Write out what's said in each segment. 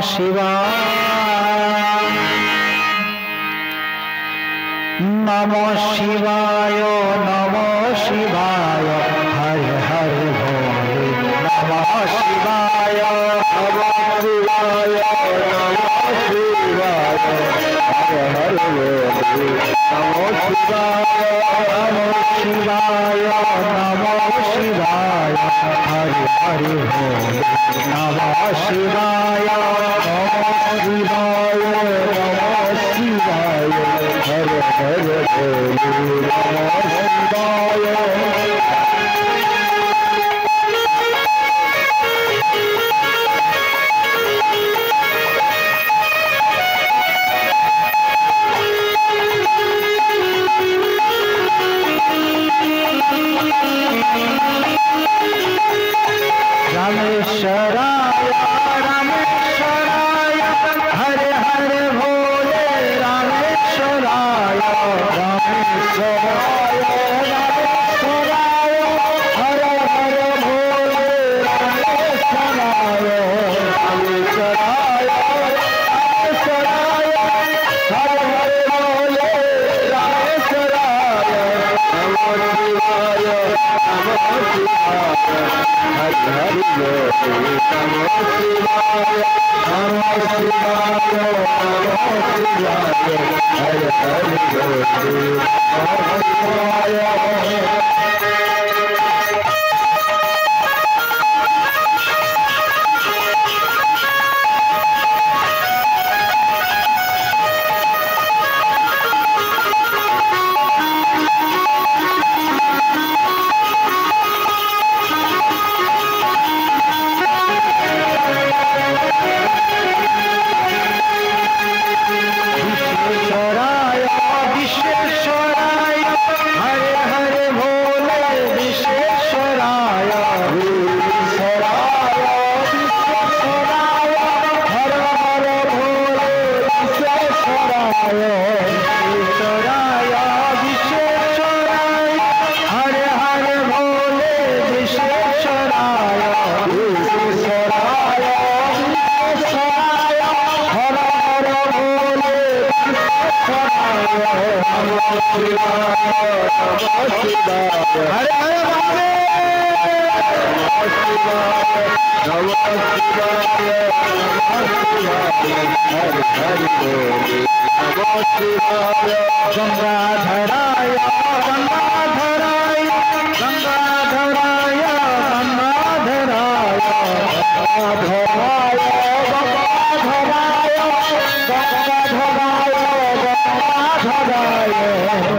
শিবায় নমঃ শিবায় নমঃ শিবায় হরে হরে ভোলে নমঃ শিবায় নমঃ শিবায় নমঃ শিবায় হরে হরে ভোলে নমঃ শিবায় নমঃ শিবায় হরে হরে ভোলে নমঃ শিবায় নমঃ শিবায় নমঃ শিবায় হরে হরে ভোলে নমঃ শিবায় रामेश्वराय रामेश्वराय हरे हरे भोले रामेश्वराय रामेश्वराय रामेश्वराय हरे हरे भोले रामेश्वराय रामेश्वराय रामेश्वराय हरे हरे भोले रामेश्वराय नमः शिवाय नमः शिवाय हरे हरे भोले नमः शिवाय नमः शिवाय नमः शिवाय हरे हरे भोले नमः शिवाय गंगाधराय गंगाधराय गंगाधराय गंगाधराय गंगाधराय गंगाधराय गंगाधराय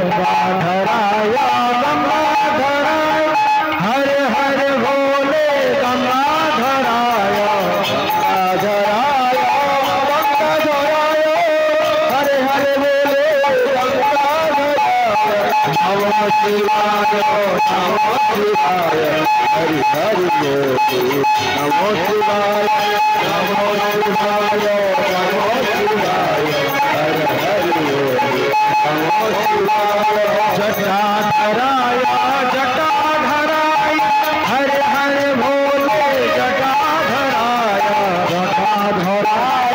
गंगाधराय गंगाधराय हरे हरे भोले गंगाधराय गंगाधराय गंगाधराय हरे हरे भोले गंगाधराय नमः शिवाय नमः शिवाय हरे हरे भोले नमः शिवाय नमः शिवाय नमः शिवाय हरे हरे भोले नमः शिवाय जटाधराय जटाधराय हरे हरे भोले जटाधराय जटाधराय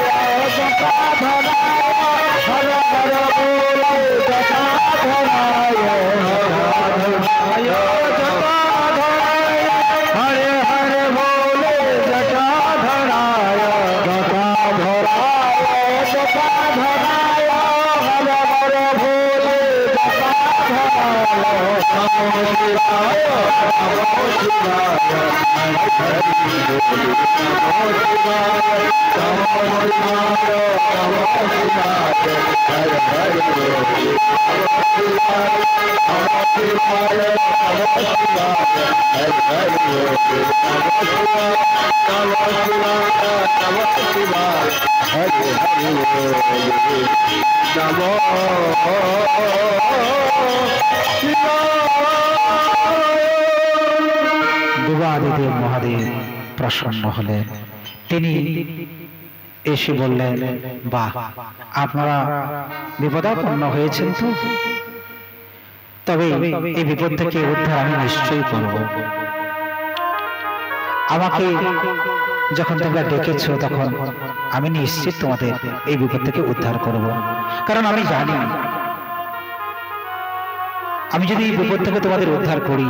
जटाधराय हरे हरे भोले जटाधराय जटाधराय जटाधराय हरे हरे भोले जटाधराय जटाधराय जटाधराय हरे हरे भोले जटाधराय नमः शिवाय नमः शिवाय हरे हरे भोले नमः शिवाय नमः शिवाय नमः शिवाय हरे हरे भोले नमः शिवाय नमः शिवाय नमः शिवाय हरे हरे भोले नमः शिवाय नमः शिवाय नमः शिवाय हरे हरे भोले नमः देवादिदेव महादेव प्रसन्न हलेन তিনি এসে বললেন বাহ আপনারা বিপদাপন্ন হয়েছেন তো তবে এই বিপদ থেকে উদ্ধার আমি নিশ্চয়ই করব আমাকে যখন তোমরা ডেকেছো তখন আমি নিশ্চিত তোমাদের এই বিপদ থেকে উদ্ধার করব, কারণ আমি জানি আমি যদি এই বিপদ থেকে তোমাদের উদ্ধার করি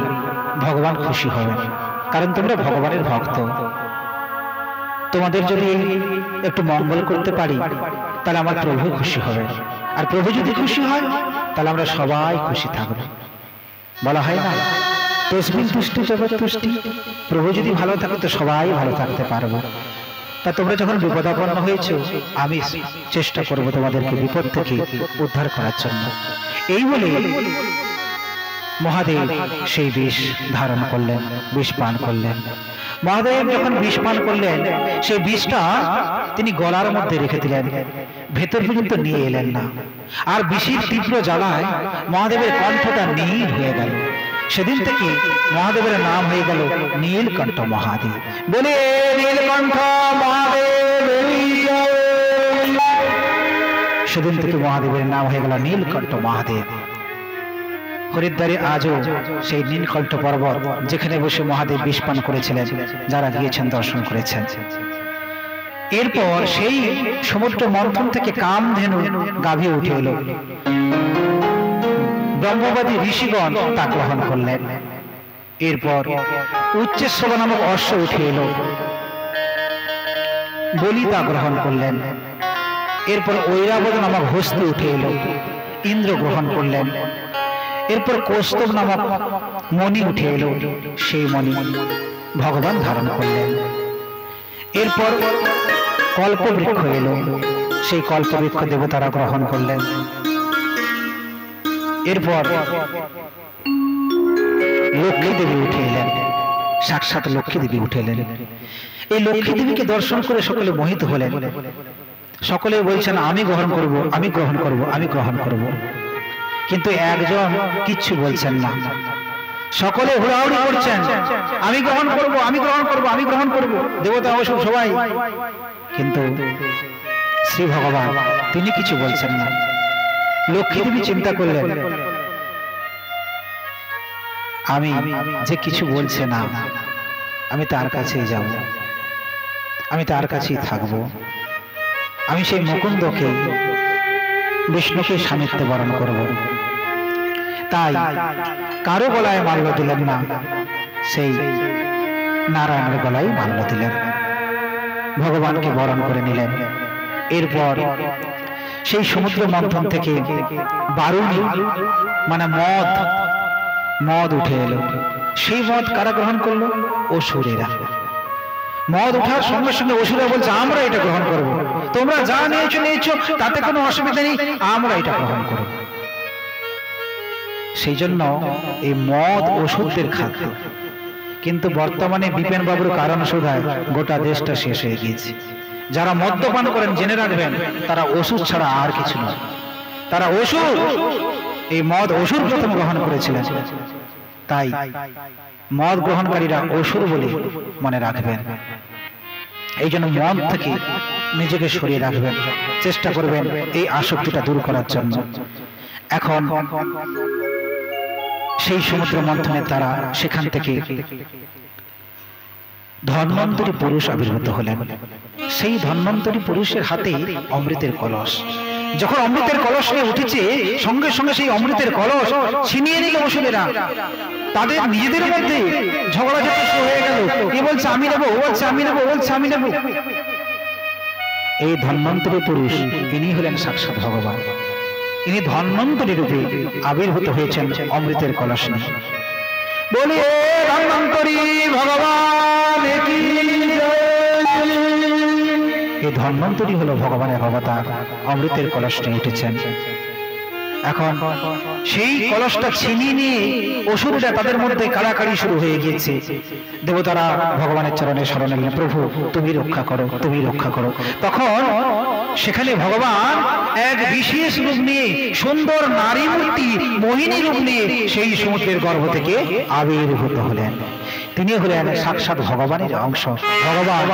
ভগবান খুশি হবেন, কারণ তোমরা ভগবানের ভক্ত। তোমাদের যদি একটু মঙ্গল করতে পারি তাহলে আমার প্রভু খুশি হবে, আর প্রভু যদি খুশি হয় তাহলে আমরা সবাই খুশি থাকবো। বলা হয় না তসমিন তুষ্টি জগৎ তুষ্টি, প্রভু যদি ভালো থাকে তো সবাই ভালো থাকতে পারবো। তা তোমরা যখন বিপদাপন্ন হয়েছো আমি চেষ্টা করব তোমাদেরকে বিপদ থেকে উদ্ধার করার জন্য। এই বলে মহাদেব সেই বিষ ধারণ করলেন, বিষ পান করলেন। মহাদেব যখন বিষ পান করলেন সেই বিষটা তিনি গলার মধ্যে রেখে দিলেন, ভেতর পর্যন্ত নিয়ে এলেন না। আর বিষের তীব্র জ্বালায় মহাদেবের কণ্ঠটা নীল হয়ে গেল। সেদিন থেকে মহাদেবের নাম হয়ে গেল নীলকণ্ঠ মহাদেব। বলে নীলকণ্ঠ মহাদেব, সেদিন থেকে মহাদেবের নাম হয়ে গেল নীলকণ্ঠ মহাদেব। হরিদ্বারে আজও সেই নীলকণ্ঠ পর্বত, যেখানে বসে মহাদেব বিষ পান করেছিলেন, যারা গিয়েছেন দর্শন করেছেন। এরপর সেই সমুদ্র মন্থন থেকে কামধেনু গাভী উঠে এলো। ব্রহ্মবাদী ঋষিগণ তা গ্রহণ করলেন। এরপর উচ্চেশ্বর নামক অশ্ব উঠে এলো, বলি তা গ্রহণ করলেন। এরপর ঐরাবত নামক হস্তি উঠে এলো, ইন্দ্র গ্রহণ করলেন। এরপর কৌস্তব নামক মণি উঠে এলো, সেই মণি ভগবান ধারণ করলেন। এরপর কল্পবৃক্ষ এলো, সেই কল্পবৃক্ষ দেবতারা গ্রহণ করলেন। এরপর লক্ষ্মী দেবী উঠে এলেন, সাক্ষাৎ লক্ষ্মী দেবী উঠে এলেন। এই লক্ষ্মী দেবীকে দর্শন করে সকলে মোহিত হলেন। সকলে বলছেন আমি গ্রহণ করব, আমি গ্রহণ করব, আমি গ্রহণ করব। কিন্তু একজন কিচ্ছু বলছেন না, সকলে হুড়াহুড়ি করছেন আমি গ্রহণ করব, আমি গ্রহণ করব, আমি গ্রহণ করব, দেবতা অবশ্য সবাই। কিন্তু শ্রী ভগবান তিনি কিছু বলছেন না। লক্ষ্মী দেবী চিন্তা করলেন আমি যে কিছু বলছে না, আমি তার কাছেই যাব, আমি তার কাছেই থাকব, আমি সেই মুকুন্দকে বিষ্ণুকে সান্নিধ্যে বরণ করব। তাই কারো গলায় মাল্য দিলেন না, সেই নারায়ণের গলায় মাল্য দিলেন, ভগবানকে বরণ করে নিলেন। এরপর সেই সমুদ্র মন্থন থেকে বারুণী মানে মদ উঠে এলো। সেই মদ কারা গ্রহণ করলো? অসুরেরা। মদ ওঠার সঙ্গে সঙ্গে অসুরা বলছে আমরা এটা গ্রহণ করব, তোমরা যা নিয়েছো তাতে কোনো অসুবিধা নেই, আমরা এটা গ্রহণ করব। সেই জন্য এই মদ ওষুধের খাদ্য। কিন্তু বর্তমানে বিপিন বাবুর কারণ সুধায় গোটা দেশটা শেষ হয়ে গিয়েছে। যারা মদ্যপান করেন জেনে রাখবেন তারা ওষুধ ছাড়া আর কিছু নয়, তারা ওষুধ। এই মদ অসুর প্রথম গ্রহণ করেছিলেন, তাই মদ গ্রহণকারীরা অসুর বলে মনে রাখবেন। এই জন্য মদ থেকে নিজেকে সরিয়ে রাখবেন, চেষ্টা করবেন এই আসক্তিটা দূর করার জন্য। এখন সেই সমুদ্র মন্থনের দ্বারা সেখান থেকে ধন্বন্তরী পুরুষ আবির্ভূত হলেন। সেই ধন্বন্তরী পুরুষের হাতে অমৃতের কলস। যখন অমৃতের কলস নিয়ে উঠেছে সঙ্গে সঙ্গে সেই অমৃতের কলস ছিনিয়ে নিল অসুরেরা। তাদের নিজেদের মধ্যে ঝগড়াঝাটি শুরু হয়ে গেল, এ বলছে আমি নেবো, ও বলছে আমি নেবো, বলছে আমি নেবো। এই ধন্বন্তরী পুরুষ ইনি হলেন সাক্ষাৎ ভগবান। ইনি ধন্বন্তরী রূপে আবির্ভূত হয়েছেন অমৃতের কলস নিয়ে। বলি ধন্বন্তরী ভগবান কি জয়। এই ধন্বন্তরী হলো ভগবানের অবতার, অমৃতের কলস নিয়ে উঠেছেন। এখন সেই কলসটা ছিনিয়ে নিয়ে অসুররা তাদের মধ্যে কাড়াকাড়ি শুরু হয়ে গিয়েছে। দেবতারা ভগবানের চরণে শরণ এলেন, প্রভু তুমি রক্ষা করো, তুমি রক্ষা করো। তখন সেখানে ভগবান এক বিশেষ রূপ নিয়ে সুন্দর নারী মূর্তি মোহিনী রূপ নিয়ে সেই সমুদ্রের গর্ভ থেকে আবির্ভূত হলেন। তিনি হলেন সাক্ষাৎ ভগবানের অংশ। ভগবান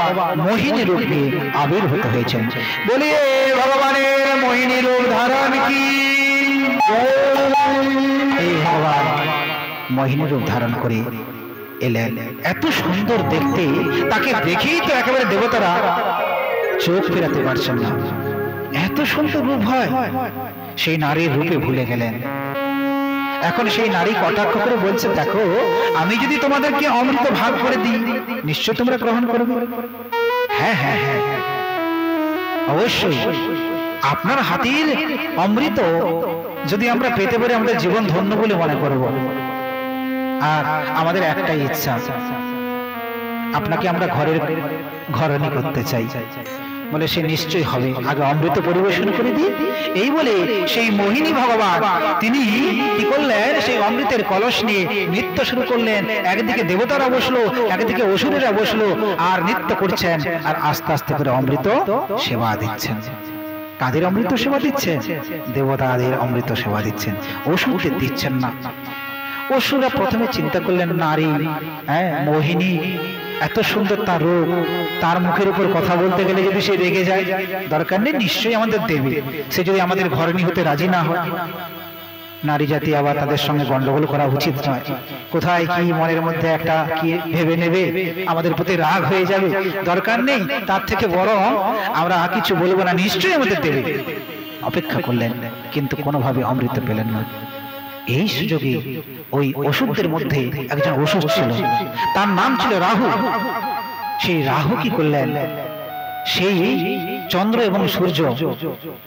মোহিনী রূপ নিয়ে আবির্ভূত হয়েছেন। বলিয়ে ভগবানের মোহিনী রূপ ধারণ কি। এই ভগবান মোহিনী রূপ ধারণ করে এলেন। এত সুন্দর দেখতে, তাকে দেখেই তো একেবারে দেবতারা চোখ ফেরাতে পারছেন না, এত সুন্দর রূপ হয়। সেই নারীর রূপে ভুলে গেলেন। এখন সেই নারী কটাক্ষ করে বলছে, দেখো আমি যদি তোমাদেরকে অমৃত ভাগ করে দিই নিশ্চয় তোমরা গ্রহণ করবে। হ্যাঁ হ্যাঁ হ্যাঁ অবশ্যই, আপনার হাতের অমৃত যদি আমরা পেতে পারি আমাদের জীবন ধন্য বলে মনে করব। আর আমাদের একটাই ইচ্ছা, আপনাকে আমরা ঘরণী করতে চাই। বলে সে নিশ্চয়ই হবে, আগে অমৃত পরিবেশন করে দিই। এই বলে সেই মোহিনী ভগবান তিনি কি করলেন, সেই অমৃতের কলস নিয়ে নৃত্য শুরু করলেন। একদিকে দেবতারা বসলো, একদিকে অসুরেরা বসলো, আর নৃত্য করছেন, আর আস্তে আস্তে করে অমৃত সেবা দিচ্ছেন। কাদের অমৃত সেবা দিচ্ছেন? দেবতাদের অমৃত সেবা দিচ্ছেন, অসুরদের দিচ্ছেন না। অসুররা প্রথমে চিন্তা করলেন, নারী, হ্যাঁ মোহিনী, এত সুন্দর তার রূপ, তার মুখের উপর কথা বলতে গেলে যদি সে রেগে যায়, দরকার নেই, নিশ্চয়ই আমাদের দেবে। সে যদি আমাদের ঘরণী হতে রাজি না হয়, নারী জাতি আবার তাদের সঙ্গে গন্ডগোল করা উচিত নয়। কোথায় কি মনের মধ্যে একটা কি ভেবে নেবে, আমাদের প্রতি রাগ হয়ে যাবে, দরকার নেই। তার থেকে বরং আমরা কিছু বলবো না, নিশ্চয়ই আমাদের দেবে। অপেক্ষা করলেন, কিন্তু কোনোভাবে অমৃত পেলেন না। এই সুযোগে ওই অসুরদের মধ্যে একজন অসুর ছিল, তার নাম ছিল রাহু। সেই রাহু কি করলেন, সেই চন্দ্র এবং সূর্য,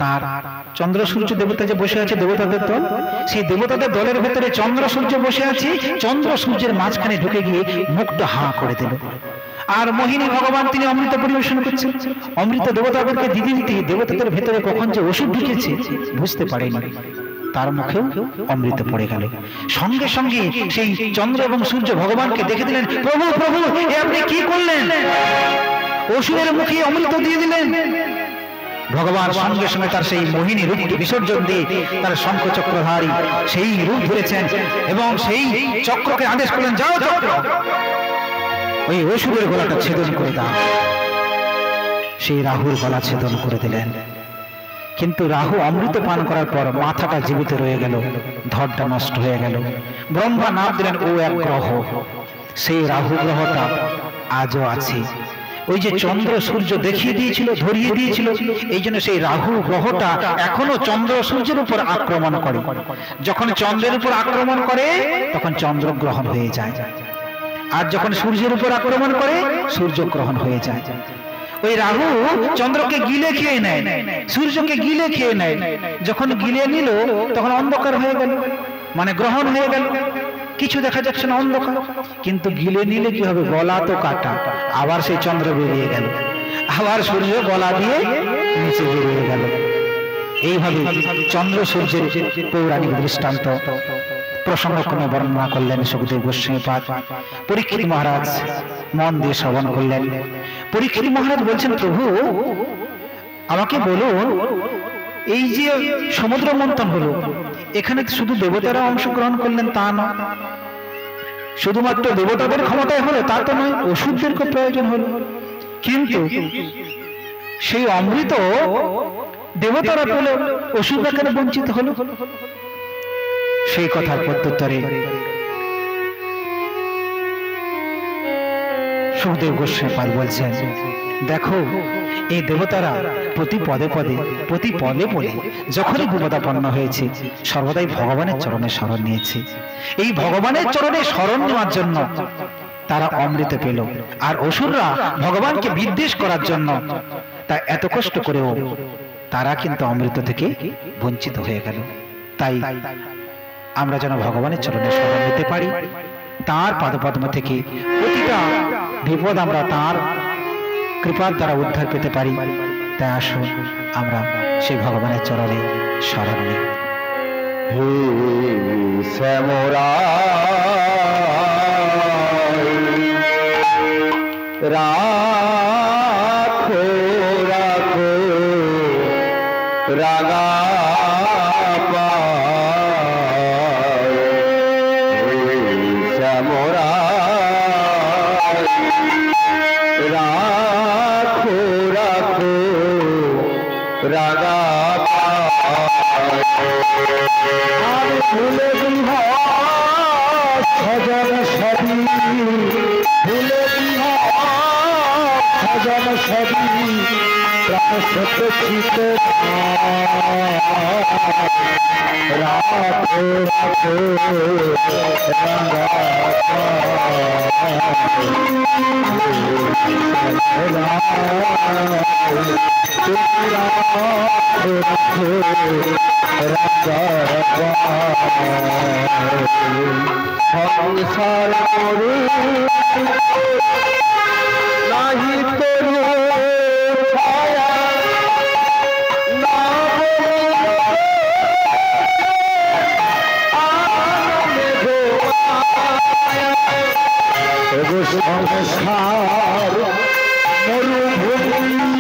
তার চন্দ্র সূর্য দেবতা যে বসে আছে দেবতাদের দল, সেই দেবতাদের দলের ভেতরে চন্দ্র সূর্য বসে আছে, চন্দ্র সূর্যের মাঝখানে ঢুকে গিয়ে মুখটা হাঁ করে দিল। আর মোহিনী ভগবান তিনি অমৃত পরিবেশন করছেন। অমৃত দেবতাদেরকে দিতে দিতে দেবতাদের ভেতরে কখন যে অসুর ঢুকেছে বুঝতে পারেনি, তার মুখেও অমৃত পড়ে গেল। সঙ্গে সঙ্গে সেই চন্দ্র এবং সূর্য ভগবানকে দেখে দিলেন, প্রভু প্রভু এ আপনি কি করলেন? অসুরের মুখে অমৃত দিয়ে দিলেন। ভগবান সঙ্গে সঙ্গে তার সেই মোহিনী রূপটি বিসর্জন দিয়ে তার শঙ্খ চক্রধারী সেই রূপ ধরেছেন এবং সেই চক্রকে আদেশ করলেন, যাও চক্র, ওই অসুরের গলাটা ছেদন করে দাও। সেই রাহুর গলা ছেদন করে দিলেন। কিন্তু রাহু অমৃত পান করার পর মাথাটা জীবিত রয়ে গেল, ধরটা নষ্ট হয়ে গেল। ব্রহ্মা নাম দিলেন ও এক গ্রহ, সেই রাহু গ্রহটা আজও আছে। ওই যে চন্দ্র সূর্য দেখিয়ে দিয়েছিল, ধরিয়ে দিয়েছিল, এই জন্য সেই রাহু গ্রহটা এখনো চন্দ্র সূর্যের উপর আক্রমণ করে। যখন চন্দ্রের উপর আক্রমণ করে তখন চন্দ্রগ্রহণ হয়ে যায়, আর যখন সূর্যের উপর আক্রমণ করে সূর্যগ্রহণ হয়ে যায়। ওই রাহু চন্দ্রকে গিলে খেয়ে নেয়, সূর্যকে গিলে খেয়ে নেয়। যখন গিলে নিল তখন অন্ধকার হয়ে গেল, মানে গ্রহণ হয়ে গেল, কিছু দেখা যাচ্ছে না, অন্ধকার। কিন্তু গিলে নিলে কি হবে, গলা তো কাটা, আবার সেই চন্দ্র বেরিয়ে গেল, আবার সূর্য গলা দিয়ে নিচে বেরিয়ে গেল। এইভাবে চন্দ্র সূর্যের পৌরাণিক দৃষ্টান্ত প্রসঙ্গক্রমে বর্ণনা করলেন সুখদেব গোস্বামী পাদ। পরীক্ষিত মহারাজ মন দিয়ে শ্রবণ করলেন। পরীক্ষিত মহারাজ বলছেন, প্রভু আমাকে বলুন, এই যে সমুদ্র মন্থন হলো, এখানে শুধু দেবতারা অংশগ্রহণ করলেন তা না, শুধুমাত্র দেবতাদের ক্ষমতায় হলো তা তো নয়, অসুরদেরকে প্রয়োজন হলো। কিন্তু সেই অমৃত দেবতারা পেল, অসুররা কেন বঞ্চিত হলো? সেই কথার প্রত্যুত্তরে সুখদেব গোস্বামী পাদ বলছেন, দেখো এই দেবতারা প্রতি পদে পদে প্রতি পদে পদে যখনই বিপদাপন্ন হয়েছে সর্বদাই ভগবানের চরণে শরণ নিয়েছে। এই ভগবানের চরণে শরণ নেওয়ার জন্য তারা অমৃত পেল, আর অসুররা ভগবানকে বিদ্বেষ করার জন্য তা এত কষ্ট করেও তারা কিন্তু অমৃত থেকে বঞ্চিত হয়ে গেল। তাই আমরা যেন ভগবানের চরণে শরণ নিতে পারি, তার পাদপদ্ম থেকে প্রতিটা বিপদ আমরা তার কৃপার দ্বারা উদ্ধার পেতে পারি। তাই আসুন আমরা সেই ভগবানের চরণে শরণ নিই। হে শ্যামরা রাখো রাখো রাগা রাখো রাখো রাগা আর ফুলে বিহার সজন সবই চিতে রাখো রাখো সংসার করে নাহি তরু ছায়া না সংসার মরুভূমি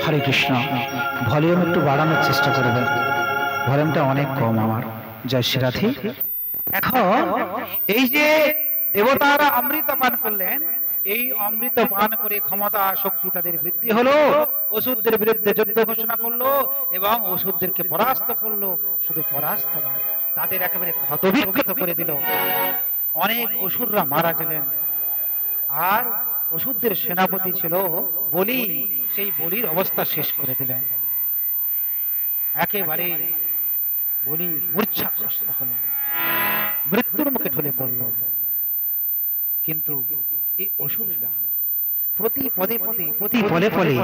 हरे कृष्ण भलिউম একটু বাড়ানোর চেষ্টা করবেন ভলিউমটা অনেক কম আমার जय श्री राधे। এখন এই যে দেবতারা অমৃত পান করলেন, এই অমৃত পান করে ক্ষমতা শক্তি তাদের বৃদ্ধি হলো, অসুরদের বিরুদ্ধে যুদ্ধ ঘোষণা করলো এবং অসুরদেরকে পরাস্ত করলো। শুধু পরাস্ত নয়, তাদের একেবারে ক্ষতবিক্ষত করে দিল। অনেক অসুররা মারা গেলেন। আর অসুরদের সেনাপতি ছিল বলি, সেই বলির অবস্থা শেষ করে দিলেন। একেবারে বলি মূর্ছাগ্রস্ত হলো, মৃত্যুর মুখে ঢলে পড়ল। কিন্তু এই অসুররা প্রতি পদে পদে প্রতি পলে পলে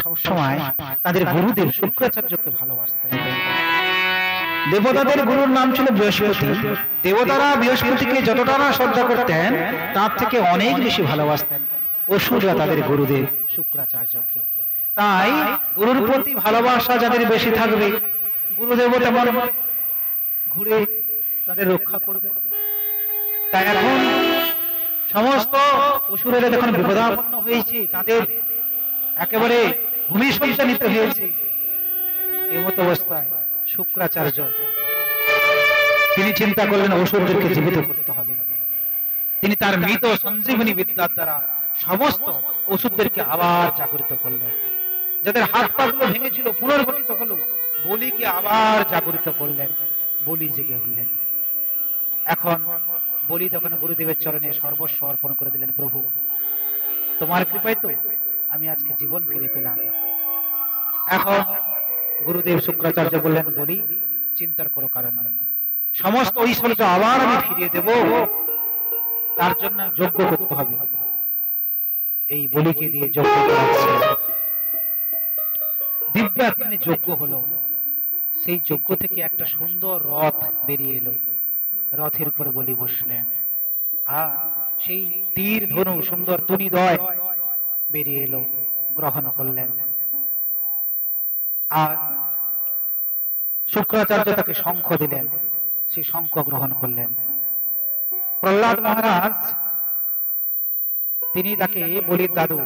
সবসময় তাদের গুরুদেব শুক্রাচার্যকে ভালোবাসতেন। দেবতাদের গুরুর নাম ছিল বৃহস্পতি। দেবতারা বৃহস্পতিকে যতটা না শ্রদ্ধা করতেন, তার থেকে অনেক বেশি ভালোবাসতেন অসুররা তাদের গুরুদেব শুক্রাচার্যকে। তাই গুরুর প্রতি ভালোবাসা যাদের বেশি থাকবে, গুরুদেবও তেমন ঘুরে তাদের রক্ষা করবে। তাই এখন সমস্ত অসুরেরা যখন বিপদাপন্ন হয়েছে, তাদের একেবারে ভূমি সঞ্চালিত হয়েছে, এই মতো অবস্থায় শুক্রাচার্য তিনি চিন্তা করলেন অসুরদেরকে জীবিত করতে হবে। তিনি তার মৃত সঞ্জীবনী বিদ্যার দ্বারা সমস্ত অসুরদেরকে আবার জাগরিত করলেন। যাদের হাত পা গুলো ভেঙেছিল পুনর্গঠিত হলো, বলিকে আবার জাগরিত করলেন। বলি জেগে উঠলেন। এখন বলি তখন গুরুদেবের চরণে সর্বস্ব অর্পণ করে দিলেন। প্রভু, তোমার কৃপায় তো আমি আজকে জীবন ফিরে পেলাম। এখন গুরুদেব শুক্রাচার্য বললেন, বলি চিন্তার কোনো কারণ নেই, সমস্ত ঐশ্বর্য আবার আমি ফিরিয়ে দেব, তার জন্য যজ্ঞ করতে হবে। এই বলিকে দিয়ে যজ্ঞ করাচ্ছে। দিব্যাগ্নি যজ্ঞ হলো। সেই যজ্ঞ থেকে একটা সুন্দর রথ বেরিয়ে এলো। রথের উপর বলি বসলেন, আর সেই তীর ধনু সুন্দর তুনিদয় বেরিয়ে এলো, গ্রহণ করলেন। আর শুক্রাচার্য তাকে শঙ্খ দিলেন, সেই শঙ্খ গ্রহণ করলেন। প্রহ্লাদ মহারাজ তিনি তাকে, বলির দাদু,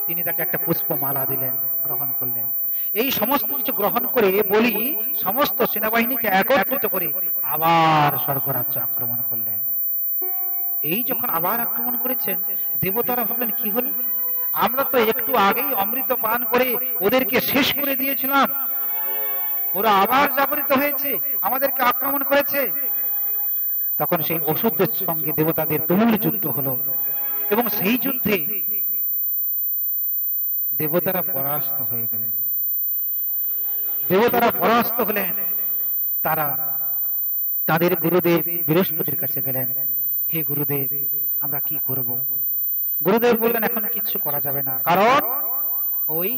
তিনি তাকে একটা পুষ্পমালা দিলেন, গ্রহণ করলেন। এই সমস্ত কিছু গ্রহণ করে বলি সমস্ত সেনাবাহিনীকে একত্রিত করে আবার স্বর্গরাজ্য আক্রমণ করলেন। এই যখন আবার আক্রমণ করেছেন, দেবতারা ভাবলেন কি হলো, আমরা তো একটু আগেই অমৃত পান করে ওদেরকে শেষ করে দিয়েছিলাম, ওরা আবার জাগরিত হয়েছে, আমাদেরকে আক্রমণ করেছে। তখন সেই অসুরদের সঙ্গে দেবতাদের তুমুল যুদ্ধ হলো এবং সেই যুদ্ধে দেবতারা পরাস্ত হয়ে গেলেন। দেবতারা পরাস্ত হলেন। তারা তাদের গুরুদেব বৃহস্পতির কাছে গেলেন, হে গুরুদেব, আমরা কি করব? গুরুদেব বললেন, এখন কিচ্ছু করা যাবে না, কারণ ওই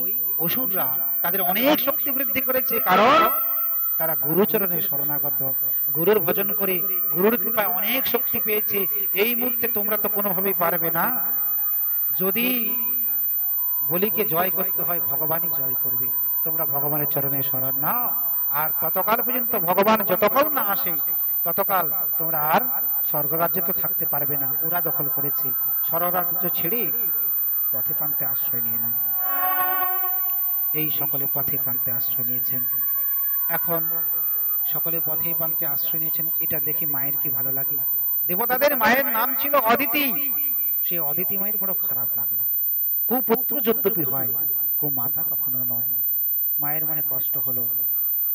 অসুররা তাদের অনেক শক্তি বৃদ্ধি করেছে, কারণ তারা গুরুচরণে শরণাগত, গুরুর ভজন করে গুরুর কৃপায় অনেক শক্তি পেয়েছে। এই মুহূর্তে তোমরা তো কোনোভাবেই পারবে না। যদি বলিকে জয় করতে হয়, ভগবানই জয় করবে। তোমরা ভগবানের চরণে শরণ নাও, আর ততকাল পর্যন্ত ভগবান যতকাল না আসে ততকাল তোমরা আর স্বর্গরাজ্যে তো থাকতে পারবে না, ওরা দখল করেছে। স্বর্গরাজ্য ছেড়ে পথে প্রান্তে আশ্রয় নিয়ে না। এই সকলে পথে প্রান্তে আশ্রয় নিয়েছেন। এখন সকলে পথে প্রান্তে আশ্রয় নিয়েছেন, এটা দেখে মায়ের কি ভালো লাগে। দেবতাদের মায়ের নাম ছিল অদিতি। সেই অদিতি মায়ের বড় খারাপ লাগলো। কুপুত্র যদ্যপি হয়, কুমাতা কখনো নয়। মায়ের মনে কষ্ট হলো,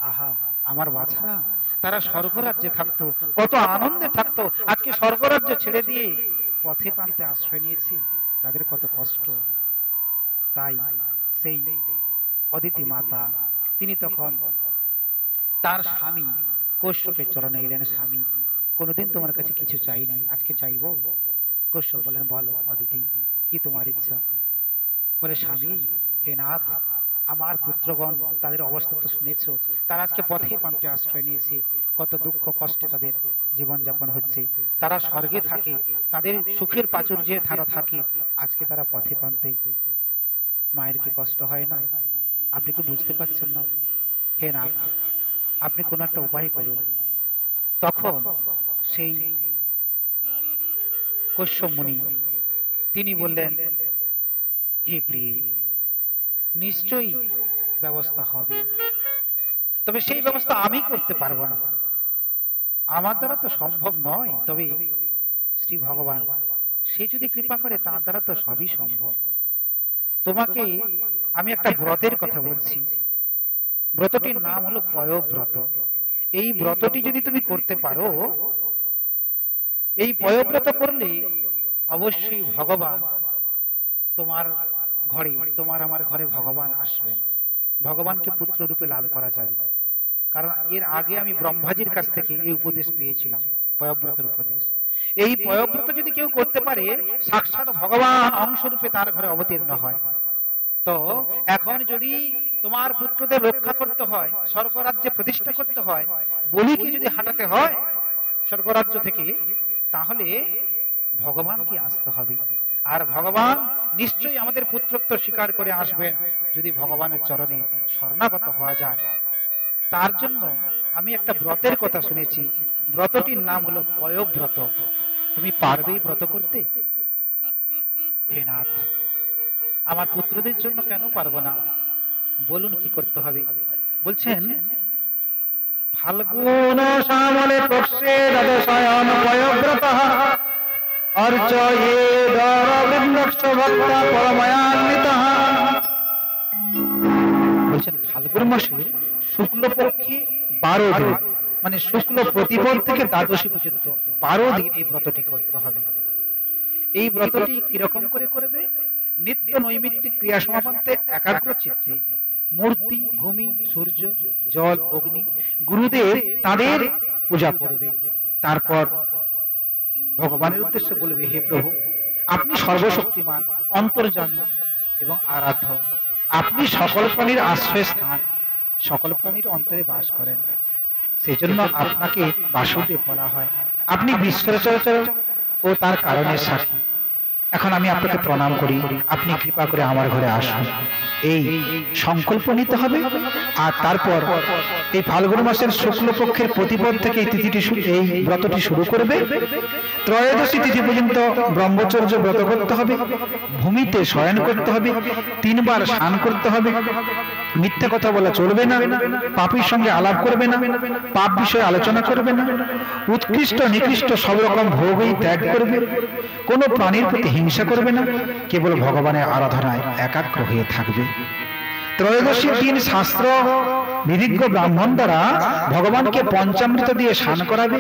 আহা, আমার বাছারা তারা স্বর্গরাজ্যে থাকতো, কত আনন্দে থাকতো, আজকে স্বর্গরাজ্য ছেড়ে দিয়ে পথে প্রান্তে আশ্রয় নিয়েছি, তাদের কত কষ্ট। তাই সেই অদিতি মাতা তিনি তখন তার স্বামী কশ্যপের চরণে এলেন। স্বামী, কোনোদিন তোমার কাছে কিছু চাইনি, আজকে চাইবো। কশ্যপ বলেন, বলো অদিতি, কি তোমার ইচ্ছা? বলে, স্বামী, হে নাথ, আমার পুত্রগণ তাদের অবস্থা তো শুনেছ, তারা আজকে পথে প্রান্তে আশ্রয় নিয়েছে, কত দুঃখ কষ্টে তাদের জীবন যাপন হচ্ছে। তারা স্বর্গে থাকে, তাদের সুখের প্রাচুর্যে তারা থাকে, আজকে তারা পথে প্রান্তে। মায়ের কি কষ্ট হয় না? আপনি কি বুঝতে পারছেন না? হে নাথ, আপনি কোন একটা উপায় করুন। তখন সেই কশ্যপ মুনি তিনি বললেন, হে প্রিয়ে, নিশ্চয়ই ব্যবস্থা হবে, তবে সেই ব্যবস্থা আমি করতে পারবো না। আমার দ্বারা তো সম্ভব নয়, তবে শ্রী ভগবান সে যদি কৃপা করে তার দ্বারা তো সবই সম্ভব। তোমাকে আমি একটা ব্রতের কথা বলছি। ব্রতটির নাম হলো পয়ব্রত। এই ব্রতটি যদি তুমি করতে পারো, এই পয়ব্রত করলে অবশ্যই ভগবান তোমার ঘরে, তোমার আমার ঘরে ভগবান আসবেন। ভগবানকে পুত্র রূপে লাভ করা যাবে। কারণ এর আগে আমি ব্রহ্মাজির কাছ থেকে এই উপদেশ পেয়েছিলাম, পয়ব্রতের উপদেশ। এই পয়ব্রত যদি কেউ করতে পারে, সাক্ষাৎ ভগবান অংশরূপে তার ঘরে অবতীর্ণ হয়। তো এখন যদি তোমার পুত্রদের রক্ষা করতে হয়, স্বর্গরাজ্যে প্রতিষ্ঠা করতে হয়, বলিকে যদি হাঁটাতে হয় স্বর্গরাজ্য থেকে, তাহলে ভগবানকে আসতে হবে। আর ভগবান নিশ্চয়ই আমাদের পুত্রত্ব স্বীকার করে আসবেন যদি ভগবানের চরণে শরণাগত হওয়া যায়। তার জন্য আমি একটা ব্রতের কথা শুনেছি। ব্রতটির নাম হলো পয়ব্রত। তুমি পারবে এই ব্রত করতে? হে নাথ, আমার পুত্রদের জন্য কেন পারবো না, বলুন কি করতে হবে। বলছেন, ফাল্গুন শ্যামলে পক্ষে দ্বাদশায়ন পয়ব্রতঃ অর্চয়েদরবৃন্দস্য ভক্তা পরময়ান্বিতঃ। বলছেন ফাল্গুন মাসের শুক্লপক্ষে 12 দিন, মানে শুক্ল প্রতিপদ থেকে দ্বাদশী পর্যন্ত 12 দিন এই ব্রতটি করতে হবে। এই ব্রতটি কিরকম করে করবে? নিত্য নৈমিত্তিক ক্রিয়া সমাপন্তে একাগ্র চিত্তে মূর্তি, ভূমি, সূর্য, জল, অগ্নি, গুরুদেব তাদের পূজা করবে। তারপর ভগবানের উদ্দেশ্যে বলবে, হে প্রভু, আপনি সর্বশক্তিমান, অন্তর্যামী এবং আরাধ্য। আপনি সকল প্রাণীর আশ্রয় স্থান, সকল প্রাণীর অন্তরে বাস করেন। সেজন্য আপনাকে বাসুদেব বলা হয়। আপনি বিশ্বচরাচর ও তার কারণের সাক্ষী। এখন আমি আপনাকে প্রণাম করি, আপনি কৃপা করে আমার ঘরে আসুন। এই সংকল্প নিতে হবে। আর তারপর এই ফাল্গুন মাসের শুক্লপক্ষের প্রতিপদ থেকে এই ব্রতটি শুরু করবে। ত্রয়োদশী তিথি পর্যন্ত ব্রহ্মচর্য ব্রত করতে হবে। ভূমিতে শয়ন করতে হবে, 3 বার স্নান করতে হবে, মিথ্যা কথা বলা চলবে না, পাপীর সঙ্গে আলাপ করবে না, পাপ বিষয়ে আলোচনা করবে না, উৎকৃষ্ট নিকৃষ্ট সব রকম ভোগই ত্যাগ করবে, কোনো প্রাণীর প্রতি হিংসা করবে না, কেবল ভগবানের আরাধনায় একাগ্র হয়ে থাকবে। ত্রয়োদশীর দিন শাস্ত্র বিধিজ্ঞ ব্রাহ্মণ দ্বারা ভগবানকে পঞ্চামৃত দিয়ে স্নান করাবে।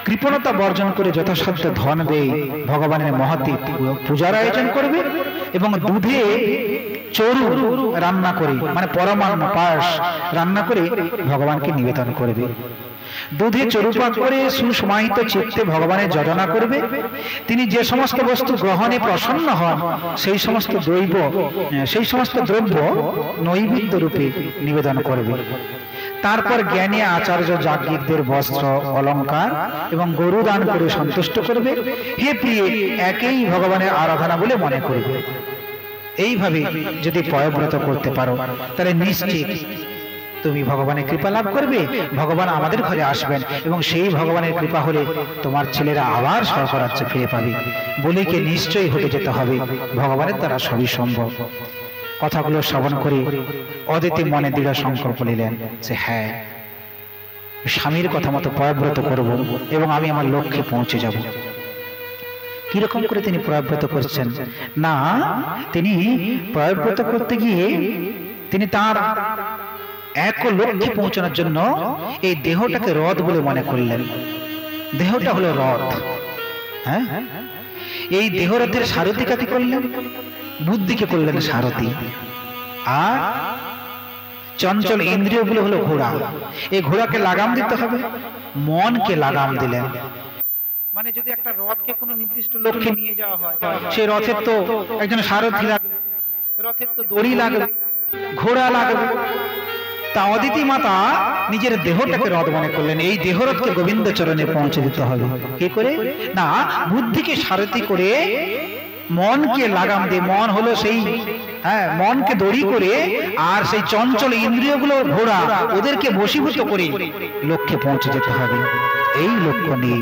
কৃপণতা বর্জন করে যথাসাধ্য ধন দিয়ে ভগবানের মহতি পূজার আয়োজন করবে এবং দুধে চরু রান্না করে, মানে পরমান্ন পায়স রান্না করে ভগবানকে নিবেদন করবে। দুধে চরুপাক করে সুসমাহিত চিত্তে ভগবানের যজনা করবে। তিনি যে সমস্ত বস্তু গ্রহণে প্রসন্ন হন সেই সমস্ত দ্রব্য নৈবেদ্য রূপে নিবেদন করবে। তারপর জ্ঞানী আচার্য যাজ্ঞিকদের বস্ত্র, অলঙ্কার এবং গরু দান করে সন্তুষ্ট করবে। হে প্রিয়, একেই ভগবানের আরাধনা বলে মনে করবে। এইভাবে যদি পয়ব্রত করতে পারো, তাহলে নিশ্চিত তুমি ভগবানের কৃপা লাভ করবে। ভগবান আমাদের ঘরে আসবেন এবং সেই ভগবানের কৃপা হলে তোমার ছেলেরা আবার স্বর্গরাজ্যে ফিরে পাবে। বলিকে নিশ্চয়ই হতে যেতে হবে, ভগবানের দ্বারা সবই সম্ভব। কথাগুলো শ্রবণ করে অদিতি মনে দৃঢ় সংকল্প নিলেন যে হ্যাঁ, স্বামীর কথা মতো পয়ব্রত করব এবং আমি আমার লক্ষ্যে পৌঁছে যাব। কিরকম করে তিনি পয়ব্রত করছেন? না, তিনি পয়ব্রত করতে গিয়ে তিনি তার এক লক্ষ্যে পৌঁছানোর জন্য এই দেহটাকে রথ বলে মনে করলেন। দেহটা হলো রথ। হ্যাঁ, এই দেহরথের সারথি কাকে করলেন? বুদ্ধিকে করলেন সারথি। আর চঞ্চল ইন্দ্রিয়গুলো হলো ঘোড়া। এই ঘোড়াকে লাগাম দিতে হবে, মনকে লাগাম দিলেন। মানে যদি একটা রথকে কোনো নির্দিষ্ট লক্ষ্যে নিয়ে যাওয়া হয়, সেই রথের তো একজন সারথি লাগবে, রথের তো দড়ি লাগবে, ঘোড়া লাগবে। তা অদিতি মাতা নিজের দেহটাকে রথ মনে করলেন। এই দেহরথকে গোবিন্দ চরণে পৌঁছে দিতে হবে। কি করে? না, বুদ্ধিকে সারথি করে মনকে লাগাম দিয়ে, মন হলো সেই মনকে দড়ি করে, আর সেই চঞ্চল ইন্দ্রিয়গুলো ঘোড়া, ওদেরকে বশীভূত করে লক্ষ্যে পৌঁছে যেতে হবে। এই লক্ষ্য নিয়ে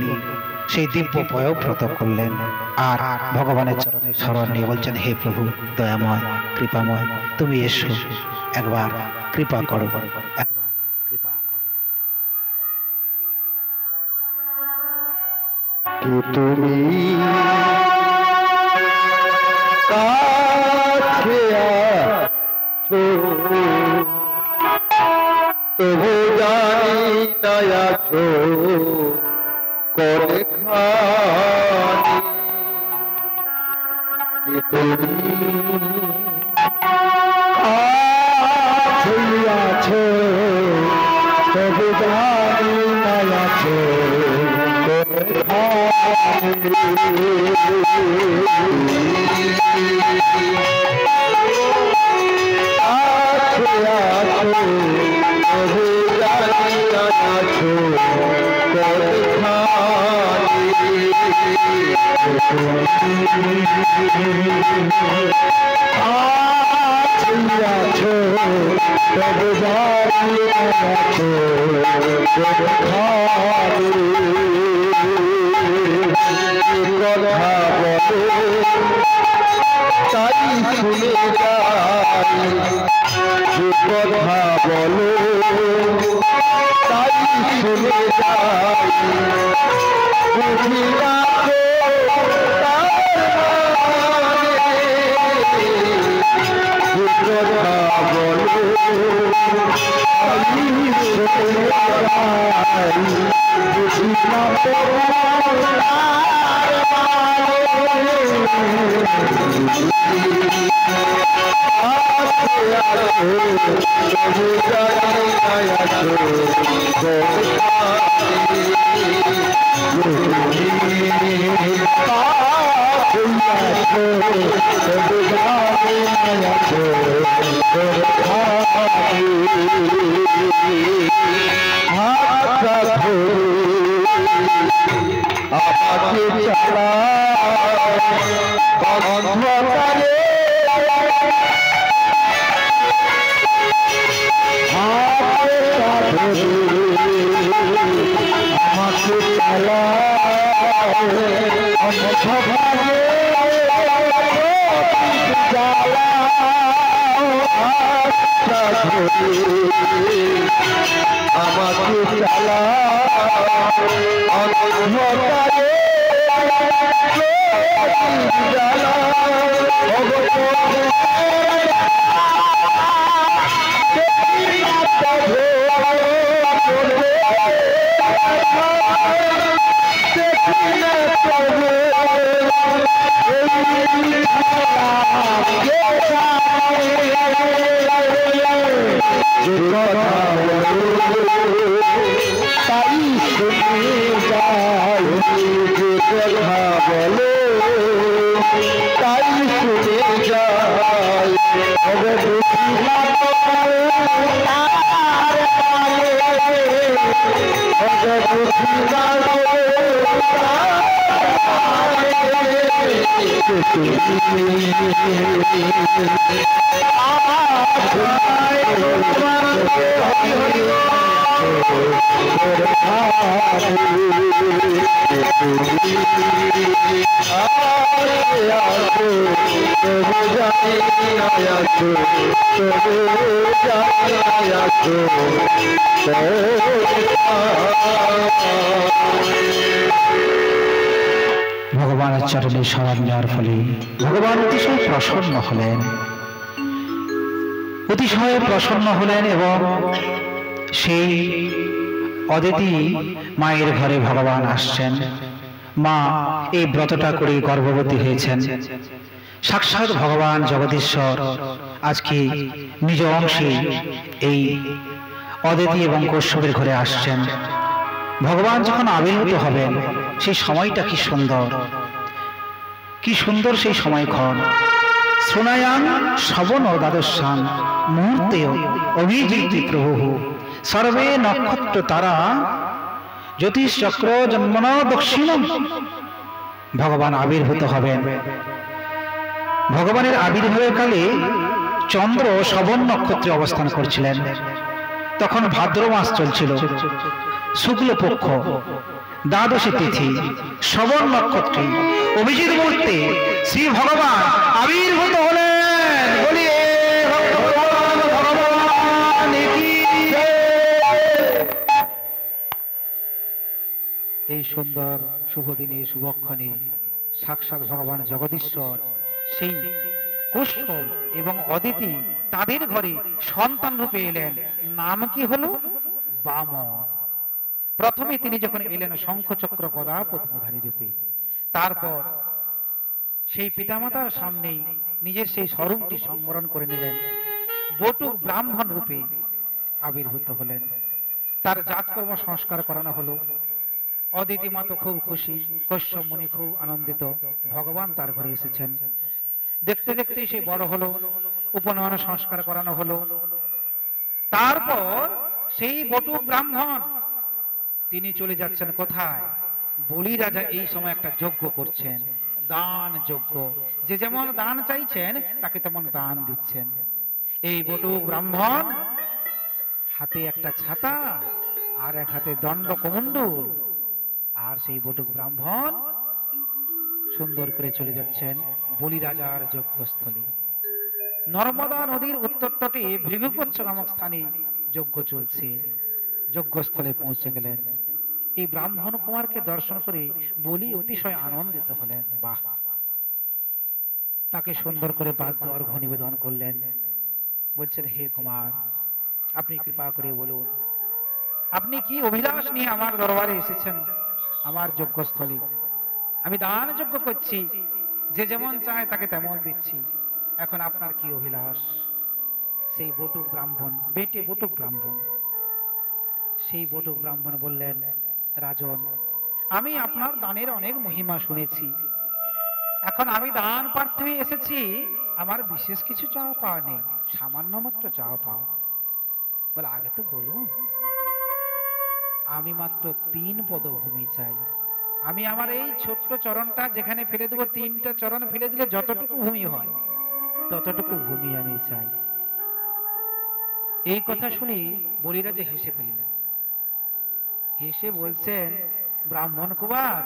সেই দিব্য পয়ব্রত করলেন। আর ভগবানের চরণে শরণ নিয়ে বলছেন, হে প্রভু দয়াময় কৃপাময়, তুমি এসো, একবার কৃপা করো, একবার কৃপা করো। কি তুমি কাছে আছো তবু জানি না আছো করে খানি কি তুমি কাছে আছো তবু জানি না আছো করে তাই শুনে যাই যে কথা বলো তাই শুনে যাই বুঝি না তো তার মানে যে কথা বলো তাই শুনে যাই বুঝি না তো আমাকে চালা অন্ধকারে আমাকে চালা অন্ধকারে জ্বালা আমাকে চালা অন্ধকারে জ্বালা তাই শুনে যাই যে কথা বলো তাই শুনে যাই হবে বুঝি না হবে বুঝি না ভগবানের চরণে শরণ নেওয়ার ফলে ভগবান অতিশয় প্রসন্ন হলেন, অতিশয় প্রসন্ন হলেন এবং সেই অদিতি মায়ের ঘরে ভগবান আসছেন। মা এই ব্রতটা করে গর্ভবতী হয়েছেন। সাক্ষাৎ ভগবান জগদীশ্বর আজকে নিজ অংশে এই অদিতি এবং কশ্যপের ঘরে আসছেন। ভগবান যখন আবির্ভূত হবেন সেই সময়টা কি সুন্দর, কি সুন্দর সেই সময়ক্ষণ। শ্রোণায়ান শ্রবণ দ্বাদশান মুহূর্তে অভিজিতি প্রভু সর্বে নক্ষত্র তারা জ্যোতিষচক্র জন্মন দক্ষিণম। ভগবান আবির্ভূত হবেন। ভগবানের আবির্ভাবের কালে চন্দ্র শ্রবণ নক্ষত্রে অবস্থান করছিলেন। তখন ভাদ্র মাস চলছিল, শুক্লপক্ষ দ্বাদশী তিথি শ্রবণ নক্ষত্রে অভিজিৎ মুহূর্তে শ্রী ভগবান আবির্ভূত হলেন। বলিয়ে ভগবান কি এই সুন্দর শুভ দিনে শুভক্ষণে সাক্ষাৎ ভগবান জগদীশ্বর সেই কৌশল এবং অদিতি তাদের ঘরে সন্তান রূপে এলেন। নাম কি হলো? বামন। প্রথমে তিনি যখন এলেন শঙ্খ চক্র গদা পদ্মধারী রূপে, তারপর সেই পিতামাতার সামনেই নিজের সেই স্বরূপটি সংবরণ করে নিলেন, বটুক ব্রাহ্মণ রূপে আবির্ভূত হলেন। তার জাতকর্ম সংস্কার করানো হলো। অদিতি মা তো খুব খুশি, কশ্যপ মুনি খুব আনন্দিত, ভগবান তার ঘরে এসেছেন। দেখতে দেখতে সে বড় হলো, উপনয়ন সংস্কার করানো হলো। তারপর সেই বটুক ব্রাহ্মণ তিনি চলে যাচ্ছেন কোথায়? বলি রাজা এই সময় একটা যজ্ঞ করছেন, দান যজ্ঞ। যে যেমন দান চাইছেন তাকে তেমন দান দিচ্ছেন। এই বটুক ব্রাহ্মণ হাতে একটা ছাতা আর এক হাতে দণ্ড কমণ্ডল, আর সেই বটুক ব্রাহ্মণ সুন্দর করে চলে যাচ্ছেন বলি রাজার যজ্ঞস্থলে। নর্মদা নদীর উত্তর তটে ভৃগুকচ্ছ নামক স্থানে যজ্ঞ চলছে। যজ্ঞস্থলে পৌঁছে গেলেন। এই ব্রাহ্মণ কুমারকে দর্শন করে বলি অতিশয় আনন্দিত হলেন। বাহ! তাকে সুন্দর করে বাদ্য অর্ঘ্য নিবেদন করলেন। বলছেন, হে কুমার, আপনি কৃপা করে বলুন, আপনি কি অভিলাষ নিয়ে আমার দরবারে এসেছেন, আমার যজ্ঞস্থলে? আমি দান যজ্ঞ করছি, যে যেমন চায় তাকে তেমন দিচ্ছি। এখন আপনার কি অভিলাষ? সেই বটুক ব্রাহ্মণ, বেটে বটুক ব্রাহ্মণ, সেই বটুক ব্রাহ্মণ বললেন, রাজন, আমি আপনার দানের অনেক মহিমা শুনেছি। এখন আমি দান প্রার্থী এসেছি, আমার বিশেষ কিছু চাওয়া পাওয়া নেই, সামান্য মাত্র চাওয়া পাওয়া। বলে, আগে তো বলুন। আমি মাত্র 3 পদভূমি চাই। আমি আমার এই ছোট্ট চরণটা যেখানে ফেলে দেবো, 3টা চরণ ফেলে দিলে যতটুকু ভূমি হয় ততটুকু ভূমি আমি চাই। এই কথা শুনি বলিরাজা হেসে ফেললেন। হেসে বলছেন, ব্রাহ্মণ কুমার,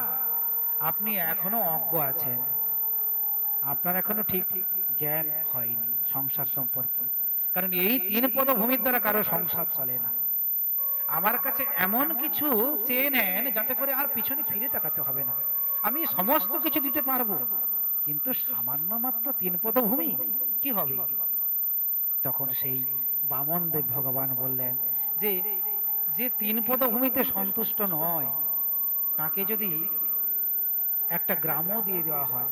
আপনি এখনো অজ্ঞ আছেন, আপনার এখনো ঠিক জ্ঞান হয়নি সংসার সম্পর্কে। কারণ এই 3 পদভূমির দ্বারা কারো সংসার চলে না। আমার কাছে এমন কিছু চেয়ে নেন যাতে করে আর পিছনে ফিরে তাকাতে হবে না। আমি সমস্ত কিছু দিতে পারবো, কিন্তু সামান্য মাত্র 3 পদভূমি কি হবে? তখন সেই বামন দেব ভগবান বললেন যে যে 3 পদভূমিতে সন্তুষ্ট নয়, তাকে যদি একটা গ্রামও দিয়ে দেওয়া হয়,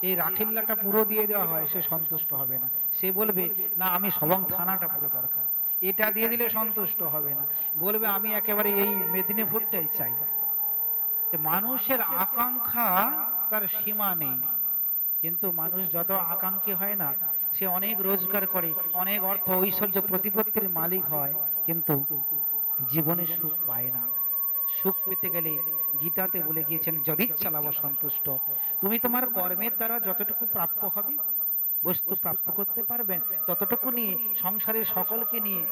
এই রাখিল্লাটা পুরো দিয়ে দেওয়া হয়, সে সন্তুষ্ট হবে না। সে বলবে, না, আমি সবং থানাটা পুরো দরকার। এটা দিয়ে দিলে সন্তুষ্ট হবে না, বলবে আমি একেবারে এই মেদিনীপুরটাই চাই। মানুষের আকাঙ্ক্ষা তার সীমা নেই, কিন্তু মানুষ যত আকাঙ্ক্ষী হয় না, সে অনেক রোজগার করে, অনেক অর্থ ঐশ্বর্য প্রতিপত্তির মালিক হয়, কিন্তু জীবনে সুখ পায় না। সুখ পেতে গেলে গীতাতে বলে গিয়েছেন, যদি চালাবো সন্তুষ্ট। তুমি তোমার কর্মের দ্বারা যতটুকু প্রাপ্য হবে, বস্তু প্রাপ্ত করতে পারবেন, ততটুকু নিয়ে সংসারের সকলকে নিয়ে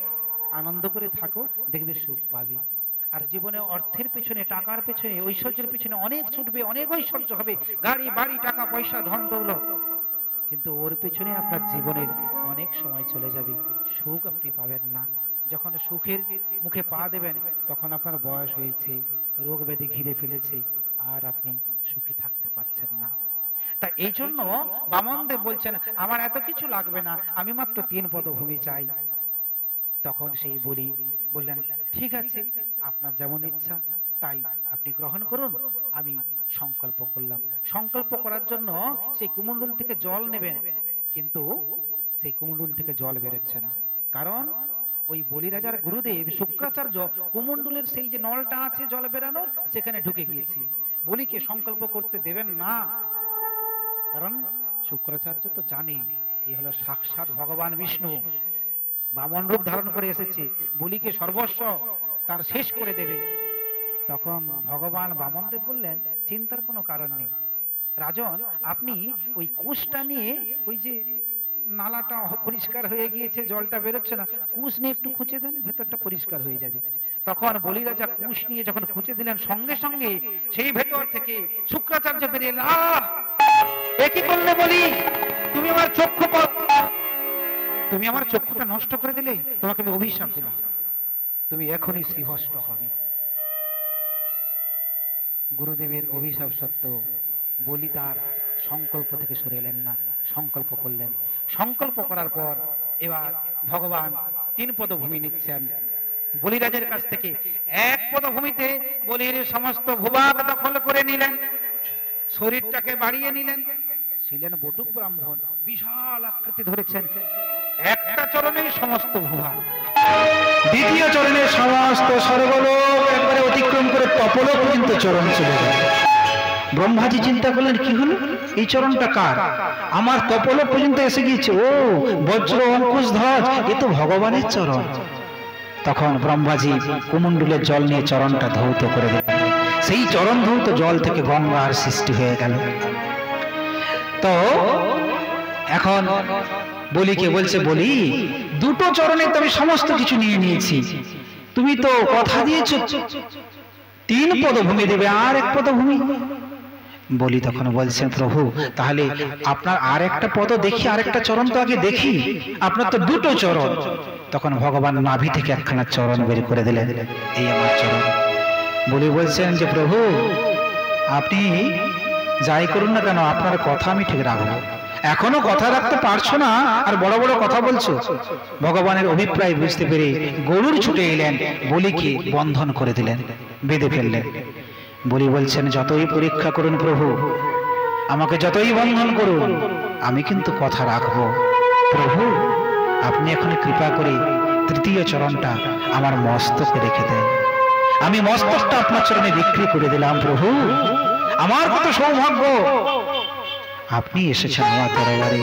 আনন্দ করে থাকো, দেখবে সুখ পাবে। আর জীবনে অর্থের পেছনে, টাকার পেছনে, ঐশ্বর্যের পেছনে অনেক ছুটবে, অনেক ঐশ্বর্য হবে, গাড়ি বাড়ি টাকা পয়সা ধন দৌলত, কিন্তু ওর পেছনে আপনার জীবনের অনেক সময় চলে যাবে, সুখ আপনি পাবেন না। যখন সুখের মুখে পা দেবেন, তখন আপনার বয়স হয়েছে, রোগ ব্যাধি ঘিরে ফেলেছে, আর আপনি সুখে থাকতে পারছেন না। তা এই জন্য বামনদেব বলছেন, আমার এত কিছু লাগবে না, আমি মাত্র 3 পদভূমি চাই। তখন সেই বললেন, ঠিক আছে, আপনার যেমন ইচ্ছা তাই আপনি গ্রহণ করুন। আমি সংকল্প করলাম। সংকল্প করার জন্য সেই কুমণ্ডল থেকে জল নেবেন, কিন্তু সেই কুমণ্ডল থেকে জল বেরোচ্ছে না। কারণ ওই বলিরাজার গুরুদেব শুক্রাচার্য কুমণ্ডলের সেই যে নলটা আছে জল বেরানোর, সেখানে ঢুকে গিয়েছে। বলিকে সংকল্প করতে দেবেন না, কারণ শুক্রাচার্য তো জানে এই হলো সাক্ষাৎ ভগবান বিষ্ণু, বামন রূপ ধারণ করে এসেছে, বলিকে সর্বস্ব তার শেষ করে দেবে। তখন ভগবান বামনদেব বললেন, চিন্তার কোনো কারণ নেই রাজন, আপনি ওই কুশটা নিয়ে, ওই যে নালাটা পরিষ্কার হয়ে গিয়েছে, জলটা বেরোচ্ছে না, কুশ নিয়ে একটু খুঁচে দেন, ভেতরটা পরিষ্কার হয়ে যাবে। তখন বলিরাজা কুশ নিয়ে যখন খুঁচে দিলেন, সঙ্গে সঙ্গে সেই ভেতর থেকে শুক্রাচার্য বেরিয়ে এলেন। এ কি করলে বলি, তুমি আমার চক্ষু, তুমি আমার চক্ষুটা নষ্ট করে দিলে, তোমাকে আমি অভিশাপ দিলাম, তুমি এখনই শ্রীভস্ম হবে। গুরুদেবের অভিশাপ সত্ত্বেও বলি তার সংকল্প থেকে সরে এলেন না, সংকল্প করলেন। সংকল্প করার পর এবার ভগবান 3 পদভূমি নিচ্ছেন বলিরাজের কাছ থেকে। 1 পদভূমিতে বলির সমস্ত ভূভাগ দখল করে নিলেন, শরীরটাকে বাড়িয়ে নিলেন। ছিলেন বটুক ব্রাহ্মণ, বিশাল আকৃতি ধরেছেন। একটা চরণেই সমস্ত ভূভাগ, দ্বিতীয় চরণে সমস্ত স্বর্গলোক একবারে অতিক্রম করে তপলোক পর্যন্ত চরণ চলে গেল। ব্রহ্মাজি চিন্তা করলেন, কি হলো, এই চরণটা কার? আমার তপলোক পর্যন্ত এসে গিয়েছে। ও বজ্র অঙ্কুশ ধ্বজ, এ তো ভগবানের চরণ। তখন ব্রহ্মাজি কুমণ্ডলের জল নিয়ে চরণটা ধৌত করে দিলেন। সেই চরণ ধৌত জল থেকে গঙ্গার সৃষ্টি হয়ে গেল। তো এখন বলিকে বলছে, বলি 2টো চরণে তো আমি সমস্ত কিছু নিয়ে নিয়েছি, তুমি তো কথা দিয়েছো 3 পদভূমি দেবে, আর 1 পদভূমি। বলি তখন বলছেন, প্রভু তাহলে আপনার আর একটা পদ দেখি, আরেকটা চরণ তো আগে দেখি, আপনার তো 2টো চরণ। তখন ভগবান নাভি থেকে একখানা চরণ বের করে দিলেন, এই আমার চরণ। বলি বলছেন যে, প্রভু আপনি যাই করুন না কেন, আপনার কথা আমি ঠিক রাখবো। এখনো কথা রাখতে পারছো না আর বড় বড় কথা বলছো। ভগবানের অভিপ্রায় বুঝতে পেরে গরুর ছুটে এলেন, বলিকে বন্ধন করে দিলেন, বেঁধে ফেললেন। বলি বলছেন, যতই পরীক্ষা করুন প্রভু, আমাকে যতই বন্ধন করুন, আমি কিন্তু কথা রাখবো। প্রভু আপনি এখন কৃপা করে 3য় চরণটা আমার মস্তকে রেখে দেন। আমি মস্তকটা আপনার চরণে বিক্রি করে দিলাম। প্রভু আমার কত সৌভাগ্য, আপনি এসেছেন আমার দরবারে।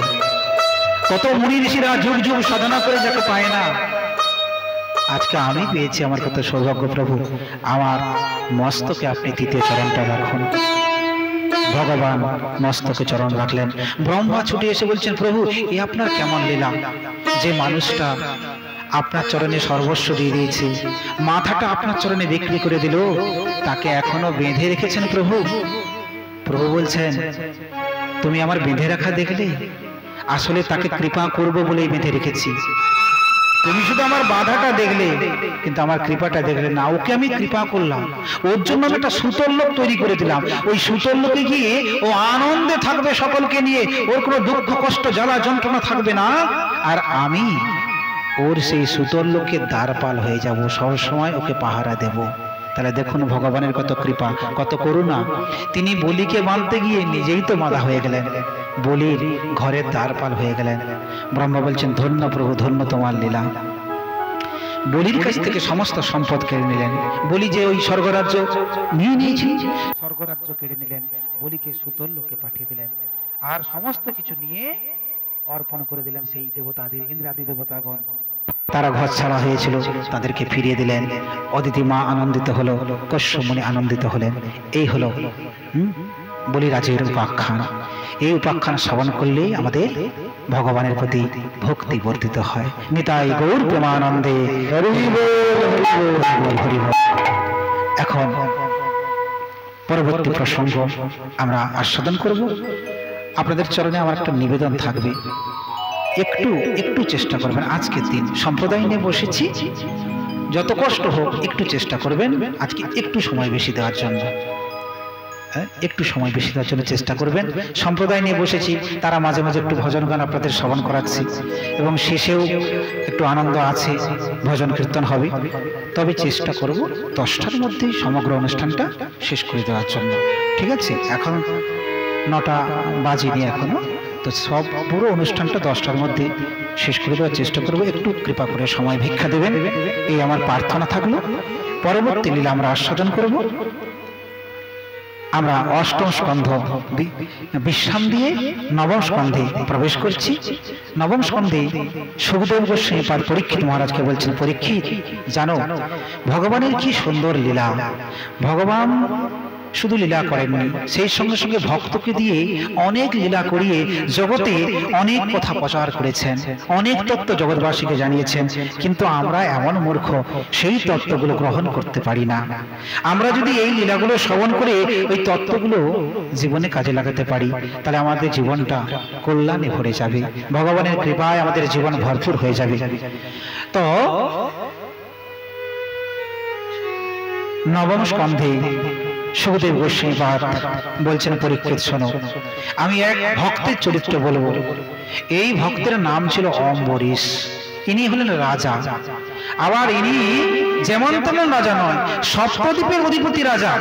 কত মুনি ঋষিরা যুগ যুগ সাধনা করে যাকে পায় না, আজকে আমি পেয়েছি, আমার কত সৌভাগ্য। প্রভু আমার মস্তকে আপনি 3য় চরণটা রাখুন। ভগবান মস্তকে চরণ রাখলেন। ব্রহ্মা ছুটে এসে বলছেন, প্রভু এ আপনার কেমন লীলা, যে মানুষটা আপনার চরণে সর্বস্ব দিয়ে দিয়েছে, মাথাটা আপনার চরণে বিক্রি করে দিল, তাকে এখনো বেঁধে রেখেছেন। প্রভু প্রভু বলছেন, তুমি আমার বেঁধে রাখা দেখলে, আসলে তাকে কৃপা করব বলেই বেঁধে রেখেছি। তুমি শুধু আমার বাধাটা দেখলে, কিন্তু আমার কৃপাটা দেখলে না। ওকে আমি কৃপা করলাম, ওর জন্য আমি একটা সুতোর লোক তৈরি করে দিলাম। ওই সুতোর লোকে গিয়ে ও আনন্দে থাকবে সকলকে নিয়ে, ওর কোনো দুঃখ কষ্ট জ্বালা যন্ত্রণা থাকবে না। আর আমি ওর সেই সুতোর লোকে দ্বারপাল হয়ে যাব, সবসময় ওকে পাহারা দেব। তাহলে দেখুন ভগবানের কত কৃপা, কত করুণা। তিনি বলিকে বাঁধতে গিয়ে নিজেই তো বাঁধা হয়ে গেলেন, বলির ঘরের দ্বারপাল হয়ে গেলেন। ব্রহ্মা বলছেন, ধন্য প্রভু, ধন্য তোমার লীলা। বলির কাছ থেকে সমস্ত সম্পদ কেড়ে নিলেন। বলি যে ওই স্বর্গরাজ্য নিয়ে নিয়েছি, স্বর্গরাজ্য কেড়ে নিলেন, বলিকে সুতোর লোকে পাঠিয়ে দিলেন, আর সমস্ত কিছু নিয়ে অর্পণ করে দিলেন সেই দেবতাদের, ইন্দ্রাদি দেবতাগণ। তারা ঘর ছাড়া হয়েছিল, তাদেরকে ফিরিয়ে দিলেন। অদিতি মা আনন্দিত হলো, কশ্যপ মুনি আনন্দিত হলেন। এই হলো বলিরাজের উপাখ্যান। এই উপাখ্যান শ্রবণ করলেই আমাদের ভগবানের প্রতি ভক্তি বর্ধিত হয়। নিতাই গৌর প্রেমানন্দে হরি বল, হরি বল। এখন পরবর্তী প্রসঙ্গ আমরা আস্বাদন করব। আপনাদের চরণে আমার একটা নিবেদন থাকবে, একটু চেষ্টা করবেন। আজকের দিন সম্প্রদায় নিয়ে বসেছি, যত কষ্ট হোক একটু চেষ্টা করবেন আজকে একটু সময় বেশি দেওয়ার জন্য, একটু সময় বেশি দেওয়ার জন্য চেষ্টা করবেন। সম্প্রদায় নিয়ে বসেছি, তারা মাঝে মাঝে একটু ভজন গান আপনাদের শ্রবণ করাচ্ছি, এবং শেষেও একটু আনন্দ আছে, ভজন কীর্তন হবে। তবে চেষ্টা করব 10টার মধ্যেই সমগ্র অনুষ্ঠানটা শেষ করে দেওয়ার জন্য, ঠিক আছে? এখন 9টা বাজেনি এখনো, তো সব পুরো অনুষ্ঠানটা 10টার মধ্যে শেষ করে দেওয়ার চেষ্টা করব। একটু কৃপা করে সময় ভিক্ষা দেবেন, এই আমার প্রার্থনা থাকলো। পরবর্তী লীলা আমরা আস্বাদন করব। আমরা 8ম স্কন্ধ বিশ্রাম দিয়ে 9ম স্কন্ধে প্রবেশ করছি। 9ম স্কন্ধে সুখদেব গোস্বামী পাদ পরীক্ষিত মহারাজকে বলছেন, পরীক্ষিত জানো ভগবানের কি সুন্দর লীলা। ভগবান শুধু লীলা করেননি, সেই সঙ্গে সঙ্গে ভক্তকে দিয়ে অনেক লীলা করিয়ে জগতে অনেক কথা প্রচার করেছেন, অনেক তত্ত্ব জগৎবাসীকে জানিয়েছেন। কিন্তু আমরা এমন মূর্খ, সেই তত্ত্বগুলো গ্রহণ করতে পারি না। আমরা যদি এই লীলাগুলো শ্রবণ করে ওই তত্ত্বগুলো জীবনে কাজে লাগাতে পারি, তাহলে আমাদের জীবনটা কল্যাণে ভরে যাবে, ভগবানের কৃপায় আমাদের জীবন ভরপুর হয়ে যাবে। তো 9ম স্কন্ধে সুখদেব গোস্বামীপাদ বলছেন, পরীক্ষিত শোনো, আমি এক ভক্তের চরিত্র বলবো। এই ভক্তের নাম ছিল অম্বরীশ। ইনি হলেন রাজা। আবার ইনি যেমন তেমন রাজা নয়, সপ্তদ্বীপের অধিপতি রাজা।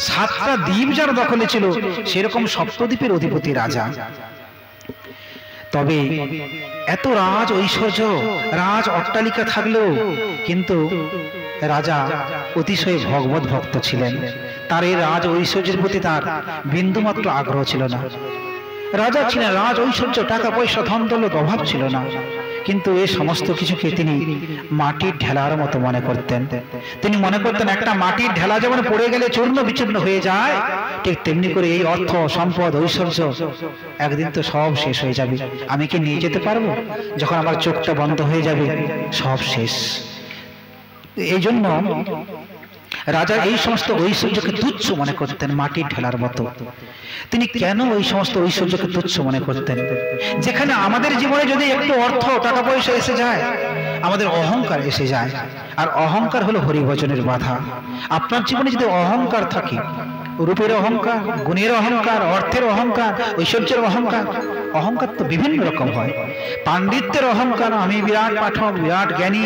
7টা দ্বীপ যার দখলে ছিল, সেরকম সপ্তদ্বীপের অধিপতি রাজা। তবে এত রাজ ঐশ্বর্য, রাজ অট্টালিকা থাকলেও কিন্তু রাজা অতিশয় ভগবত ভক্ত ছিলেন। তার এই রাজ ঐশ্বর্যের প্রতি তার বিন্দুমাত্র আগ্রহ ছিল না। রাজা ছিলেন, রাজ ঐশ্বর্য, টাকা পয়সা, ধন দৌলত অভাব ছিল না, কিন্তু এই সমস্ত কিছুকে তিনি মাটির ঢেলার মতো মনে করতেন। তিনি মনে করতেন একটা মাটির ঢেলা যেমন পড়ে গেলে চূর্ণ বিচূর্ণ হয়ে যায়, ঠিক তেমনি করে এই অর্থ, সম্পদ, ঐশ্বর্য একদিন তো সব শেষ হয়ে যাবে। আমি কি নিয়ে যেতে পারবো? যখন আমার চোখটা বন্ধ হয়ে যাবে সব শেষ। এই জন্য রাজা এই সমস্ত ঐশ্বর্যকে তুচ্ছ মনে করতেন, মাটির ঢেলার মতো। তিনি কেন ওই সমস্ত ঐশ্বর্যকে তুচ্ছ মনে করতেন? যেখানে আমাদের জীবনে যদি একটু অর্থ, টাকা পয়সা এসে যায়, আমাদের অহংকার এসে যায়। আর অহংকার হলো হরিভজনের বাধা। আপনার জীবনে যদি অহংকার থাকে, রূপের অহংকার, গুণের অহংকার, অর্থের অহংকার, ঐশ্বর্যের অহংকার, অহংকার তো বিভিন্ন রকম হয়। পাণ্ডিত্যের অহংকার, আমি বিরাট পাঠক, বিরাট জ্ঞানী,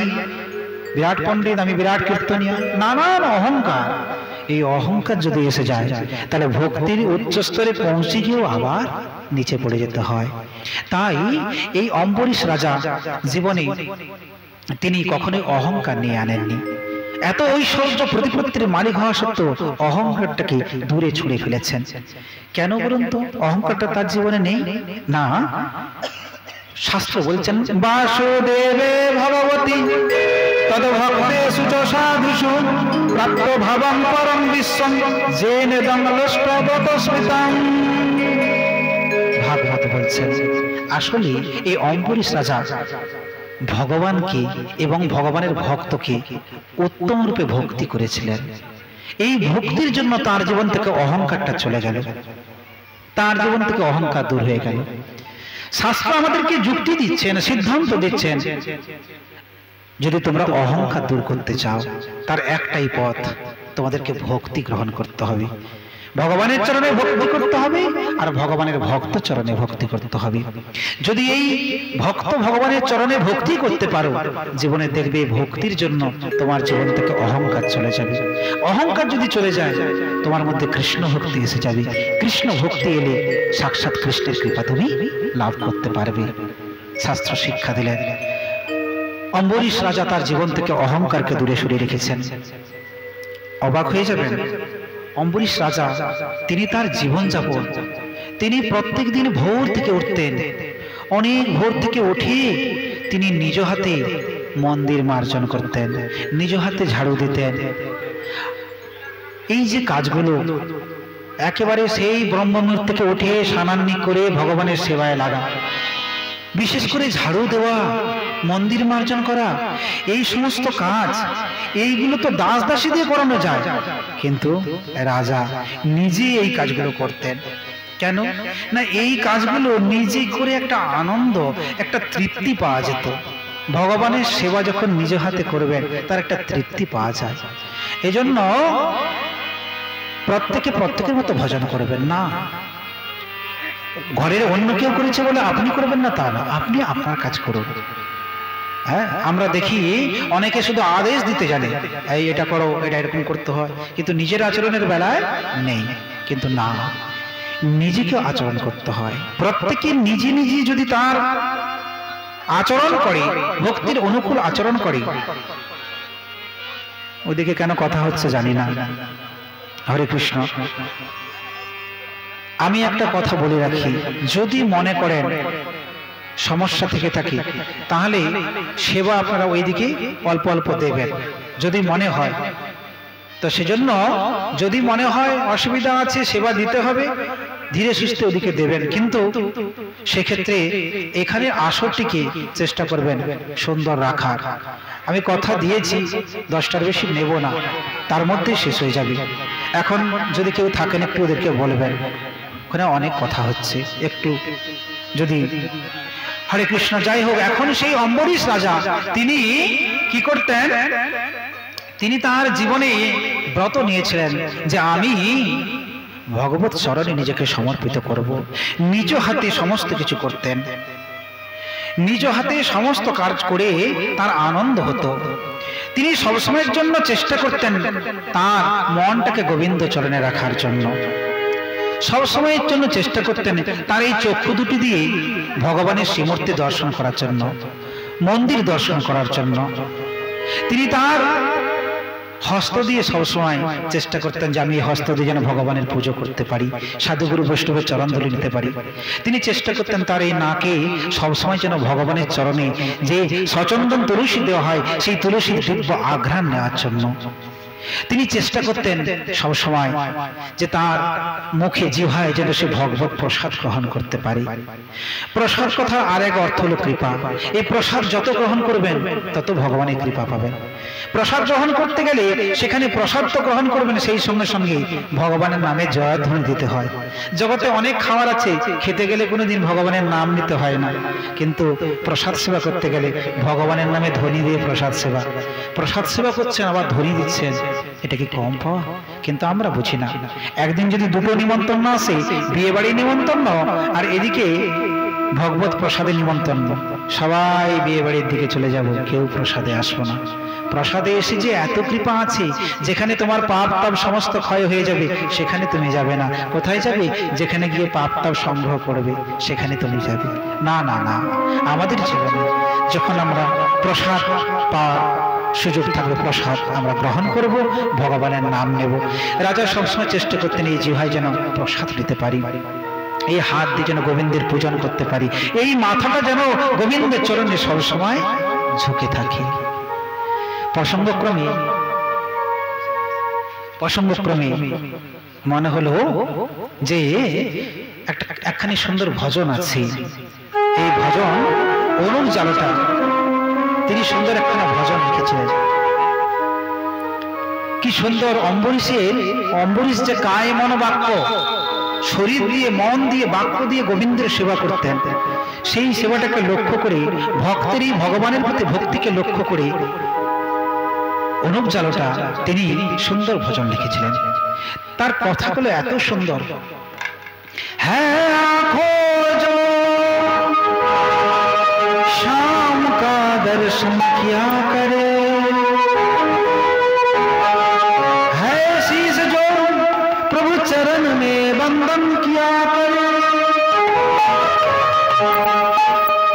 বিরাট পণ্ডিত, আমি বিরাট কীর্তনীয়, নানান অহংকার। এই অহংকার যদি এসে যায়, তাহলে ভক্তির উচ্চ স্তরে পৌঁছে গিয়েও আবার নিচে পড়ে যেতে হয়। তাই এই অম্বরীশ রাজা জীবনে তিনি কখনোই অহংকার নিয়ে আনেননি। এত ঐশ্বর্য, প্রতিপত্তির মালিক হওয়া সত্ত্বেও অহংকারটাকে দূরে ছুঁড়ে ফেলেছেন। কেন বলুন তো? অহংকারটা তার জীবনে নেই না। শাস্ত্র বলছেন, বাসুদেবে ভগবতী তদ্ভক্তেষু চ সাধুষু প্রাপ্ত ভাবং পরম বিশ্বং যেনেদং লষ্টবত স্মৃতং। ভাগবত বলছেন, আসলে এই অম্বরীশ রাজা ভগবানকে এবং ভগবানের ভক্তকে উত্তম রূপে ভক্তি করেছিলেন। এই ভক্তির জন্য তার জীবন থেকে অহংকারটা চলে গেল, তার জীবন থেকে অহংকার দূর হয়ে গেল। শাস্ত্র আমাদেরকে যুক্তি দিচ্ছেন, সিদ্ধান্ত দিচ্ছেন, যদি তোমরা অহংকার দূর করতে চাও, তার একটাই পথ, তোমাদেরকে ভক্তি গ্রহণ করতে হবে। ভগবানের চরণে ভক্তি করতে হবে, আর ভগবানের ভক্ত চরণে ভক্তি করতে হবে। যদি এই ভক্ত ভগবানের চরণে ভক্তি করতে পারো, জীবনে দেখবে ভক্তির জন্য তোমার জীবন থেকে অহংকার চলে যাবে। অহংকার যদি চলে যায়, তোমার মধ্যে কৃষ্ণ ভক্তি এসে যাবে। কৃষ্ণ ভক্তি এলে সাক্ষাৎ কৃষ্ণের কৃপা তুমি লাভ করতে পারবে। শাস্ত্র শিক্ষা দিলেন। অম্বরীশ রাজা তার জীবন থেকে অহংকারকে দূরে সরিয়ে রেখেছেন। অবাক হয়ে যাবেন, অম্বরীশ রাজা তিনি তার জীবনযাপন, তিনি প্রত্যেক দিন ভোর থেকে উঠতেন। অনেক ভোর থেকে উঠে তিনি নিজ হাতে মন্দির মার্জন করতেন, নিজ হাতে ঝাড়ু দিতেন। এই যে কাজগুলো একেবারে সেই ব্রহ্মমুহূর্ত থেকে উঠে স্নানান্নি করে ভগবানের সেবায় লাগা, বিশেষ করে ঝাড়ু দেওয়া, মন্দির মার্জন করা, এই সমস্ত কাজ, এইগুলো তো দাস দাসী দিয়ে করানো যায়, কিন্তু রাজা নিজে এই কাজগুলো করতেন। কেন না, এই কাজগুলো নিজে করে একটা আনন্দ, একটা তৃপ্তি পাওয়া যেত। ভগবানের সেবা যখন নিজ হাতে করবেন, তার একটা তৃপ্তি পাওয়া যায়। এজন্য প্রত্যেকে প্রত্যেকের মতো ভজন করবেন না। ঘরের অন্য কেউ করেছে বলে আপনি করবেন না তা না, আপনি আপনার কাজ করুন। হ্যাঁ, আমরা দেখি অনেকে শুধু আদেশ দিতে জানে, এই এটা করো, এটা এরকম করতে হয়, কিন্তু নিজের আচরণের বেলায় নেই। কিন্তু না, নিজেকে আচরণ করতে হয়। প্রত্যেকে নিজে নিজে যদি তার আচরণ করে, ভক্তির অনুকূল আচরণ করে। ওদিকে কেন কথা হচ্ছে জানি না। হরে কৃষ্ণ। আমি একটা কথা বলে রাখি, যদি মনে করেন সমস্যা থেকে থাকে, তাহলে সেবা আপনারা ওইদিকে অল্প অল্প দেবেন যদি মনে হয়। তো সেজন্য যদি মনে হয় অসুবিধা আছে, সেবা দিতে হবে, ধীরে সুস্থে ওদিকে দেবেন। কিন্তু সেক্ষেত্রে এখানে আসরটিকে চেষ্টা করবেন সুন্দর রাখার। আমি কথা দিয়েছি 10টার বেশি নেব না, তার মধ্যেই শেষ হয়ে যাবে। এখন যদি কেউ থাকেন একটু ওদেরকে বলবেন, ওখানে অনেক কথা হচ্ছে, একটু যদি। হরে কৃষ্ণ। যাই হোক, এখন সেই অম্বরীশ রাজা তিনি কি করতেন, তিনি তার জীবনে ব্রত নিয়েছিলেন যে আমি ভগবত চরণে নিজেকে সমর্পিত করব। নিজ হাতে সমস্ত কিছু করতেন, নিজ হাতে সমস্ত কাজ করে তার আনন্দ হতো। তিনি সবসময়ের জন্য চেষ্টা করতেন তার মনটাকে গোবিন্দ চরণে রাখার জন্য, সবসময়ের জন্য চেষ্টা করতেন তার এই চক্ষু দুটি দিয়ে ভগবানের শ্রীমূর্তি দর্শন করার জন্য, মন্দির দর্শন করার জন্য। তিনি তার হস্ত দিয়ে সবসময় চেষ্টা করতেন যে আমি এই হস্ত দিয়ে যেন ভগবানের পুজো করতে পারি, সাধুগুরু বৈষ্ণবের চরণ ধরে নিতে পারি। তিনি চেষ্টা করতেন তার এই নাকে সবসময় যেন ভগবানের চরণে যে সচন্দন তুলসী দেওয়া হয় সেই তুলসীর দিব্য আঘ্রাণ নেওয়ার জন্য। তিনি চেষ্টা করতেন সবসময় যে তার মুখে জিহ্বায় যেন সে ভগবত প্রসাদ গ্রহণ করতে পারে। প্রসাদ কথা আর এক অর্থ হলো কৃপা। এই প্রসাদ যত গ্রহণ করবেন তত ভগবানের কৃপা পাবেন। প্রসাদ গ্রহণ করতে গেলে সেখানে প্রসাদ তো গ্রহণ করবেন, সেই সঙ্গে সঙ্গে ভগবানের নামে জয়ধ্বনি দিতে হয়। জগতে অনেক খাবার আছে, খেতে গেলে কোনোদিন ভগবানের নাম নিতে হয় না, কিন্তু প্রসাদ সেবা করতে গেলে ভগবানের নামে ধ্বনি দিয়ে প্রসাদ সেবা। প্রসাদ সেবা করছেন আবার ধ্বনি দিচ্ছেন, এটা কি কম পাওয়া? কিন্তু আমরা বুঝি না। একদিন যদি দুটো নিমন্ত্রণ আসে, বিয়ে বাড়ি নিমন্ত্রণ আর এদিকে ভগবত প্রসাদে নিমন্ত্রণ, সবাই বিয়ে বাড়ির দিকে চলে যাব, কেউ প্রসাদে আসবো না। প্রসাদে এসে যে এত কৃপা আছে, যেখানে তোমার পাপ তাপ সমস্ত ক্ষয় হয়ে যাবে সেখানে তুমি যাবে না। কোথায় যাবে? যেখানে গিয়ে পাপ তাপ সংগ্রহ করবে সেখানে তুমি যাবে। না না না, আমাদের জীবনে যখন আমরা প্রসাদ পাওয়ার সুযোগ থাকবে, প্রসাদ আমরা গ্রহণ করব, ভগবানের নাম নেব। রাজা সবসময় চেষ্টা করতেন এই জিহ্বায় যেন প্রসাদ নিতে পারি, এই হাত দিয়ে যেন গোবিন্দের পূজন করতে পারি, এই মাথাটা যেন গোবিন্দের চরণে সবসময় ঝুঁকে থাকে। প্রসঙ্গক্রমে মনে হলো যে একখানি সুন্দর ভজন আছে। এই ভজন অনুপ জালোটা তিনি সুন্দর একখানা ভজন লিখেছিলেন। কি সুন্দর! অম্বরীশ যে কায় মন বাক্য, শরীর দিয়ে মন দিয়ে বাক্য দিয়ে গোবিন্দের সেবা করতেন, সেই সেবাটাকে লক্ষ্য করে, ভক্তেরই ভগবানের প্রতি ভক্তিকে লক্ষ্য করে অনুপ জালোটা তিনি সুন্দর ভজন লিখেছিলেন। তার কথাগুলো এত সুন্দর। হ্যাঁ খোঁজো शाम का दर्शन किया करे, है शीश जो प्रभु चरण में बंदन किया करे।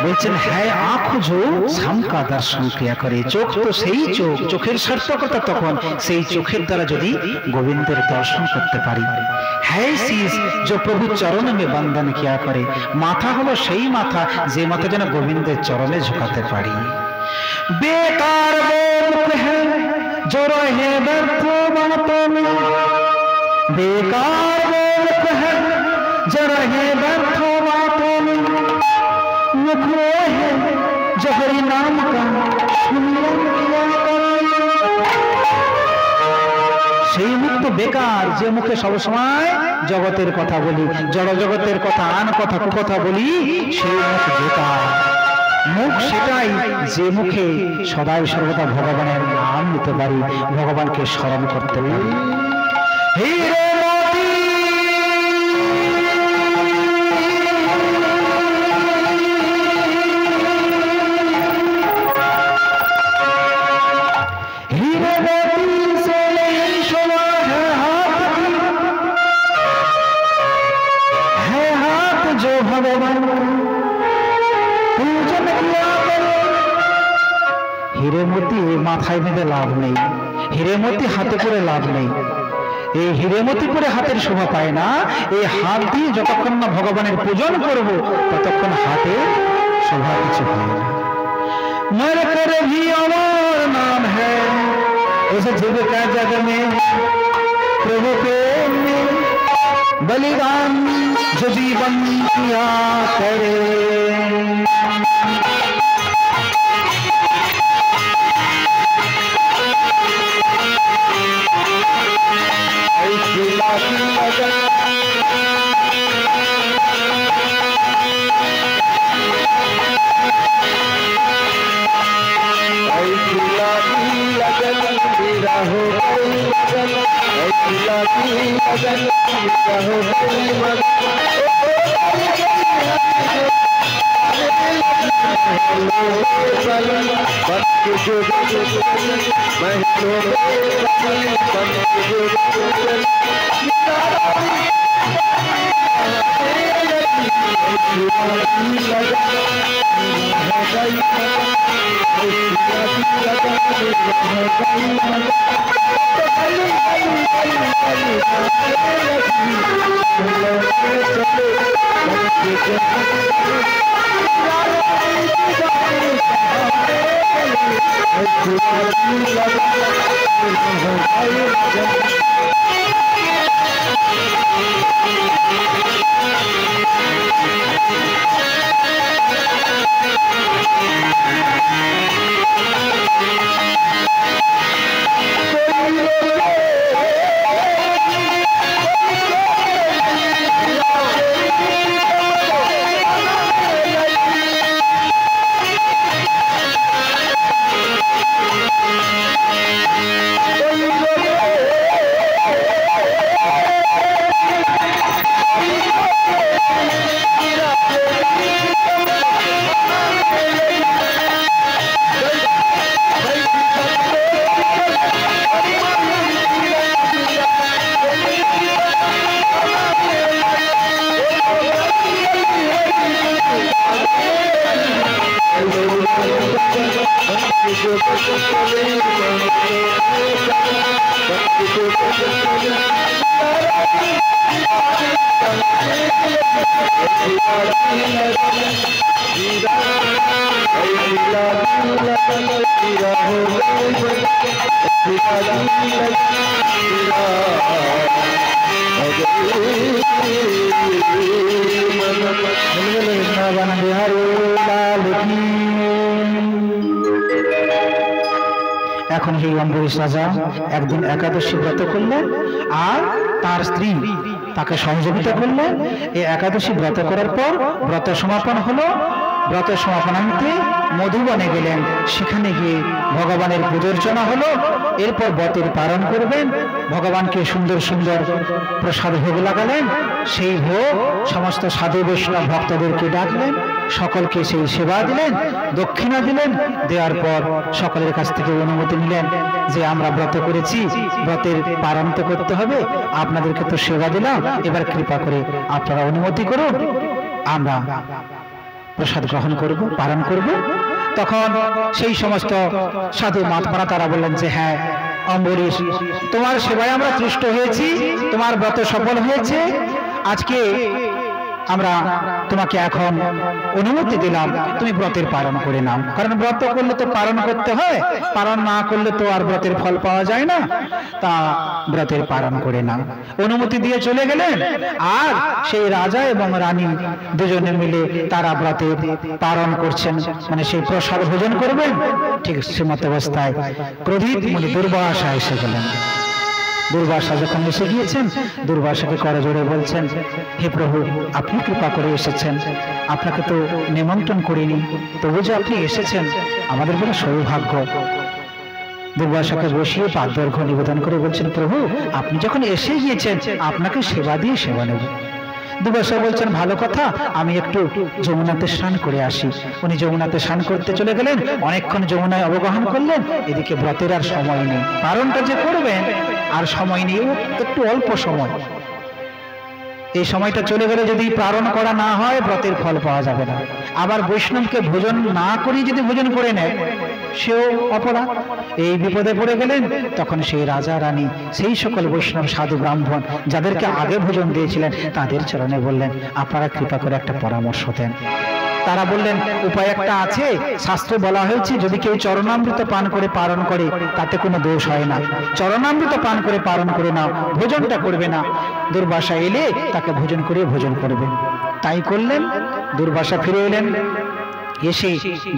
বলছেন হ্যাঁ আঁখো जो शाम का दर्शन किया करे, চোখ তো সেই চোখ, চোখের সার্থকতা তখন সেই চোখের দ্বারা যদি গোবিন্দের দর্শন করতে পারি। হ্যাঁ শীষ जो प्रभु चरण में बंदन किया करे, মাথা হলো সেই মাথা যে মাথা যেন গোবিন্দের চরণে ঝুঁকাতে পারি। বেকার মুখ है जो रहे व्यर्थ बातों में, बेकार मुख है जो रहे व्यर्थ बातों में, मुख वो है जो हरि नाम का सुमिरन किया करे। সেই মুখ তো বেকার, যে মুখে সবসময় জগতের কথা বলি, জড় জগতের কথা, আন কথা, কুকথা বলি, সেই মুখ বেকার। মুখ সেটাই যে মুখে সদাই সর্বদা ভগবানের নাম নিতে পারি, ভগবানকে স্মরণ করতে পারি। হিরে হিরেমতি মাথায় বেঁধে লাভ নেই, হিরেমতি হাতে করে লাভ নেই। এই হিরেমতি করে হাতের শোভা পায় না। এই হাত দিয়ে যতক্ষণ না ভগবানের পূজন করব ততক্ষণ হাতে শোভা কিছু হয় না। मर कर भी अमर नाम है उस जीविका जग में, प्रभु प्रेम में बलिदान जो जीवन किया करे। हो বৃন্দাবন বিহারী লাল কি। এখন সেই অম্বরীশ রাজা একদিন একাদশী ব্রত করলেন আর তার স্ত্রী তাকে সহযোগিতা করলেন। এই একাদশী ব্রত করার পর ব্রত সমাপন হলো। ব্রত সমাপনান্তে মধুবনে গেলেন, সেখানে গিয়ে ভগবানের পূজর্চনা হলো। এরপর ব্রতের পালন করবেন, ভগবানকে সুন্দর সুন্দর প্রসাদ ভোগ লাগালেন। সেই ভোগ সমস্ত সাধু বৈষ্ণব ভক্তদেরকে ডাকলেন, সকলকে সেই সেবা দিলেন, দক্ষিণা দিলেন। দেওয়ার পর সকলের কাছ থেকে অনুমতি নিলেন যে আমরা ব্রত করেছি, ব্রতের পালন তো করতে হবে, আপনাদেরকে তো সেবা দিলাম, এবার কৃপা করে আপনারা অনুমতি করুন, আমরা প্রসাদ গ্রহণ করব, পালন করব। তখন সেই সমস্ত সাধু মহাত্মারা তারা বললেন যে হ্যাঁ অম্বরীশ, তোমার সেবায় আমরা তুষ্ট হয়েছি, তোমার ব্রত সফল হয়েছে, আজকে আমরা তোমাকে এখন অনুমতি দিলাম, তুমি ব্রতের পালন করে নাও। কারণ ব্রত করলে তো পালন করতে হয়, পালন না করলে তো আর ব্রতের ফল পাওয়া যায় না, তা ব্রতের পালন করে নাও। অনুমতি দিয়ে চলে গেলেন। আর সেই রাজা এবং রানী দুজনে মিলে তারা ব্রতের পালন করছেন, মানে সেই প্রসাদ ভোজন করবেন। ঠিক শ্রীমত অবস্থায় ক্রোধিত মুনি দুর্বাসা এসে গেলেন। দুর্বাসা যখন এসে গিয়েছেন, দুর্বাসাকে করজোড়ে বলছেন, হে প্রভু, আপনি কৃপা করে এসেছেন, আপনাকে তো নিমন্ত্রণ করিনি, তবু যে আপনি এসেছেন আমাদের বড় সৌভাগ্য। দুর্বাসাকে বসিয়ে পাদদৈর্ঘ্য নিবেদন করে বলছেন, প্রভু আপনি যখন এসে গিয়েছেন আপনাকে সেবা দিয়ে সেবা নেব। দুর্বাসা বলছেন, ভালো কথা, আমি একটু যমুনাতে স্নান করে আসি। উনি যমুনাতে স্নান করতে চলে গেলেন, অনেকক্ষণ যমুনায় অবগাহন করলেন। এদিকে ব্রতের আর সময় নেই, পালনটা যে করবেন আর সময় নেই, একটু অল্প সময়। এই সময়টা চলে গেলে যদি পালন করা না হয় ব্রতের ফল পাওয়া যাবে না। আবার বৈষ্ণবকে ভোজন না করি যদি ভোজন করে নেয় সেও অপরাধ। এই বিপদে পড়ে গেলেন। তখন সেই রাজা রানী সেই সকল বৈষ্ণব সাধু ব্রাহ্মণ যাদেরকে আগে ভোজন দিয়েছিলেন তাদের চরণে বললেন, আপনারা কৃপা করে একটা পরামর্শ দেন। তারা বললেন, উপায় একটা আছে, শাস্ত্রে বলা হয়েছে যদি কেউ চরণামৃত পান করে পালন করে তাতে কোনো দোষ হয় না, চরণামৃত পান করে পালন করে নাও, ভোজনটা করবে না। দুর্বাসা এলে তাকে ভোজন করে ভোজন করবে। তাই করলেন। দুর্বাসা ফিরে এলেন, এসে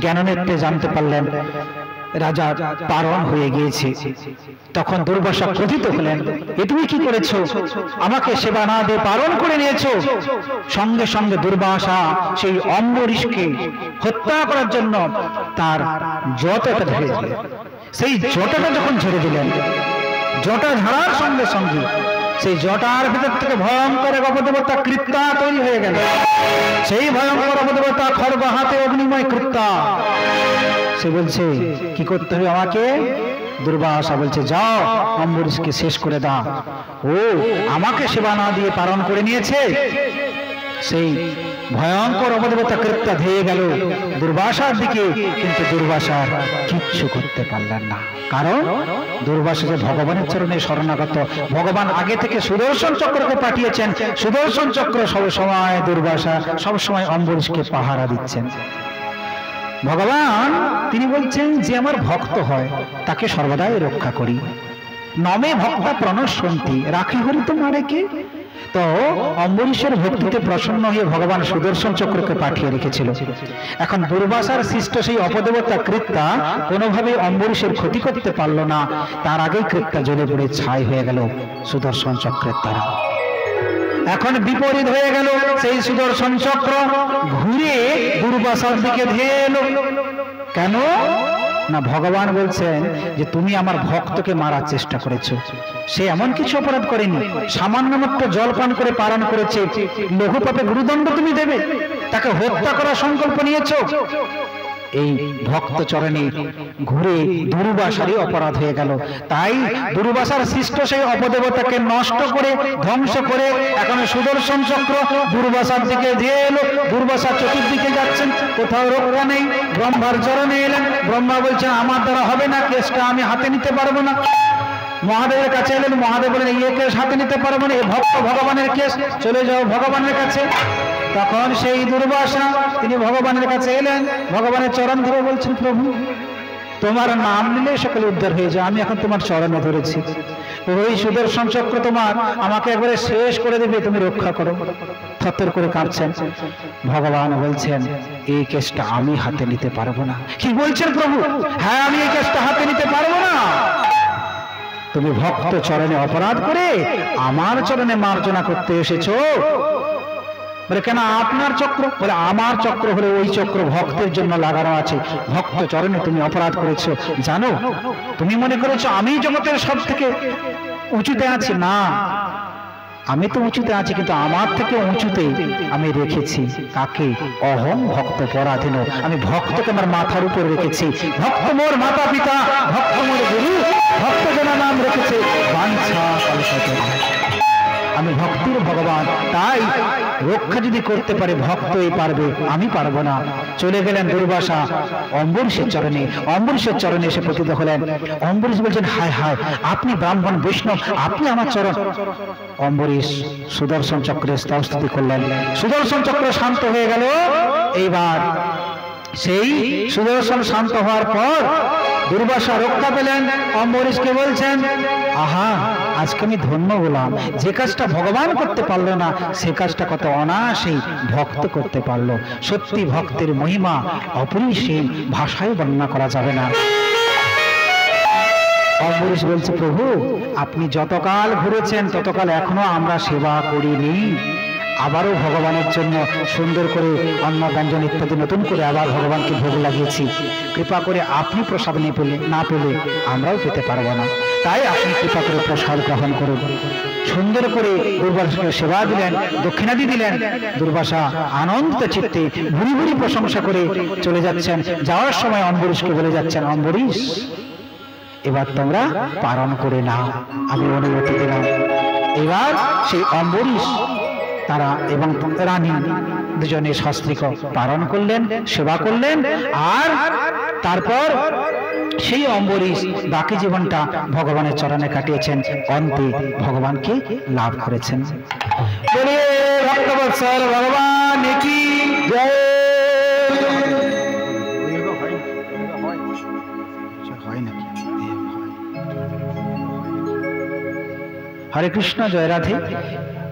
জ্ঞাননেত্রে জানতে পারলেন রাজা পালন হয়ে গিয়েছে। তখন দুর্বাসা ক্রোধিত হলেন, এ তুমি কি করেছো, আমাকে সেবা না দিয়ে পালন করে নিয়েছো। সঙ্গে সঙ্গে দুর্বাসা সেই অম্বরীশকে হত্যা করার জন্য তার জটাটা ঝেড়ে দিলেন। সেই জটাটা যখন ঝেড়ে দিলেন, জটা ঝাড়ার সঙ্গে সঙ্গে সেই জটার ভিতর থেকে ভয়ঙ্কর এক অপদেবতা কৃত্যা তৈরি হয়ে গেল। সেই ভয়ঙ্কর অপদেবতা খড়গ হাতে অগ্নিময় কৃত্যা। সে বলছে, কি করতে হবে আমাকে? দুর্বাসা বলছে, যাও অম্বরীশকে শেষ করে দাও। ও আমাকে সেবা না দিয়ে পালন করে নিয়েছে। সেই ভয়ঙ্কর অপদেবতা কৃত্যা ধেয়ে গেল দুর্বাসার দিকে, কিন্তু দুর্বাসা কিচ্ছু করতে পারলেন না। কারণ দুর্বাসা যে ভগবানের চরণে শরণাগত, ভগবান আগে থেকে সুদর্শন চক্রকে পাঠিয়েছেন। সুদর্শন চক্র সবসময় দুর্বাসা সবসময় অম্বরীশকে পাহারা দিচ্ছেন। ভগবান তিনি বলছেন, যে আমার ভক্ত হয় তাকে সর্বদাই রক্ষা করি। নমে ভক্তা প্রণশ্যন্তি, রাখি হরি তো মারে কে। তো অম্বরীশের ভক্তিতে প্রসন্ন হয়ে ভগবান সুদর্শন চক্রকে পাঠিয়ে রেখেছিল। এখন দুর্বাসার সৃষ্ট সেই অপদেবতা কৃত্যা কোনোভাবে অম্বরীশের ক্ষতি করতে পারল না। তার আগেই কৃত্যা জ্বলে পড়ে ছাই হয়ে গেল সুদর্শন চক্রের দ্বারা। এখন বিপরীত হয়ে গেল, সেই সুদর্শন চক্র ঘুরে দুর্বাসার দিকে ধেয়ে এলো। কেন না, ভগবান বলছেন যে তুমি আমার ভক্তকে মারার চেষ্টা করেছো। সে এমন কিছু অপরাধ করেনি, সামান্য মাত্র জল পান করে পালন করেছে, লঘু পাপে গুরুদণ্ড তুমি দেবে, তাকে হত্যা করার সংকল্প নিয়েছো। এই ভক্ত চরণে ঘুরে দুর্বাসারই অপরাধ হয়ে গেল। তাই দুর্বাসার সৃষ্ট সেই অপদেবতাকে নষ্ট করে ধ্বংস করে এখন সুদর্শন চক্র দুর্বাসার দিকে দিয়ে এলো। দুর্বাসা চতুর্দিকে যাচ্ছেন, কোথাও রক্ষা নেই। ব্রহ্মার চরণে এলেন, ব্রহ্মা বলছেন আমার দ্বারা হবে না, কেসটা আমি হাতে নিতে পারবো না। মহাদেবের কাছে এলেন, মহাদেব বলেন এই কেস হাতে নিতে পারবো না, এ ভক্ত ভগবানের কেস, চলে যাও ভগবানের কাছে। তখন সেই দুর্বাসা তিনি ভগবানের কাছে এলেন, ভগবানের চরণ ধরে বলছেন, প্রভু তোমার নাম নিলে সকলে উদ্ধার হয়ে যায়, আমি এখন তোমার চরণে ধরেছি, ওই সুদর্শন চক্র তোমার আমাকে একবারে শেষ করে দেবে, তুমি রক্ষা করো। থরথর করে কাঁপছেন। ভগবান বলছেন, এই কেসটা আমি হাতে নিতে পারবো না। কি বলছেন প্রভু? হ্যাঁ, আমি এই কেসটা হাতে নিতে পারবো না। তুমি ভক্ত চরণে অপরাধ করে আমার চরণে মার্জনা করতে এসেছো। বলে কেন আপনার চক্র? বলে আমার চক্র হলে ওই চক্র ভক্তের জন্য লাগানো আছে, ভক্ত চরণে তুমি অপরাধ করেছো। জানো, তুমি মনে করেছো আমি জগতের সব থেকে উঁচুতে আছি। না, আমি তো উঁচুতে আছি, কিন্তু আমার থেকে উঁচুতে আমি রেখেছি কাকে? অহং ভক্ত পরাধীন। আমি ভক্তকে আমার মাথার উপর রেখেছি। ভক্ত মোর মাতা পিতা, ভক্ত মোর গুরু, ভক্ত যেন নাম রেখেছে বাঞ্ছা কল্পতরু। আমি ভক্তির ভগবান, তাই রক্ষা যদি করতে পারে ভক্তই পারবে, আমি পারবো না। চলে গেলেন দুর্বাসা অম্বরীশের চরণে। অম্বরীশের চরণে এসে পতিত হলেন। অম্বরীশ বলছেন, হায় হায়, আপনি ব্রাহ্মণ বৈষ্ণব, আপনি আমার চরণ। অম্বরীশ সুদর্শন চক্রের স্তবস্তুতি করলেন। সুদর্শন চক্র শান্ত হয়ে গেল। এইবার সেই সুদর্শন শান্ত হওয়ার পর দুর্বাসা রক্ষা পেলেন। অম্বরীশকে বলছেন, আহা, আজকে আমি ধন্য হলাম, যে কাজটা ভগবান করতে পারলো না সে কাজটা কত অনায়াসেই ভক্ত করতে পারলো। সত্যি ভক্তের মহিমা অপরিসীম, ভাষায় বর্ণনা করা যাবে না। অম্বরীশ বলছে, প্রভু আপনি যতকাল ঘুরেছেন ততকাল এখনো আমরা সেবা করিনি। আবারও ভগবানের জন্য সুন্দর করে অন্ন ব্যঞ্জন ইত্যাদি নতুন করে আবার ভগবানকে ভোগ লাগিয়েছি। কৃপা করে আপনি প্রসাদ না পেলে আমরাও পেতে পারবো না, তাই আপনি কৃপা করে প্রসাদ গ্রহণ করুন। সুন্দর করে দুর্বাসাকে সেবা দিলেন, দক্ষিণাদি দিলেন। দুর্বাসা আনন্দিত চিত্তে ভুরি ভুরি প্রশংসা করে চলে যাচ্ছেন। যাওয়ার সময় অম্বরীশকে বলে যাচ্ছেন, অম্বরীশ এবার তোমরা পালন করে নাও, আমি অনুমতি দিলাম। এবার সেই অম্বরীশ তারা এবং রানী দুজনে শাস্ত্রীক পালন করলেন, সেবা করলেন। আর তারপর সেই অম্বরীশ বাকি জীবনটা ভগবানের চরণে কাটিয়েছেন, অন্তে ভগবানকে লাভ করেছেন। বলে ভক্তবৎসল ভগবান কি জয়। হরে কৃষ্ণ, জয় রাধে।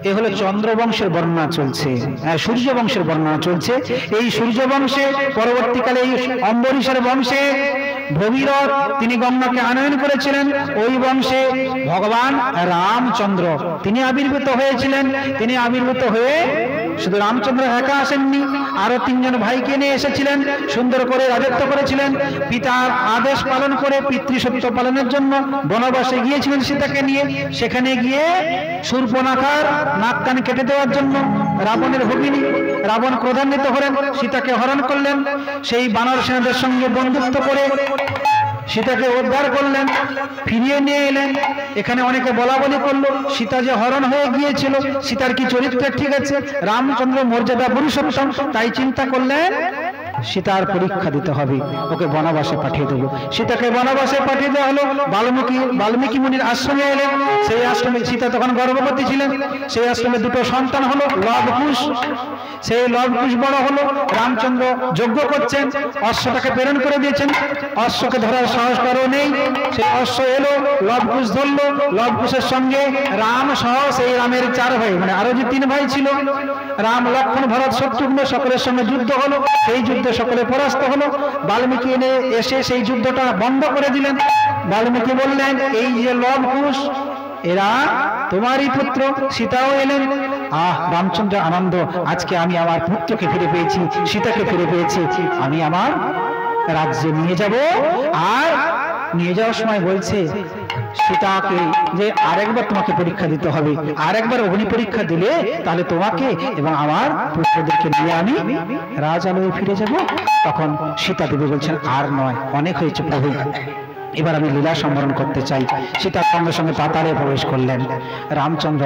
এ হলো চন্দ্রবংশের বর্ণনা চলছে, সূর্য বংশের বর্ণনা চলছে। এই সূর্য বংশে পরবর্তীকালে এই অম্বরীশের বংশে ভগীরথ তিনি গঙ্গাকে আনয়ন করেছিলেন। ওই বংশে ভগবান রামচন্দ্র তিনি আবির্ভূত হয়েছিলেন। তিনি আবির্ভূত হয়ে শুধু রামচন্দ্র একা আসেননি, আরো 3 জন ভাইকে নিয়ে এসেছিলেন। সুন্দর করে রাজত্ব করেছিলেন। পিতার আদেশ পালন করে পিতৃসত্য পালনের জন্য বনবাসে গিয়েছিলেন সীতাকে নিয়ে। সেখানে গিয়ে শূর্পণখার নাক কান কেটে দেওয়ার জন্য রাবণের ভগিনী রাবণ ক্রোধান্বিত হলেন, সীতাকে হরণ করলেন। সেই বানর সেনাদের সঙ্গে বন্ধুত্ব করে সীতাকে উদ্ধার করলেন, ফিরিয়ে নিয়ে এলেন। এখানে অনেকে বলা বলি করলো, সীতা যে হরণ হয়ে গিয়েছিল, সীতার কি চরিত্র ঠিক আছে? রামচন্দ্র মর্যাদা পুরুষোত্তম, তাই চিন্তা করলেন সীতার পরীক্ষা দিতে হবে, ওকে বনবাসে পাঠিয়ে দেবো। সীতাকে বনবাসে পাঠিয়ে দেওয়া হলো। বাল্মীকি মুনির আশ্রমে এলেন। সেই আশ্রমে সীতা তখন গর্ভবতী ছিলেন। সেই আশ্রমে 2টো সন্তান হলো, লবকুশ। সেই লবকুশ বড় হলো। রামচন্দ্র যজ্ঞ করছেন, অশ্বটাকে প্রেরণ করে দিয়েছেন। অশ্বকে ধরার সাহস কারো নেই। সেই অশ্ব এলো, লবকুশ ধরলো। লবকুশের সঙ্গে রাম সহ সেই রামের 4 ভাই, মানে আরো যে 3 ভাই ছিল, রাম, লক্ষ্মণ, ভরত, শত্রুঘ্ন, সকলের সঙ্গে যুদ্ধ হলো। সেই যুদ্ধে সকলে পরাস্ত হলো। বাল্মীকি এসে সেই যুদ্ধটা বন্ধ করে দিলেন। বাল্মীকি বললেন, এই যে লবকুশ এরা তোমারই পুত্র। সীতাও এলেন। রামচন্দ্র আনন্দ, আজকে আমি আমার পুত্রকে ফিরে পেয়েছি, সীতাকে ফিরে পেয়েছি, আমি আমার রাজ্যে নিয়ে যাব। আর নিয়ে যাওয়ার সময় বলছে সীতাকে যে আরেকবার তোমাকে পরীক্ষা দিতে হবে, আরেকবার অগ্নি পরীক্ষা দিলে তাহলে তোমাকে এবং আমার পুত্রদেরকে নিয়ে আমি রাজালয়ে ফিরে যাব। তখন সীতা দেবী বলছেন, আর নয়, অনেক হয়েছে প্রভু, এবার আমি লীলা সম্বরণ করতে চাই। সীতার সঙ্গে সঙ্গে পাতালে প্রবেশ করলেন। রামচন্দ্র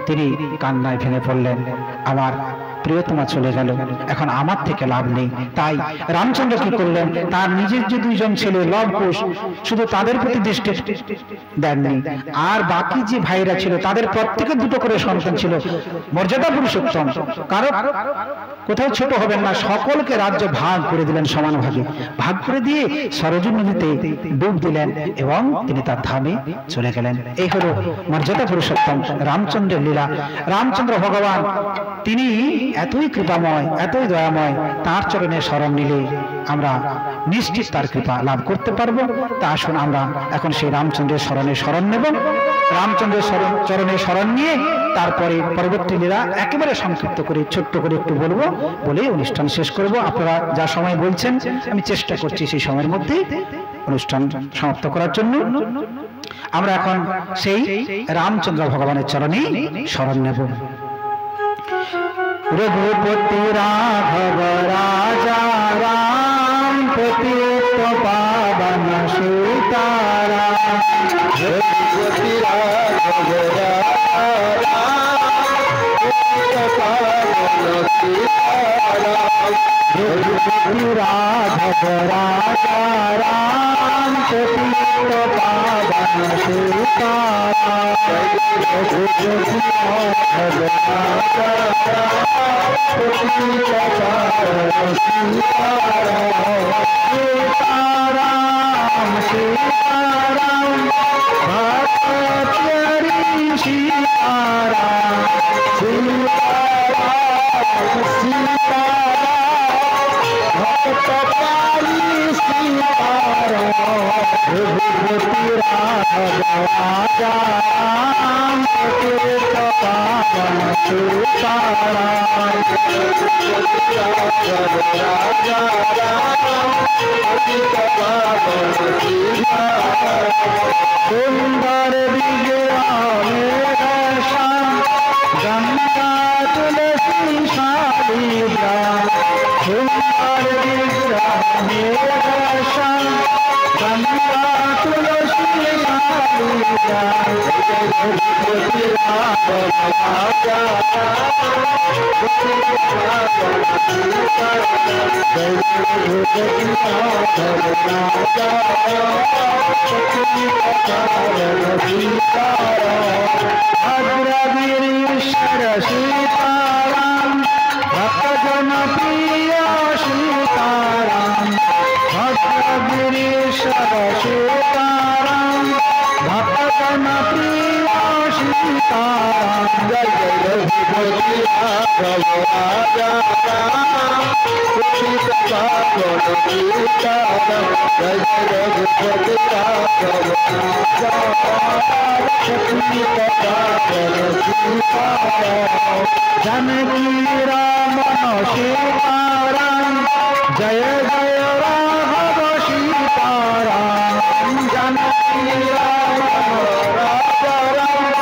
তিনি কান্নায় ভেঙে পড়লেন। আমার প্রিয়তমা চলে গেল, এখন আমার থেকে লাভ নেই। তাই রামচন্দ্র কি করলেন, তার নিজের যে দুইজন ছেলে লব কুশ, শুধু তাদের প্রতি দৃষ্টি দেননি, আর বাকি যে ভাইরা ছিল তাদের প্রত্যেকের দুটো করে সন্তান ছিল, মর্যাদা পুরুষোত্তম, কারো কোথাও ছোট হবেন না, সকলকে রাজ্য ভাগ করে দিলেন, সমান ভাগে ভাগ করে দিয়ে সরজু নদীতে ডুব দিলেন এবং তিনি তার ধামে চলে গেলেন। এই হলো মর্যাদা পুরুষোত্তম রামচন্দ্রের লীলা। রামচন্দ্র ভগবান তিনি এতই কৃপাময়, এতই দয়াময়, তার চরণে শরণ নিলে আমরা নিশ্চিত তার কৃপা লাভ করতে পারবো। তা আসুন আমরা এখন সেই রামচন্দ্রের শরণে শরণ নেব। রামচন্দ্রের চরণে শরণ নিয়ে তারপরে পরবর্তী লীলা একেবারে সংক্ষিপ্ত করে ছোট্ট করে একটু বলবো, বলে অনুষ্ঠান শেষ করব। আপনারা যা সময় বলছেন আমি চেষ্টা করছি সেই সময়ের মধ্যে অনুষ্ঠান সমাপ্ত করার জন্য। আমরা এখন সেই রামচন্দ্র ভগবানের চরণে শরণ নেব। রঘুপতি রাঘব রাজা রাম পতিত পাবন সীতারাম, रघुपति राघव राजा राम सीताराम, रघुपति राघव राजा राम पतित पावन सीताराम, रघुपति राघव राजा पतित पावन सीताराम, सीताराम सीताराम भक्त प्यारी सीताराम, सीताराम सीताराम भक्त प्यारी सीताराम, रघुपति राघव राजा राम पतित पावन सीताराम, रघुपति राघव राजा राम पतित पावन सीताराम, सुंदर विग्रह श्याम गंगा तुलसी शालिग्राम, सुंदर विग्रह श्याम गंगा तुलसी शालिग्राम, रघुपति राघव राजा पतित पावन सीताराम, रघुपति राघव राजा पतित पावन सीताराम, भद्रवीरेश्वर सीताराम भक्तजन प्रिय सीताराम, भद्रवीरेश्वर सीताराम भक्तजन प्रिय सीताराम, जय जय रघुपति राघव राजा पतित पावन सीताराम, जय जय रघुपति राघव राजा पतित पावन सीताराम, जानकी रामन सीताराम जय जय राघव सीताराम, जानकी रामन राजा राम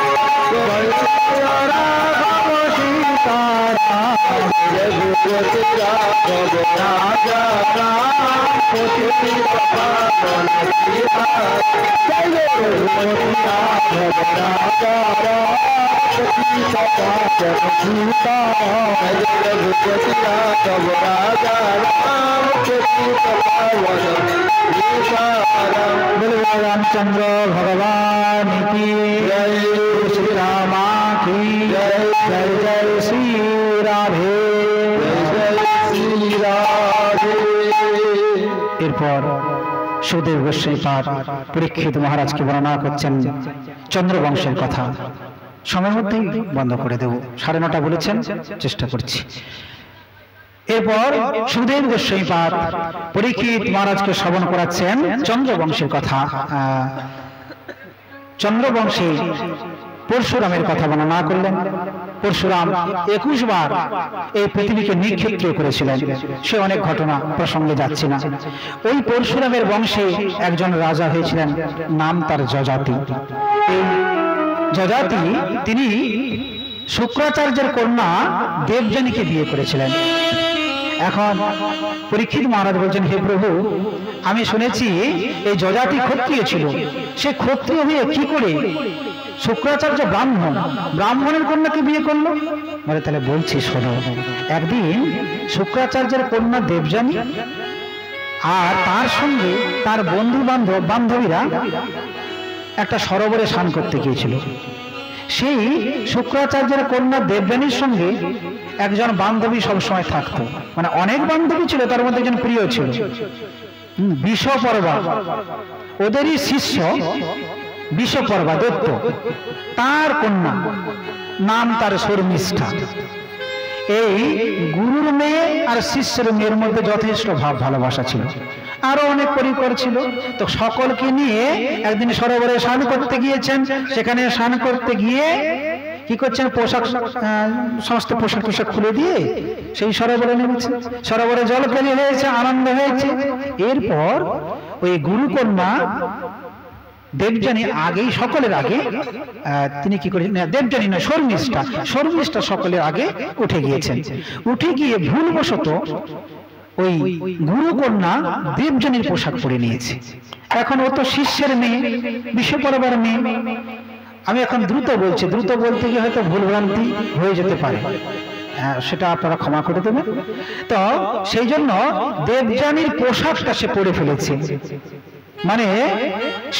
जय जय राघव सीताराम, रघुपति राघव राजा राम पतित पावन सीताराम, जय रघुपति राघव राजा राम पतित पावन सीताराम, जय रघुपति राघव राजा राम पतित पावन सीताराम, बोलो रामचंद्र भगवान की जय श्री रामा की जय जय जय श्री राधे। जय श्री राधे। এরপর সুদেব গোস্বামী পাঠ পরীক্ষিত মহারাজকে বর্ণনা করছেন চন্দ্রবংশের কথা। সময় মধ্যেই বন্ধ করে দেব, 9:30 বলেছেন, চেষ্টা করছি। এরপর সুদেব গোস্বামী পাঠ পরীক্ষিত মহারাজকে শ্রবণ করাচ্ছেন চন্দ্রবংশের কথা। চন্দ্রবংশে পরশুরামের কথা বর্ণনা করলেন। পরশুরাম 21 বার এই পৃথিবীকে নিক্ষেত্র করেছিলেন। সে অনেক ঘটনা প্রসঙ্গে যাচ্ছে না। ওই পরশুরামের বংশে একজন রাজা হয়েছিলেন, নাম তার যজাতি। এই যজাতি তিনি শুক্রাচার্যের কন্যা দেবযানীকে বিয়ে করেছিলেন। এখন পরীক্ষিত মহারাজ বলছেন, হে প্রভু, আমি শুনেছি এই যজাতি ক্ষত্রিয় ছিল, সে ক্ষত্রিয় হয়ে কি করে শুক্রাচার্য ব্রাহ্মণের কন্যাকে বিয়ে করলো? বলে, তাহলে বলছি শোনো। একদিন শুক্রাচার্যের কন্যা দেবযানী আর তার সঙ্গে তার বন্ধু বান্ধবীরা একটা সরোবরে স্নান করতে গিয়েছিল। সেই শুক্রাচার্যের কন্যা দেবযানীর সঙ্গে একজন বান্ধবী সবসময় থাকতো, মানে অনেক বান্ধবী ছিল, তার মধ্যে একজন প্রিয় ছিল বিষপর্বা, ওদেরই শিষ্য বিষপর্বা দত্ত, তার কন্যা, নাম তার শর্মিষ্ঠা। এই গুরুর মেয়ে আর শিষ্যের মেয়ের মধ্যে যথেষ্ট ভাব ভালোবাসা ছিল, আরো অনেক পরিকর ছিল। তো সকলকে নিয়ে একদিন সরোবরে স্নান করতে গিয়েছেন। সেখানে স্নান করতে গিয়ে কি করছেন, সমস্ত পোশাক খুলে দিয়ে সেই সরোবরে নেমেছে। সরোবরে জল খেলে হয়েছে, আনন্দ হয়েছে। এরপর ওই গুরুকন্যা দেবযানী আগেই, সকলের আগে তিনি কি করেছেন, দেবযানী নয়, শর্মিষ্ঠা সকলের আগে উঠে গিয়েছেন। উঠে গিয়ে ভুলবশত ওই গুরুকন্যা দেবযানীর পোশাক পরে নিয়েছে। এখন ও তো শিষ্যের মেয়ে, বিষপর্বার মেয়ে। আমি এখন দ্রুত বলছি, দ্রুত বলতে গিয়ে হয়তো ভুলভ্রান্তি হয়ে যেতে পারে, সেটা আপনারা ক্ষমা করে দেবেন। তো সেই জন্য দেবযানীর পোশাকটা সে পরে ফেলেছে, মানে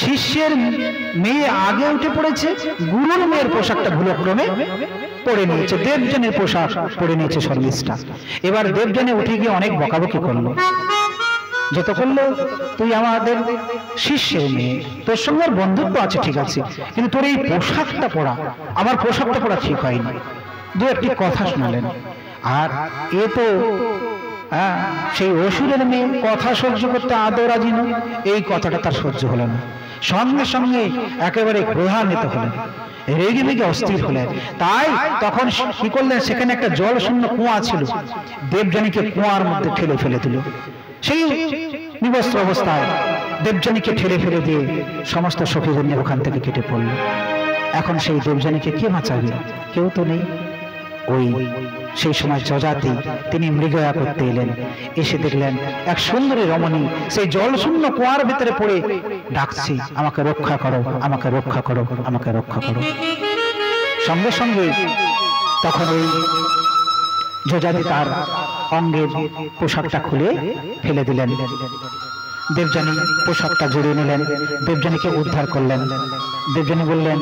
শিষ্যের মেয়ে আগে উঠে পড়েছে, গুরুর মেয়ের পোশাকটা ভুলক্রমে পরে নিয়েছে, দেবযানীর পোশাক পরে নিয়েছে শর্মিষ্ঠা। এবার দেবযানী উঠে গিয়ে অনেক বকাবকি করলো, যত করলো, তুই আমাদের শিষ্যের মেয়ে, তোর সঙ্গে বন্ধুত্ব আছে ঠিক আছে, কিন্তু তোর এই পোশাকটা পরা, আমার পোশাকটা পরা ঠিক হয়নি। দু একটি কথা শোনালেন। আর এ তো সেই অসুরের মেয়ে, কথা সহ্য করতে আদৌ রাজি নয়। এই কথাটা তার সহ্য হলো না, সঙ্গে সঙ্গে একেবারে ক্রোধান্বিত হলেন, রেগে মেগে অস্থির হলেন। তাই তখন কি করলেন, সেখানে একটা জল শূন্য কুয়া ছিল, দেবযানীকে কুয়ার মধ্যে ঠেলে ফেলে দিল। সেই নিবস্ত্র অবস্থায় দেবযানীকে ঠেলে ফেলে দিয়ে সমস্ত সখীদের নিয়ে ওখান থেকে কেটে পড়ল। এখন সেই দেবযানীকে কে বাঁচাবে? কেউ তো নেই। ওই সেই সময় যজাতি তিনি মৃগয়া করতে এলেন। এসে দেখলেন এক সুন্দরী রমণী সেই জল শূন্য কুয়ার ভিতরে পড়ে ডাকছে, আমাকে রক্ষা করো, আমাকে রক্ষা করো, আমাকে রক্ষা করো। সঙ্গে সঙ্গে তখন ওই যজাতি তার অঙ্গের পোশাকটা খুলে ফেলে দিলেন। দেবযানী পোশাকটা জড়িয়ে নিলেন, দেবযানীকে উদ্ধার করলেন। দেবযানী বললেন,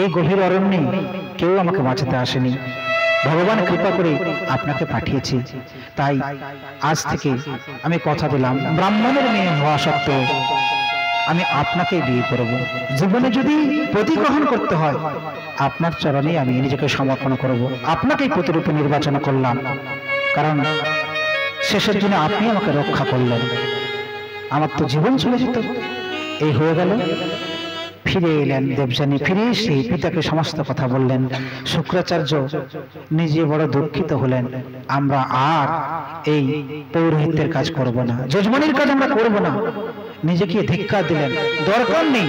এই গভীর অরণ্যে কেউ আমাকে বাঁচাতে আসেনি, ভগবান কৃপা করে আপনাকে পাঠিয়েছি। তাই আজ থেকে আমি কথা দিলাম, ব্রাহ্মণের মেয়ে হওয়া সত্ত্বেও আমি আপনাকে বিয়ে করব। জীবনে যদি প্রতিগ্রহণ করতে হয়, আপনার চরণে আমি নিজেকে সমর্পণ করব। আপনাকেই প্রতিরূপে নির্বাচন করলাম, কারণ শেষের জন্য আপনি আমাকে রক্ষা করলেন, আমার তো জীবন চলে যেত। এই হয়ে গেল। ফিরে এলেন দেবযানী, ফিরে এসে পিতাকে সমস্ত কথা বললেন। শুক্রাচার্য নিজে বড় দুঃখিত হলেন, আমরা আর এই পৌরোহিত্যের কাজ করব না, যজমানির কাজ আমরা করব না। নিজেকে ধিক্কার দিলেন, দরকার নেই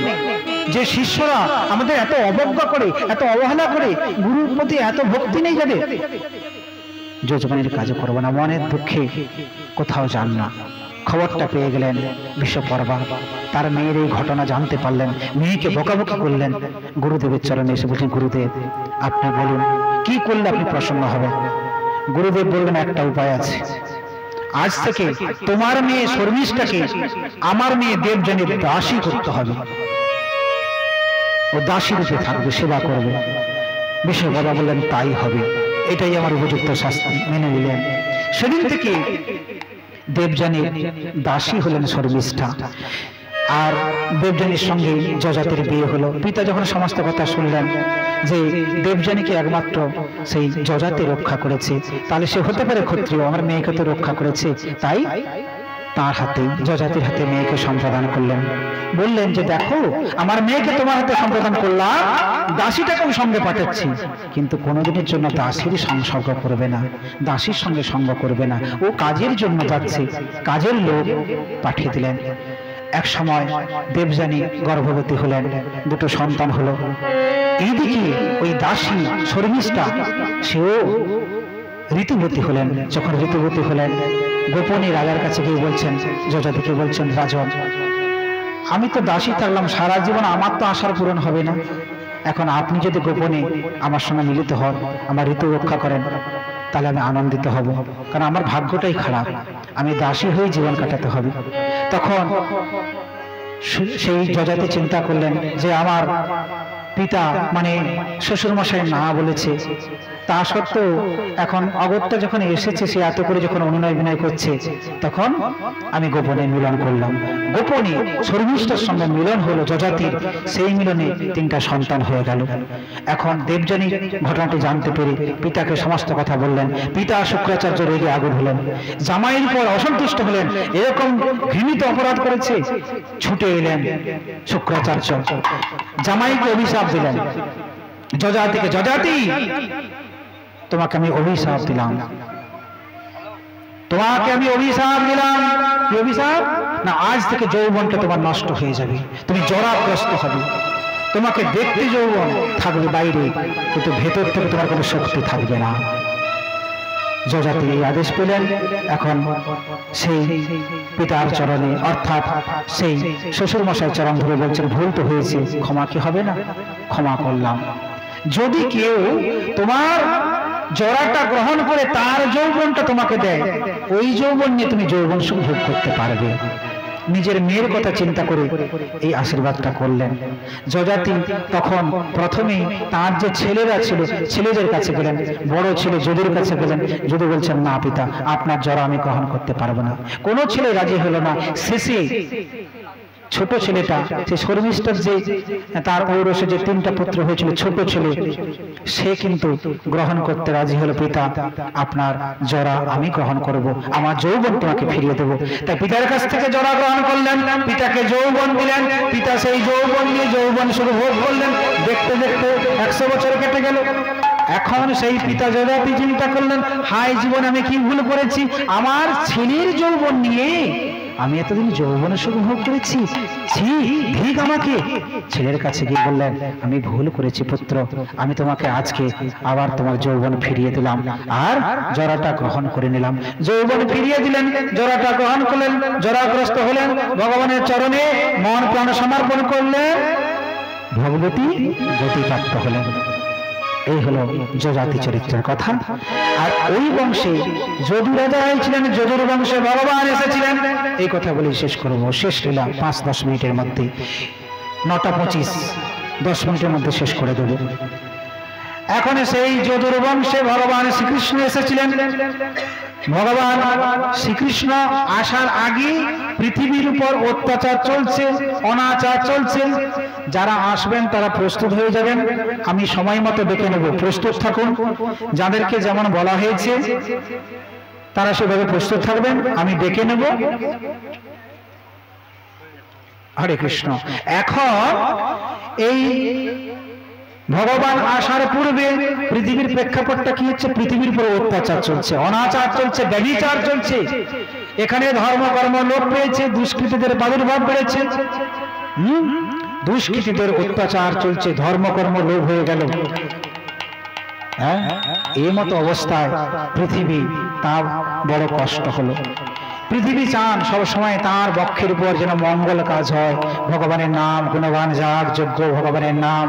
যে শিষ্যরা আমাদের এত অবজ্ঞা করে, এত অবহেলা করে, গুরুর প্রতি এত ভক্তি নেই যাদের, যজমানির কাজ করব না। মনের দুঃখে কোথাও যান না। খবরটা পেয়ে গেলেন বিষপর্বা, তার মেয়ের এই ঘটনা জানতে পারলেন, মেয়েকে বকাবকি করলেন। গুরুদেবের চরণে এসে বলছেন, গুরুদেব আপনি বলুন কি করলে আপনি প্রসন্ন হবেন? গুরুদেব বললেন, একটা উপায় আছে, আজ থেকে তোমার মেয়ে শর্মিষ্ঠাকে আমার মেয়ে দেবযানীর দাসী করতে হবে, ও দাসী রূপে থাকবে, সেবা করবে। বিষপর্বা বললেন, তাই হবে, এটাই আমার উপযুক্ত শাস্তি। মেনে নিলেন। সেদিন থেকে দেবযানীর দাসী হলেন শর্মিষ্ঠা, আর দেবযানীর সঙ্গে যজাতির বিয়ে হলো। পিতা যখন সমস্ত কথা শুনলেন যে দেবযানীকে একমাত্র সেই যজাতি রক্ষা করেছে, তাহলে সে হতে পারে ক্ষত্রিয়, আমার মেয়েকে তো রক্ষা করেছে, তাই তার হাতে, যজাতির হাতে মেয়েকে সম্প্রদান করলেন। বললেন যে দেখো, আমার মেয়েকে তোমার হাতে সম্প্রদান করলাম, দাসীটাকে আমি সঙ্গে পাঠাচ্ছি, কিন্তু কোনোদিনের জন্য দাসীর সংসর্গ করবে না, দাসীর সঙ্গে সঙ্গ করবে না, ও কাজের জন্য যাচ্ছে, কাজের লোক পাঠিয়ে দিলেন। এক সময় দেবযানী গর্ভবতী হলেন, দুটো সন্তান হলো। এইদিকে ওই দাসী শর্মিষ্ঠা সেও ঋতুবতী হলেন। যখন ঋতুবতী হলেন, গোপনে রাজার কাছে গিয়ে বলছেন, যজাতিকে বলছেন, রাজন, আমি তো দাসী থাকলাম সারা জীবন, আমার তো আশার পূরণ হবে না। এখন আপনি যদি গোপনে আমার সঙ্গে মিলিত হন, আমার ঋতু রক্ষা করেন, তাহলে আমি আনন্দিত হব, কারণ আমার ভাগ্যটাই খারাপ, আমি দাসী হয়ে জীবন কাটাতে হবে। তখন সেই যজাতি চিন্তা করলেন যে আমার পিতা মানে শ্বশুর মশাই না বলেছে, তা সত্ত্বেও এখন অগত্যা যখন এসেছে, সে এত করে যখন অনুনয় বিনয় করছে, তখন আমি গোপনে মিলন করলাম। গোপনে শর্মিষ্ঠার সঙ্গে মিলন হলো যজাতির, সেই মিলনে 3টা সন্তান হয়ে গেল। এখন দেবযানী ঘটনাটি জানতে পেরে পিতাকে সমস্ত কথা বললেন। পিতা শুক্রাচার্য রেগে আগুন হলেন, জামাইয়ের পর অসন্তুষ্ট হলেন, এরকম ঘৃণিত অপরাধ করেছে। ছুটে এলেন শুক্রাচার্য, জামাইকে অভিশাপ দিলেন, যজাতিকে, যজাতি তোমাকে আমি অভিশাপ দিলাম, তোমাকে আমি অভিশাপ দিলাম। কি অভিশাপ? না, আজ থেকে যৌবনটা তোমার নষ্ট হয়ে যাবে, তুমি জরাগ্রস্ত হবে, তোমাকে দেখতে যৌবন থাকবে বাইরে, কিন্তু ভেতর থেকে তোমার কোনো শক্তি থাকবে না। যজাতি এই আদেশ পেলেন। এখন সেই পিতার চরণে, অর্থাৎ সেই শ্বশুর মশাই চরণ ধরে বলছেন, ভুল তো হয়েছে, ক্ষমা কি হবে না? ক্ষমা করলাম। যদি কেউ তোমার জরাটা গ্রহণ করে তার যৌবনটা তোমাকে দেয়, ওই যৌবন নিয়ে তুমি যৌবন সুখ ভোগ করতে পারবে। নিজের মেয়ের কথা চিন্তা করে এই আশীর্বাদটা করলেন। যজাতি তখন প্রথমেই তার যে ছেলেরা ছিল, ছেলেদের কাছে গেলেন, বড় ছেলে যদুর কাছে গেলেন। যদু বলছেন, না পিতা, আপনার জরা আমি গ্রহণ করতে পারবো না। কোনো ছেলে রাজি হলো না। শেষে ছোট ছেলেটা, সে শর্মিষ্ঠার যে তার ঔরসে যে 3টা পুত্র হয়েছিল, ছোট ছেলে, সে কিন্তু গ্রহণ করতে রাজি হলো। পিতা, আপনার জরা আমি গ্রহণ করব, আমার যৌবন তোমাকে ফিরিয়ে দেবো। তাই পিতার কাছ থেকে জরা গ্রহণ করলেন, পিতাকে যৌবন দিলেন। পিতা সেই যৌবন নিয়ে যৌবন শুরু ভোগ করলেন। দেখতে দেখতে 100 বছর কেটে গেল। এখন সেই পিতা যজাতি চিন্তা করলেন, হায় জীবন, আমি কি ভুল করেছি, আমার ছেলের যৌবন নিয়ে আমি এতদিন যৌবনের সুখ ভোগ করেছি, ছি, ঠিক আমাকে। ছেলের কাছে গিয়ে বললেন, আমি ভুল করেছি পুত্র, আমি তোমাকে আজকে আবার তোমার যৌবন ফিরিয়ে দিলাম, আর জরাটা গ্রহণ করে নিলাম। যৌবন ফিরিয়ে দিলেন, জরাটা গ্রহণ করলেন, জরাগ্রস্ত হলেন, ভগবানের চরণে মন প্রাণ সমর্পণ করলেন, ভগবতী গতিপ্রাপ্ত হলেন। এই হলো যজাতি চরিত্রের কথা। আর ওই বংশে যদু রাজা হয়েছিলেন, যদুর বংশে ভগবান এসেছিলেন। এই কথা বলে শেষ করবো। শেষ লীলা 5-10 মিনিটের মধ্যে, 9:25, 10 মিনিটের মধ্যে শেষ করে দেব। এখন সেই যদুর বংশে ভগবান শ্রীকৃষ্ণ এসেছিলেন। ভগবান শ্রীকৃষ্ণ আসার আগে পৃথিবীর উপর অত্যাচার চলছে, অনাচার চলছে। যারা আসবেন তারা প্রস্তুত হয়ে যাবেন, আমি সময় মতো ডেকে নেব, প্রস্তুত থাকুন। যাদেরকে যেমন বলা হয়েছে তারা সেভাবে প্রস্তুত থাকবেন, আমি ডেকে নেব। হরে কৃষ্ণ। এখন এই ভগবান আসার পূর্বে পৃথিবীর প্রেক্ষাপটটা কি হচ্ছে? পৃথিবীর উপর অত্যাচার চলছে, অনাচার চলছে, ব্যভিচার চলছে। এখানে ধর্মকর্ম লোপ পেয়েছে, দুষ্কৃতীদের প্রাদুর্ভাব বেড়েছে। দুষ্কৃতীদের অত্যাচার চলছে, ধর্মকর্ম লোপ হয়ে গেল। হ্যাঁ, এই মতো অবস্থায় পৃথিবী, তার বড় কষ্ট হলো। পৃথিবী চান সবসময় তার বক্ষের উপর যেন মঙ্গল কাজ হয়, ভগবানের নাম গুণগান যাগ যজ্ঞ, ভগবানের নাম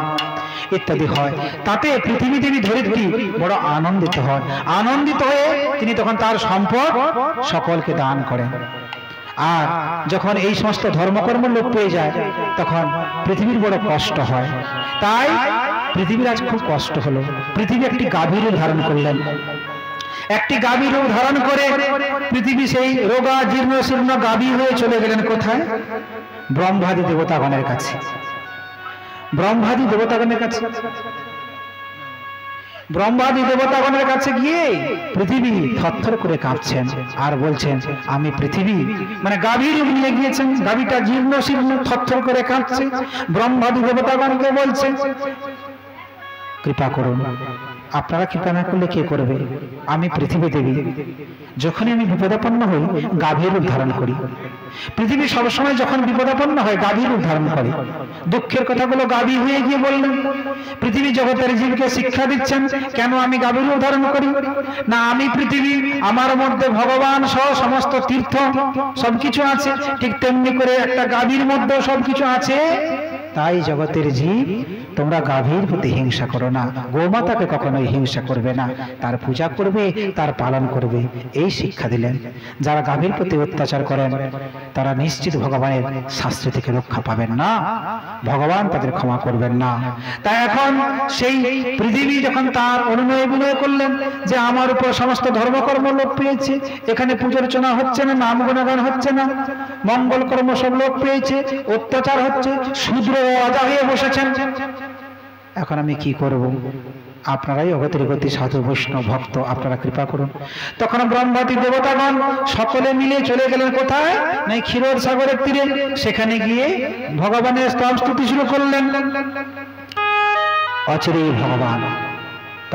ইত্যাদি হয়, তাতে পৃথিবী দেবী ধরিত্রী বড় আনন্দিত হন। আনন্দিত হয়ে তিনি তখন তার সম্পদ সকলকে দান করেন। আর যখন এই সমস্ত ধর্মকর্ম লোপ পেয়ে যায়, তখন পৃথিবীর বড় কষ্ট হয়। তাই পৃথিবীর আজ খুব কষ্ট হলো। পৃথিবী একটি গাভীর রূপ ধারণ করলেন। একটি গাভীর রূপ ধারণ করে পৃথিবী সেই রোগা জীর্ণ শীর্ণ গাভী হয়ে চলে গেলেন কোথায়? ব্রহ্মাদি দেবতাগণের কাছে। ব্রহ্মাদি দেবতাগণের কাছে, ব্রহ্মাদি দেবতাগণের কাছে গিয়ে পৃথিবী থরথর করে কাঁপছেন আর বলছেন, আমি পৃথিবী, মানে গাভীর রূপ নিয়ে গিয়েছেন, গাভীটা জীর্ণ শীর্ণ থরথর করে কাঁপছে। ব্রহ্মাদি দেবতাগণকে বলছে, কৃপা করুন, আপনারা কৃপা না করলে কে করবে? আমি পৃথিবী দেবী, যখনই আমি বিপদাপন্ন হই গাভীর রূপ ধারণ করি। পৃথিবী সবসময় যখন বিপদাপন্ন হয় গাভীর রূপ ধারণ করে। দুঃখের কথাগুলো গাভী হয়ে গিয়ে বললেন। পৃথিবী জগতের জীবকে শিক্ষা দিচ্ছেন কেন আমি গাভীর রূপ ধারণ করি? না, আমি পৃথিবী, আমার মধ্যে ভগবান সহ সমস্ত তীর্থ সবকিছু আছে, ঠিক তেমনি করে একটা গাভীর মধ্যে সবকিছু আছে। তাই জগতের জীব তোমরা গাভীর প্রতি হিংসা করো না, গোমাতাকে কখনোই হিংসা করবে না, তার পূজা করবে, তার পালন করবে, এই শিক্ষা দিলেন। যারা গাভীর প্রতি অত্যাচার করেন তারা নিশ্চিত ভগবানের শাস্তি থেকে রক্ষা পাবেন না, ভগবান তাদের ক্ষমা করবেন না। তাই এখন সেই পৃথিবী যখন তার অনুনয় বিনয় করলেন যে আমার উপর সমস্ত ধর্মকর্ম লোপ পেয়েছে, এখানে পূজার্চনা হচ্ছে না, নাম গুণগান হচ্ছে না, মঙ্গল কর্ম সব লোপ পেয়েছে, অত্যাচার হচ্ছে, শূদ্র রাজা হয়ে বসেছেন, এখন আমি কি করব? আপনারাই অগতির গতি সাধু বৈষ্ণব ভক্ত, আপনারা কৃপা করুন। তখন ব্রহ্মাদি দেবতাগণ সকলে মিলে চলে গেলেন কোথায়? না ক্ষীরোদ সাগরের তীরে। সেখানে গিয়ে ভগবানের স্তব স্তুতি শুরু করলেন। অচিরেই ভগবান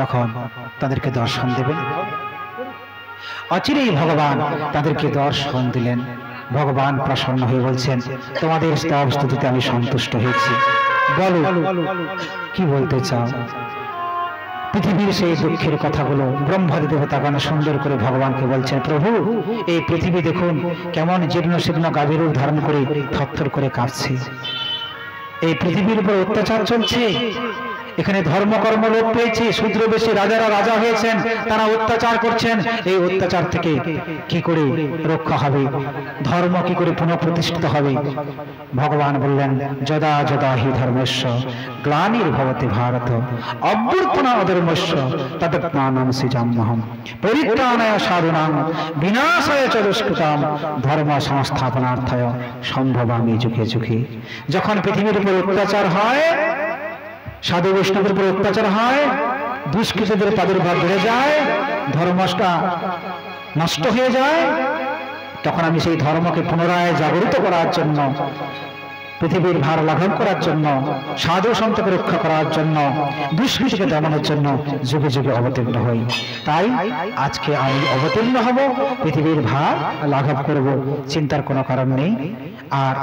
তখন তাদেরকে দর্শন দেবেন। অচিরেই ভগবান তাদেরকে দর্শন দিলেন। ভগবান প্রসন্ন হয়ে বলছেন, তোমাদের স্তব স্তুতিতে আমি সন্তুষ্ট হয়েছি, বলো কি বলতে চাও? পৃথিবীর সেই দুঃখের কথাগুলো ব্রহ্মাদি দেবতাগণ সুন্দর করে ভগবানকে বলছেন, প্রভু এই পৃথিবী দেখুন কেমন জীর্ণ শীর্ণ গাভীর রূপ ধারণ করে থরথর করে কাঁপছে। এই পৃথিবীর উপর অত্যাচার চলছে, এখানে ধর্মকর্ম লোপ পেয়েছে, শূদ্র বেশি রাজারা রাজা হয়েছেন, তারা অত্যাচার করছেন। এই অত্যাচার থেকে কি করে রক্ষা হবে? ধর্ম কি করে পুনঃপ্রতিষ্ঠিত হবে? ভগবান বললেন, যদা যদা হি ধর্মস্য গ্লানির্ভবতি ভারত অভ্যুত্থানা অধর্মস্য তদাত্মানাং সৃজাম্যহম পরিত্রাণায় সাধুনাং বিনাশায় চ দুষ্কৃতাম ধর্ম সংস্থাপনার্থায় সম্ভবামি যুগে যুগে। যখন পৃথিবীর উপর অত্যাচার হয়, সাধু বৈষ্ণবের উপর অত্যাচার হয়, দুষ্কৃতদের প্রাদুর্ভাব বেড়ে যায়, ধর্মটা নষ্ট হয়ে যায়, তখন আমি সেই ধর্মকে পুনরায় জাগরিত করার জন্য, পৃথিবীর ভার লাঘব করার জন্য, সাধু সন্তকে রক্ষা করার জন্য, দুষ্কৃতকে দমনের জন্য যুগে যুগে অবতীর্ণ হই। তাই আজকে আমি অবতীর্ণ হব, পৃথিবীর ভার লাঘব করব, চিন্তার কোনো কারণ নেই। আর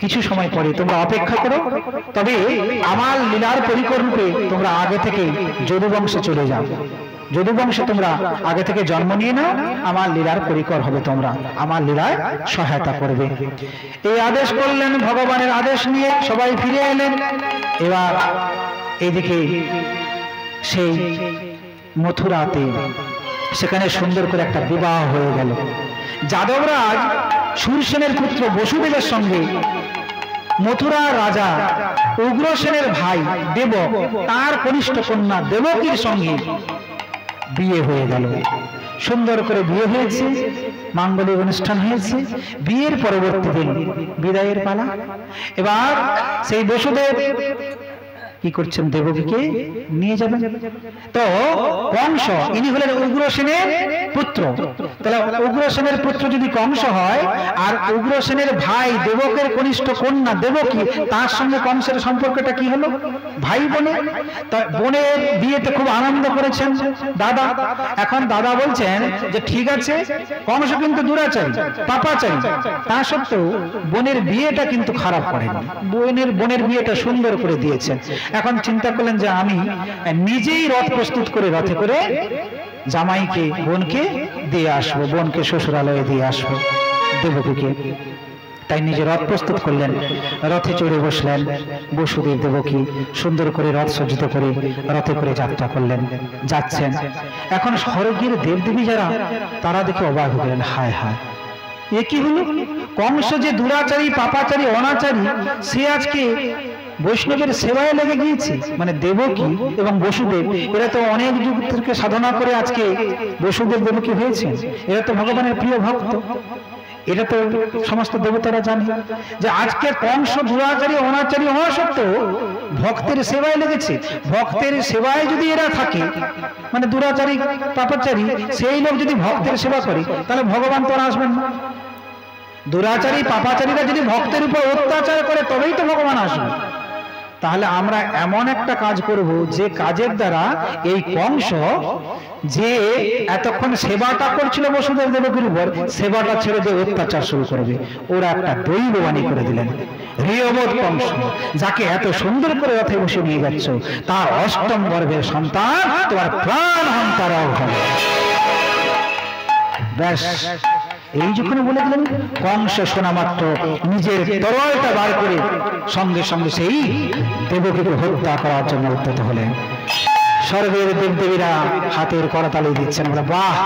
কিছু সময় পরে তোমরা অপেক্ষা করো, তবে আমার লীলার পরিকর রূপে তোমরা আগে থেকে যদুবংশে চলে যাও। যদুবংশে তোমরা আগে থেকে জন্ম নিয়ে নাও, আমার লীলার পরিকর হবে, তোমরা আমার লীলায় সহায়তা করবে। এই আদেশ করলেন। ভগবানের আদেশ নিয়ে সবাই ফিরে এলেন। এবার এইদিকে সেই মথুরাতে সেখানে সুন্দর করে একটা বিবাহ হয়ে গেল। যাদবরাজ শূরসেনের পুত্র বসুদেবের সঙ্গে মথুরা রাজা উগ্রসেনের ভাই দেবক তার কনিষ্ঠ কন্যা দেবকীর সঙ্গে বিয়ে হয়ে গেল। সুন্দর করে বিয়ে হয়েছে, মাঙ্গলিক অনুষ্ঠান হয়েছে। বিয়ের পরবর্তী দিন বিদায়ের পালা। এবার সেই বসুদেব কি করছেন? দেবকীকে নিয়ে যাবেন। তো কংস, ইনি হলেন উগ্রসেনের পুত্র। তাহলে উগ্রসেনের পুত্র যদি কংস হয়, আর উগ্রসেনের ভাই দেবকের কনিষ্ঠ কন্যা দেবকী, তার সঙ্গে কংসের সম্পর্কটা কি হলো? ভাই বোনে। বোনের বিয়েতে খুব আনন্দ করেছেন দাদা। এখন দাদা বলছেন যে ঠিক আছে, কংস কিন্তু দুরাচারী, পাপাচারী, তা সত্ত্বেও বোনের বিয়েটা কিন্তু খারাপ করেনি, বোনের বিয়েটা সুন্দর করে দিয়েছেন। এখন চিন্তা করলেন যে আমি নিজেই রথ প্রস্তুত করে রথে করে জামাইকে বোনকে দিয়ে আসবো, বোনকে শ্বশুরালয়ে দিয়ে আসবো দেবকীকে। তাই নিজে রথ প্রস্তুত করলেন, রথে চড়ে বসলেন। বসুদেব দেবকী সুন্দর করে রথ সজ্জিত করে রথে করে যাত্রা করলেন, যাচ্ছেন। এখন স্বর্গের দেবদেবী যারা, তারা দেখে অবাক হয়ে গেলেন, হায় হায় এ কি হলো? কংস যে দুরাচারী, পাপাচারী, অনাচারী, সে আজকে বৈষ্ণবের সেবায় লেগে গিয়েছে। মানে দেবকী এবং বসুদেব এরা তো অনেক যুগ থেকে সাধনা করে আজকে বসুদেব দেবকী হয়েছেন। এরা তো ভগবানের প্রিয় ভক্ত। এটা তো সমস্ত দেবতারা জানে যে আজকে কংস দুরাচারী, অনাচারী হওয়া সত্ত্বেও ভক্তের সেবায় লেগেছে। ভক্তের সেবায় যদি এরা থাকে, মানে দুরাচারী, পাপাচারী, সেই লোক যদি ভক্তের সেবা করে, তাহলে ভগবান তো আসবেন না। দুরাচারী, পাপাচারীরা যদি ভক্তের উপর অত্যাচার করে, তবেই তো ভগবান আসবে। তাহলে আমরা এমন একটা কাজ করব যে কাজের দ্বারা এই কংস যে এতক্ষণ সেবাটা করছিল বসুদেব দেবকীর উপর, সেবাটা ছেড়ে দিয়ে অত্যাচার শুরু করবে। ওরা একটা দৈববাণী করে দিলেন, রিয়বত কংস, যাকে এত সুন্দর করে রথে বসে নিয়ে যাচ্ছ, তার অষ্টম গর্ভের সন্তান তোমার প্রাণ হন্তারাও হবে। ব্যাস, এই যখন বলে দিলেন, কংস শোনা মাত্র নিজের তরোয়ালটা বার করে সঙ্গে সঙ্গে সেই দেবকীকে হত্যা করার জন্য উদ্যত হলেন। স্বর্গের দেবদেবীরা হাতের করতালি দিচ্ছেন, আমরা বাহ,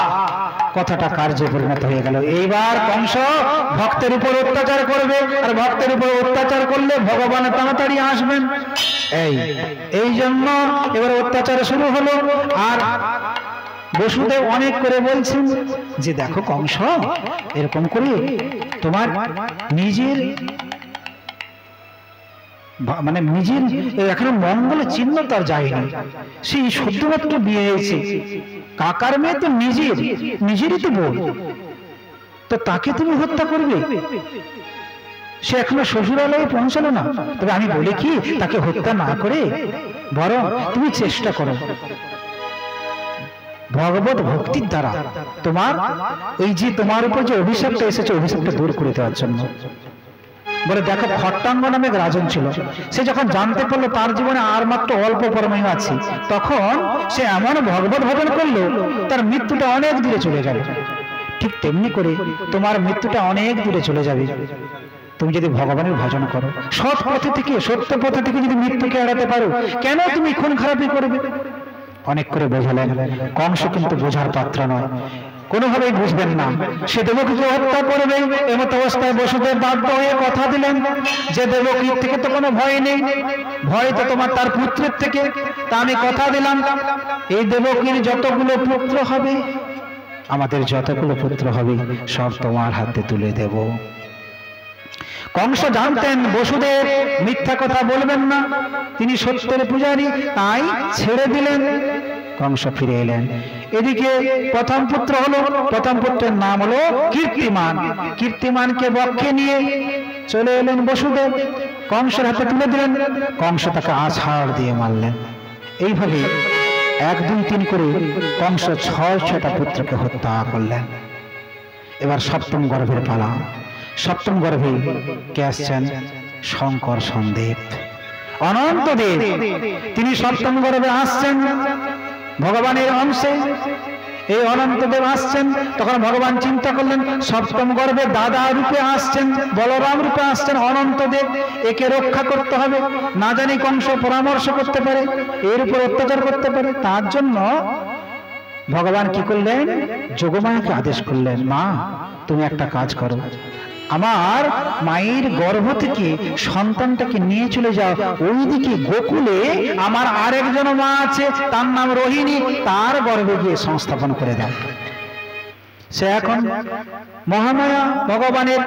কথাটা কার্যে পরিণত হয়ে গেল। এইবার কংস ভক্তের উপর অত্যাচার করবে, আর ভক্তের উপর অত্যাচার করলে ভগবান তাড়াতাড়ি আসবেন। এই জন্য এবার অত্যাচার শুরু হলো। আর বসুদেব অনেক করে বলছেন যে দেখো কংস, এরকম করে তোমার নিজের মানে নিজের এখনো মঙ্গলের চিহ্ন তার যায়নি, সেই শুদ্ধমাত্র বিয়ে হয়েছে, কাকার মেয়ে তো নিজেরই তো বোন, তো তাকে তুমি হত্যা করবে? সে এখনো শ্বশুরালয়ে পৌঁছালো না। তবে আমি বলি কি, তাকে হত্যা না করে বরং তুমি চেষ্টা করো ভগবত ভক্তির দ্বারা তোমার এই যে তোমার উপর যে অভিশাপটা এসেছে, অভিশাপটা দূর করে দেওয়ার জন্য। বলে দেখো, খট্টাঙ্গ নামে এক রাজন ছিল, সে যখন জানতে পারলো তার জীবনে আর মাত্র অল্প পরমায়ু আছে, তখন সে এমন ভগবত ভজন করলো তার মৃত্যুটা অনেক দূরে চলে যাবে। ঠিক তেমনি করে তোমার মৃত্যুটা অনেক দূরে চলে যাবে তুমি যদি ভগবানের ভজন করো। সৎ পথে থেকে, সত্য পথে থেকে যদি মৃত্যুকে এড়াতে পারো, কেন তুমি খুন খারাপি করবে? অনেক করে বোঝালেন। কংস কিন্তু বোঝার পাত্র নয়, কোনোভাবেই বুঝবেন না। সে দেবকীকে হত্যা করবে। এমত অবস্থায় বসুদেব বাধ্য হয়ে কথা দিলেন যে দেবকীর থেকে তো কোনো ভয় নেই, ভয় তো তোমার তার পুত্রের থেকে। তা আমি কথা দিলাম, এই দেবকীর যতগুলো পুত্র হবে, আমাদের যতগুলো পুত্র হবে, সব তোমার হাতে তুলে দেব। কংস জানতেন বসুদেব মিথ্যা কথা বলবেন না, তিনি সত্যের পূজারী, তাই ছেড়ে দিলেন। কংস ফিরে এলেন। এদিকে প্রথম পুত্র হলো, প্রথম পুত্রের নাম হলো কীর্তিমান। কীর্তিমানকে বক্ষে নিয়ে চলে এলেন বসুদেব, কংসের হাতে তুলে দিলেন। কংস তাকে আছাড় দিয়ে মারলেন। এইভাবে 1, 2, 3 করে কংস 6টা পুত্রকে হত্যা করলেন। এবার সপ্তম গর্ভের পালা। সপ্তম গর্ভে কে আসছেন? শঙ্কর সন্দেব, অনন্তদেব। তিনি সপ্তম গর্ভে আসছেন ভগবানের অংশে। এই অনন্তদেব আসছেন, তখন ভগবান চিন্তা করলেন সপ্তম গর্ভে দাদা রূপে আসছেন, বলরাম রূপে আসছেন অনন্তদেব, একে রক্ষা করতে হবে। না জানি কংস পরামর্শ করতে পারে, এর উপর অত্যাচার করতে পারে। তার জন্য ভগবান কি করলেন? যোগমায়াকে আদেশ করলেন, মা তুমি একটা কাজ করো, আমার মায়ের গর্ভ থেকে সন্তানটাকে নিয়ে চলে যাও ওইদিকে গোকুলে। আমার আরেকজন মা আছে, তার নাম রোহিণী, তার গর্ভে গিয়ে সংস্থাপন করে দাও। সে এখন মহামায়া ভগবানের,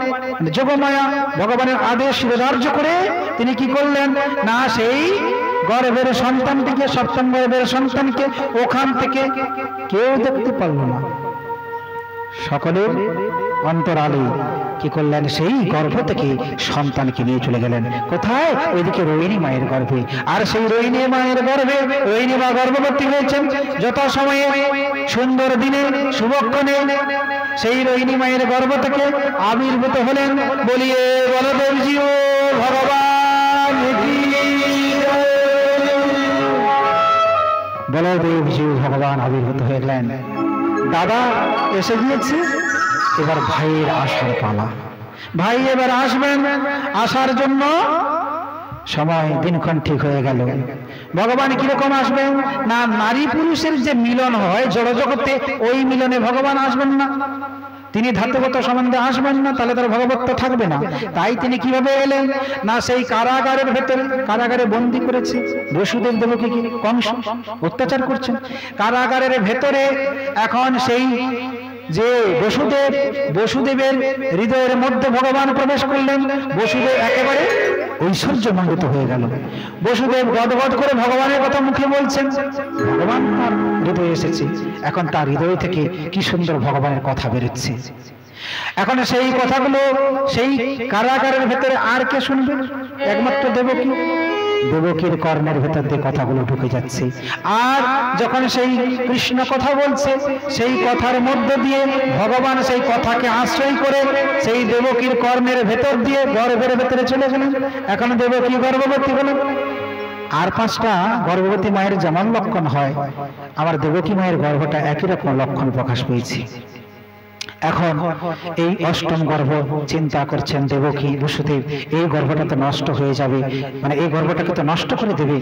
যোগমায়া ভগবানের আদেশ শিরোধার্য করে তিনি কি করলেন না, সেই গর্ভের সন্তানটিকে, সপ্তম গর্ভের সন্তানকে ওখান থেকে কেউ দেখতে পারল না, সকলের অন্তরালে কি করলেন, সেই গর্ভ থেকে সন্তানকে নিয়ে চলে গেলেন। কোথায়? ওইদিকে রোহিণী মায়ের গর্ভে। আর সেই রোহিণী মায়ের গর্ভে রোহিণী মা গর্ভবতী হয়েছেন। যত সময়ে সুন্দর দিনে শুভক্ষণে সেই রোহিণী মায়ের গর্ভ থেকে আবির্ভূত হলেন। বলিয়ে বলদেবজি ও ভগবান, বলদেবজি ভগবান আবির্ভূত হয়ে গেলেন। দাদা এসে গিয়েছে, এবার ভাইয়ের আসার পালা। ভাই এবার আসবেন, আসার জন্য সময় দিনক্ষণ ঠিক হয়ে গেল। ভগবান কিরকম আসবেন না, নারী পুরুষের যে মিলন হয় জড়জগতে, ওই মিলনে ভগবান আসবেন না। তিনি ধাতুগত সম্বন্ধে আসবেন না, তাহলে তার ভগবত্ব থাকবে না। তাই তিনি কিভাবে এলেন না, সেই কারাগারের ভেতরে, কারাগারে বন্দী করেছে বসুদেব দেবকীকে কংস, অত্যাচার করছেন কারাগারের ভেতরে। এখন সেই যে বসুদেবের হৃদয়ের মধ্যে ভগবান প্রবেশ করলেন। বসুদেব একেবারে ঐশ্বর্যমণ্ডিত হয়ে গেল। বসুদেব গদগদ করে ভগবানের কথা মুখে বলছেন, ভগবান তার হৃদয়ে এসেছে। এখন তার হৃদয় থেকে কি সুন্দর ভগবানের কথা বেরোচ্ছে। এখন সেই কথাগুলো সেই কারাগারের ভেতরে আর কে শুনবে? একমাত্র দেবকী। দেবকীর কর্ণের ভেতর দিয়ে কথাগুলো ঢুকে যাচ্ছে। আর যখন সেই কৃষ্ণ কথা বলছে, সেই কথার মধ্যে দিয়ে ভগবান সেই কথাকে আশ্রয় করে সেই দেবকীর কর্ণের ভেতর দিয়ে গর্ভের ভেতরে চলে গেলেন। এখন দেবকী গর্ভবতী হলেন। আর 5টা গর্ভবতী মায়ের যেমন লক্ষণ হয়, আমার দেবকী মায়ের গর্ভটা একই রকম লক্ষণ প্রকাশ পেয়েছে। এখন এই 8ম গর্ভ চিন্তা করছেন দেবকী বসুদেব, এই গর্ভটা তো নষ্ট হয়ে যাবে, মানে এই গর্ভটাকে তো নষ্ট করে দেবে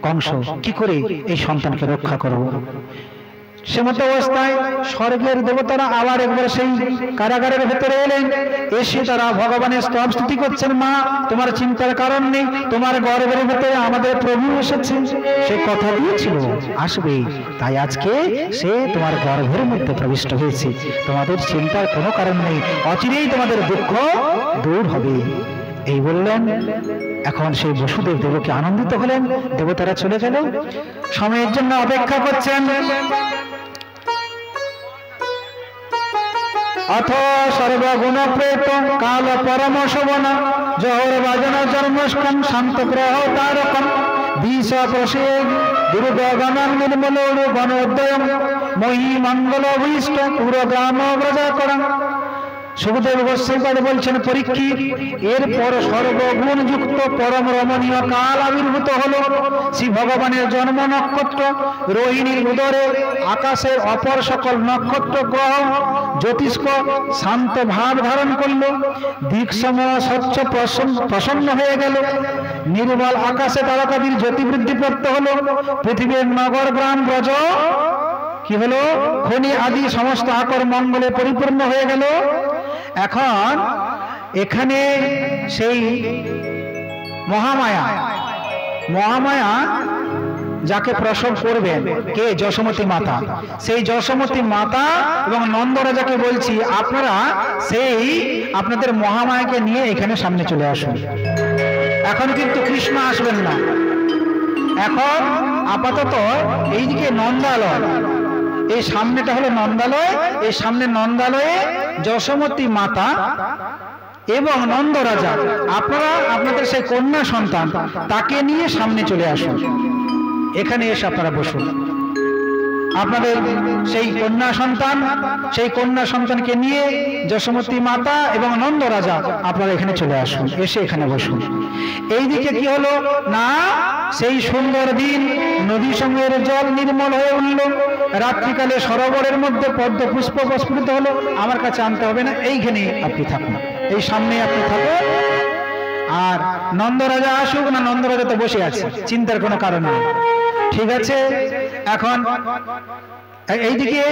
কংস, কি করে এই সন্তানকে রক্ষা করব। সে মতো অবস্থায় স্বর্গের দেবতারা আবার একবার সেই কারাগারের ভেতরে এলেন। এসে তারা ভগবানের স্তব স্তুতি করছেন, মা তোমার চিন্তার কারণ নেই, তোমার গর্ভের ভেতরে আমাদের প্রভু এসেছে, সে কথা দিয়েছিল আসবে, তাই আজকে সে তোমার গর্ভের মধ্যে প্রবিষ্ট হয়েছে, তোমাদের চিন্তার কোনো কারণ নেই, অচিরেই তোমাদের দুঃখ দূর হবে। এই বললেন। এখন সেই বসুদেব দেবকে আনন্দিত হলেন, দেবতারা চলে গেল, সময়ের জন্য অপেক্ষা করছেন। অথ সর্বগুণ প্রেত কাল পরম শোভন জহর বাজন জন্মষ্টম শান্ত গ্রহ তারকম বিষ প্রসেদ দুর্গ গণন নির্মল গণোদয় মহি মঙ্গল অভীষ্ট পুরো গ্রাম ব্রজা করা। সুখদেব গোস্বামী বলছেন, পরীক্ষিত এরপর সর্বগুণ যুক্ত পরম রমণীয় কাল আবির্ভূত হলো। শ্রী ভগবানের জন্ম নক্ষত্র রোহিণীর উদরে আকাশের অপর সকল নক্ষত্র গ্রহ জ্যোতিষ্ক শান্ত ভাব ধারণ করল। দিকসমূহ স্বচ্ছ প্রসন্ন হয়ে গেল। নির্মল আকাশে তারকাদির জ্যোতি বৃদ্ধি প্রাপ্ত হলো। পৃথিবীর নগর গ্রাম ব্রজ কি হলো, খনি আদি সমস্ত আকর মঙ্গলে পরিপূর্ণ হয়ে গেল। এখন এখানে সেই মহামায়া যাকে প্রসব করবেন, কে? যশোমতী মাতা। সেই যশোমতী মাতা এবং নন্দরাজাকে বলছি, আপনারা সেই আপনাদের মহামায়াকে নিয়ে এখানে সামনে চলে আসুন। এখন কিন্তু কৃষ্ণ আসবেন না, এখন আপাতত এইদিকে নন্দালয়, এই সামনেটা হলো নন্দালয়, এই সামনে নন্দালয়ে যশোমতী মাতা এবং নন্দরাজা, আপনারা আপনাদের সেই কন্যা সন্তান তাকে নিয়ে সামনে চলে আসুন, এখানে এসে আপনারা বসুন। আপনাদের সেই কন্যা সন্তানকে নিয়ে যশোমতী মাতা এবং নন্দরাজা আপনারা এখানে চলে আসুন, এসে এখানে বসুন। এইদিকে কি হলো না, সেই সুন্দর দিন নদী সমূহের জল নির্মল হয়ে উঠল। রাত্রিকালে সরোবরের মধ্যে পদ্ম পুষ্প প্রস্ফুটিত হলো। আমার কাছে আনতে হবে না, এইখানে আপনি থাকুন, এই সামনে আপনি থাকুন। আর নন্দরাজা আসুক না, নন্দরাজা তো বসে আছে, চিন্তার কোনো কারণ নেই, ঠিক আছে। এখন এইদিকে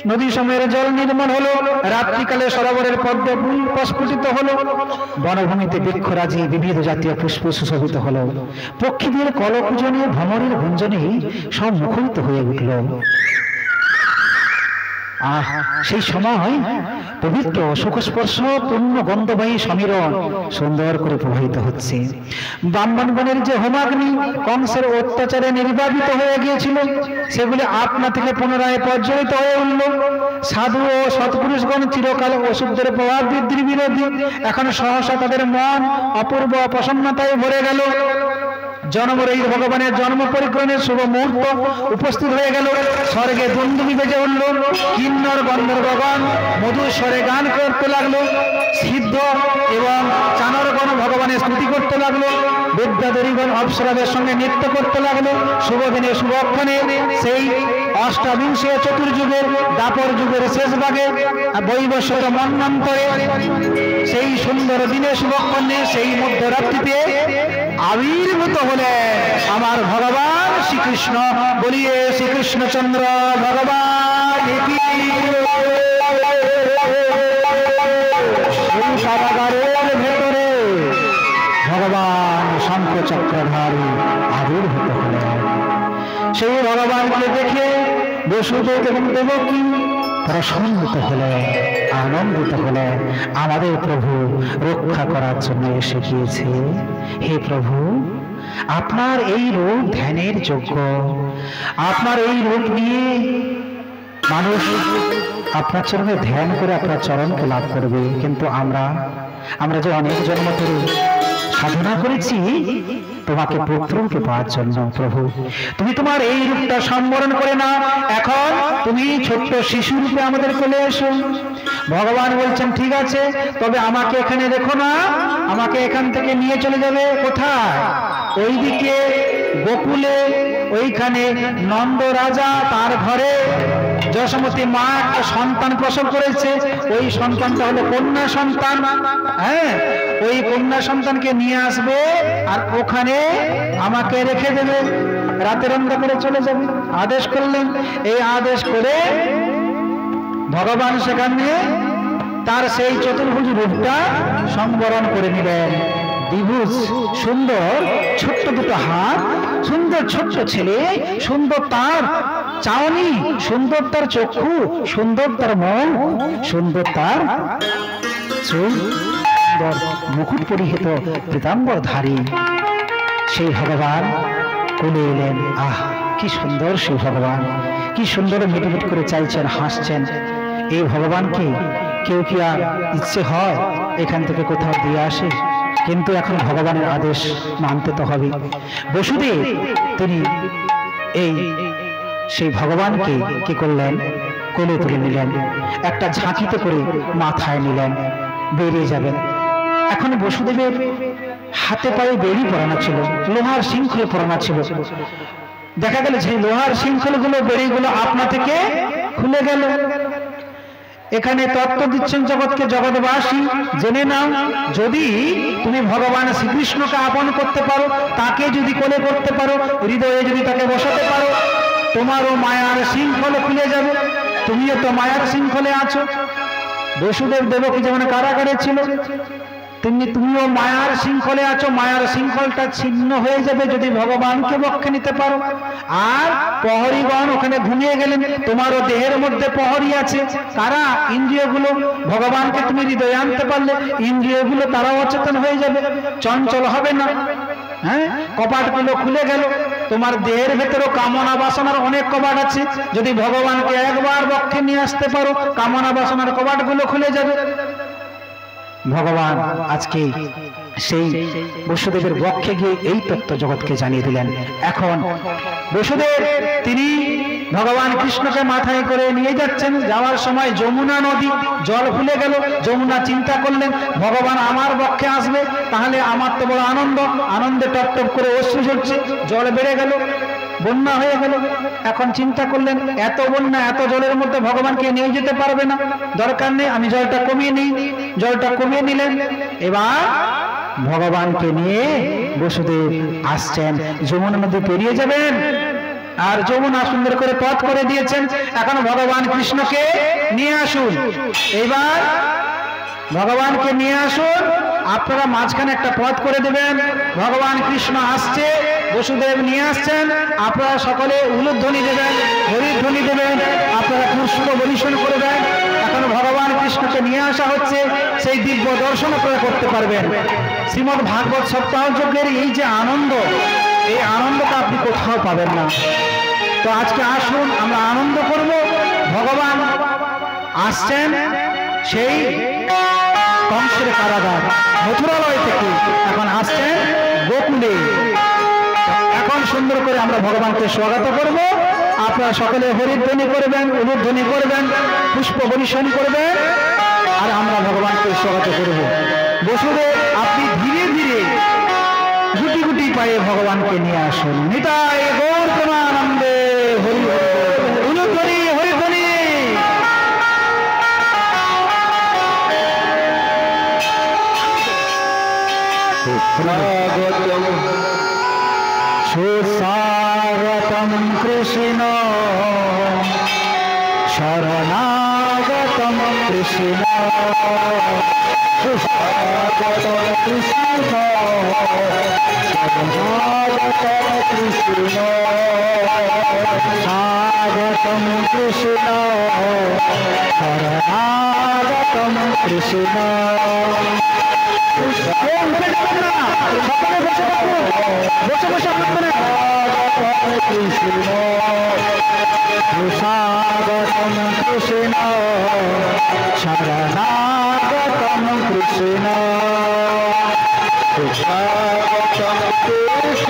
নদী সমূহের জল নির্মল হলো, রাত্রিকালে সরোবরের পদ্ম ফুল প্রস্ফুটিত হলো, বনভূমিতে বৃক্ষরাজি বিবিধ জাতীয় পুষ্প সুশোভিত হলো, পক্ষীদের কলকুজনে ভ্রমরের গুঞ্জনে সব মুখরিত হয়ে উঠল। সেই সময় পবিত্র সুখস্পর্শ পূর্ণ গন্ধবাহী সমীরণ সুন্দর করে প্রবাহিত হচ্ছে। ব্রাহ্মণগণের যে হোমাগ্নি কংসের অত্যাচারে নির্বাপিত হয়ে গিয়েছিল, সেগুলি আপনা থেকে পুনরায় প্রজ্বলিত হয়ে উঠল। সাধু ও সৎপুরুষগণ চিরকাল অশুদ্ধের প্রভাব বৃদ্ধির বিরোধী, এখন সহসা তাদের মন অপূর্ব প্রসন্নতায় ভরে গেল। জন্মরহিত ভগবানের জন্ম পরিক্রমের শুভ মুহূর্ত উপস্থিত হয়ে গেল। স্বর্গে দুন্দুবি বেজে উঠল, কিন্নর গন্ধর্বগণ মধুর স্বরে গান করতে লাগলো, সিদ্ধ এবং চানরগণ ভগবানের স্তুতি করতে লাগলো, বিদ্যাধরীগণ অপ্সরাদের সঙ্গে নৃত্য করতে লাগলো। শুভ দিনে শুভক্ষণে সেই অষ্টাবিংশ চতুর্যুগের দাপর যুগের শেষ ভাগে বৈবস্বত মন্বন্তরে সেই সুন্দর দিনে শুভক্ষণে সেই মধ্যরাত্রিতে আবির্ভূত হলেন আমার ভগবান শ্রীকৃষ্ণ। বলিয়ে শ্রীকৃষ্ণচন্দ্র ভগবান সেই কারাগারের ভেতরে ভগবান শঙ্খচক্রধারী আবির্ভূত হলেন। সেই ভগবানকে দেখে বসুদেব এবং দেবকী প্রসন্নিত হলেন, আনন্দিত হলেন। আমাদের প্রভু রক্ষা করার জন্য এসে গিয়েছে। হে প্রভু, আপনার এই রূপ ধ্যানের যোগ্য, আপনার এই রূপ নিয়ে মানুষ আপনার চরণে ধ্যান করে আপনার চরণকে লাভ করবে। কিন্তু আমরা যে অনেক জন্ম ধরে সাধনা করেছি, তোমাকে পুত্রকে পাওয়ার জন্য। প্রভু, তুমি তোমার এই রূপটা সম্বরণ করে না, এখন তুমি ছোট্ট শিশু রূপে আমাদের কোলে এসো। ভগবান বলছেন ঠিক আছে, তবে আমাকে এখানে রেখো না, আমাকে এখান থেকে নিয়ে চলে যাবে কোথায়? ওইদিকে গোকুলে, ওইখানে নন্দ রাজা তার ঘরে যশোমতী মা একটা সন্তান প্রসব করেছে, ওই সন্তানটা হলো কন্যা সন্তান। হ্যাঁ, ওই কন্যা সন্তানকে নিয়ে আসবে আর ওখানে আমাকে রেখে দেবে, রাতের অন্ধকারে চলে যাবে। আদেশ করলেন। এই আদেশ করে ভগবান সেখানে তার সেই চতুর্ভুজ রূপটা সম্বরণ করে নিলেন। দ্বিভুজ, সুন্দর ছোট্ট দুটো হাত, সুন্দর ছোট্ট ছেলে, সুন্দর তার চাউনি, সুন্দর তার চক্ষু, সুন্দর তার মন, সুন্দর তার চুল, সুন্দর মুকুট পরিহিত পীতাম্বর ধারী সেই ভগবান কোলে এলেন। আহ, কি সুন্দর সেই ভগবান, কি সুন্দর মিটমিট করে চাইছেন, হাসছেন। এই ভগবানকে কেউ কি আর ইচ্ছে হয় এখান থেকে কোথাও দিয়ে আসে? কিন্তু এখন ভগবানের আদেশ মানতে তো হবে। বসুদেব তিনি এই সেই ভগবানকে কি করলেন? কোলে তুলে নিলেন, একটা ঝাঁকিতে করে মাথায় নিলেন, বেরিয়ে যাবেন। এখন বসুদেবের হাতে পায়ে বেড়ি পরানো ছিল, লোহার শৃঙ্খলে পরানো ছিল। দেখা গেল যে লোহার শৃঙ্খলগুলো, বেড়িগুলো আপনা থেকে খুলে গেল। এখানে তত্ত্ব দিচ্ছেন জগৎকে, জগৎবাসী জেনে নাও, যদি তুমি ভগবান শ্রীকৃষ্ণকে আপন করতে পারো, তাকে যদি কোলে করতে পারো, হৃদয়ে যদি তাকে বসাতে পারো, তোমারও মায়ার শৃঙ্খল খুলে যাবে। তুমিও তো মায়ার শৃঙ্খলে আছো। বসুদেব দেবকী যেমন কারাগারে ছিল, তুমিও মায়ার শৃঙ্খলে আছো। মায়ার শৃঙ্খলটা ছিন্ন হয়ে যাবে যদি ভগবানকে বক্ষে নিতে পারো। আর প্রহরীগণ ওখানে ঘুমিয়ে গেলেন, তোমারও দেহের মধ্যে প্রহরী আছে। কারা? ইন্দ্রিয়গুলো। ভগবানকে তুমি হৃদয়ে আনতে পারলে ইন্দ্রিয়গুলো তারাও অচেতন হয়ে যাবে, চঞ্চল হবে না। হ্যাঁ, কপাটগুলো খুলে গেল। তোমার দেহের ভেতরেও কামনা বাসনার অনেক কপাট আছে, যদি ভগবানকে একবার বক্ষে নিয়ে আসতে পারো, কামনা বাসনার কপাটগুলো খুলে যাবে। ভগবান আজকে সেই বসুদেবের বক্ষে গিয়ে এই তত্ত্ব জগৎকে জানিয়ে দিলেন। এখন বসুদেব তিনি ভগবান কৃষ্ণকে মাথায় করে নিয়ে যাচ্ছেন। যাওয়ার সময় যমুনা নদী জল ভুলে গেল। যমুনা চিন্তা করলেন, ভগবান আমার বক্ষে আসবে, তাহলে আমার তো বড় আনন্দ। আনন্দে টপ টপ করে অশ্রু ঝরছে, জল বেড়ে গেল, বন্যা হয়ে গেল। এখন চিন্তা করলেন, এত বন্যা, এত জলের মধ্যে ভগবানকে নিয়ে যেতে পারবে না, দরকার নেই, আমি জলটা কমিয়ে নিই। জলটা কমিয়ে নিলেন। এবার ভগবানকে নিয়ে বসুদেব আসছেন, যমুনা নদী পেরিয়ে যাবেন। আর যমুনা সুন্দর করে পথ করে দিয়েছেন। এখন ভগবান কৃষ্ণকে নিয়ে আসুন। এবার ভগবানকে নিয়ে আসুন, আপনারা মাঝখানে একটা পথ করে দেবেন। ভগবান কৃষ্ণ আসছে, বসুদেব নিয়ে আসছেন, আপনারা সকলে উলুধ্বনি দেবেন, হরিধ্বনি দেবেন, আপনারা পুষ্প বরিশন করবেন। এখন ভগবান কৃষ্ণকে নিয়ে আসা হচ্ছে, সেই দিব্য দর্শন আপনারা করতে পারবেন। শ্রীমদ্ ভাগবত সপ্তাহ যজ্ঞের এই যে আনন্দ, এই আনন্দটা আপনি কোথাও পাবেন না। তো আজকে আসুন, আমরা আনন্দ করব। ভগবান আসছেন সেই কংসের কারাগার মথুরালয় থেকে, এখন আসছেন গোকুলে। এখন সুন্দর করে আমরা ভগবানকে স্বাগত করব। আপনারা সকলে হরিধ্বনি করবেন, উলুধ্বনি করবেন, পুষ্প বরিশন করবেন, আর আমরা ভগবানকে স্বাগত করব। বসুদেব আপনি ধীরে ধীরে গুটি গুটি পায়ে ভগবানকে নিয়ে আসুন। নিতাই গৌর প্রেমানন্দে হরি হরি বল। উলুধ্বনি, হরিধ্বনি। সুস্বাগতম কৃষ্ণ শরণাগতম কৃষ্ণ, সুস্বাগতম কৃষ্ণ শরণাগতম কৃষ্ণ, স্বাগতম কৃষ্ণ শরণাগতম কৃষ্ণ। বসে বসে কৃষ্ণ, স্বাগতম কৃষ্ণ শরণাগতম কৃষ্ণ, স্বাগতম কৃষ্ণ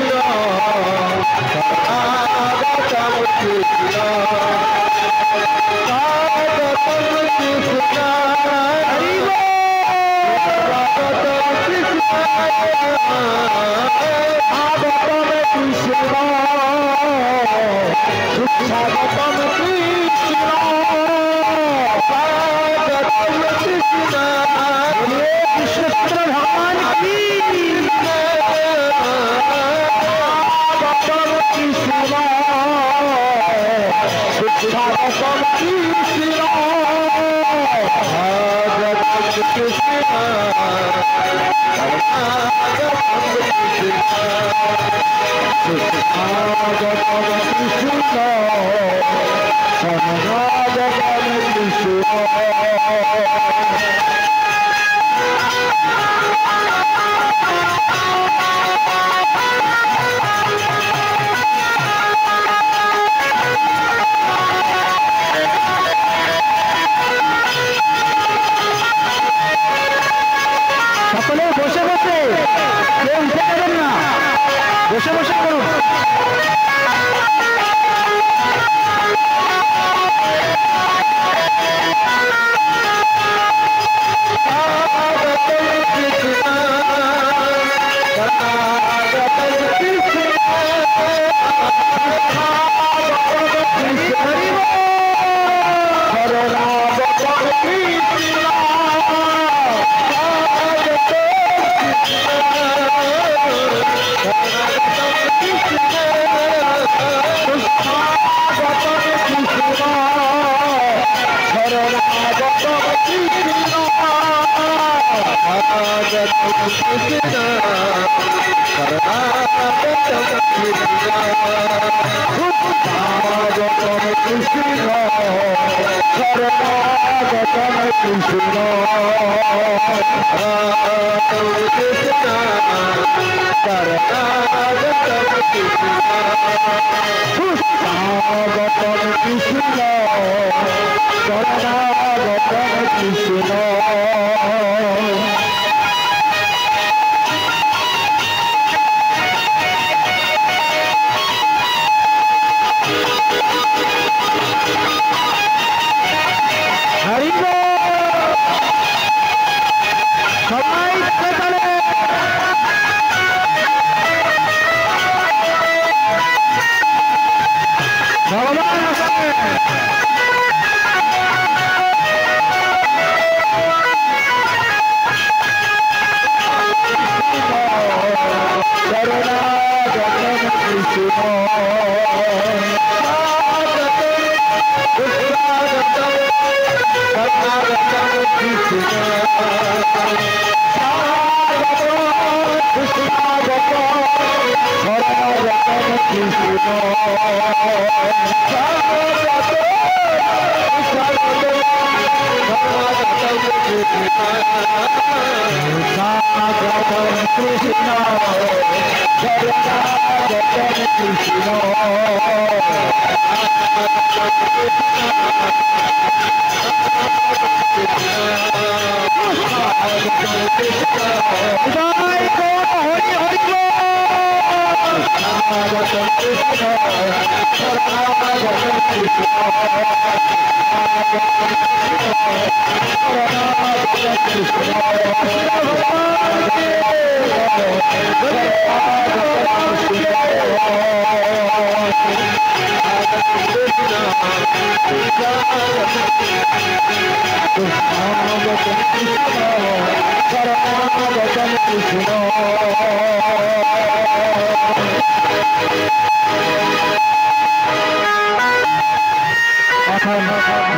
সকলে বসে বসে, কেউ উঠে যাবেন না, বসে বসে করুন।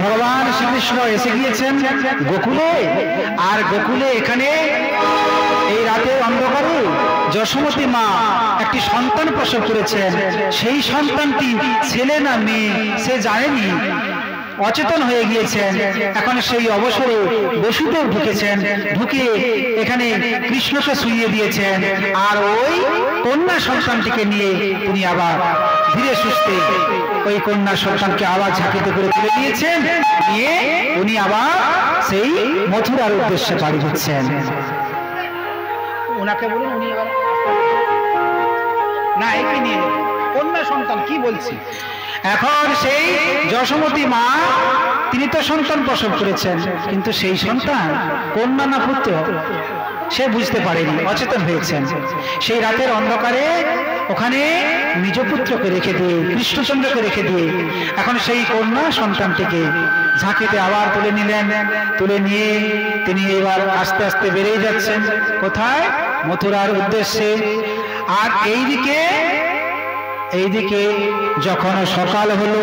ভগবান শ্রীকৃষ্ণ এসে গিয়েছেন গোকুলে, আর গোকুলে এখানে এই রাতের অন্ধকারে যশোমতী মা একটি সন্তান প্রসব করেছেন। সেই সন্তানটি ছেলে না মেয়ে সে জানেনি, অচেতন হয়ে গিয়েছেন। এখন সেই অবসরে বসুদেব ঢুকেছেন, ঢুকে এখানে কৃষ্ণকে শুইয়ে দিয়েছেন, আর ওই কন্যা সন্তানটিকে নিয়ে তিনি আবার ধীরে সুস্থে ওই কন্যা সন্তানকে আবার ঝাঁকিতে করে তুলে নিয়েছেন, নিয়ে উনি আবার সেই মথুরার উদ্দেশ্যে বাড়ি হচ্ছেন। ওনাকে বলুন, উনি এবার না একে নিয়ে কন্যা সন্তান কি বলছি। এখন সেই যশোমতী মা তিনি তো সন্তান প্রসব করেছেন, কিন্তু সেই সন্তান কন্যা না পুত্র সে বুঝতে পারেনি, অচেতন হয়েছেন। সেই রাতের অন্ধকারে ওখানে নিজ পুত্রকে রেখে দিয়ে, কৃষ্ণচন্দ্রকে রেখে দিয়ে এখন সেই কন্যা সন্তানটিকে ঝাঁকিতে আবার তুলে নিলেন। তুলে নিয়ে তিনি এবার আস্তে আস্তে বেরিয়ে যাচ্ছেন কোথায়? মথুরার উদ্দেশ্যে। আর এইদিকে যখন সকাল হলো,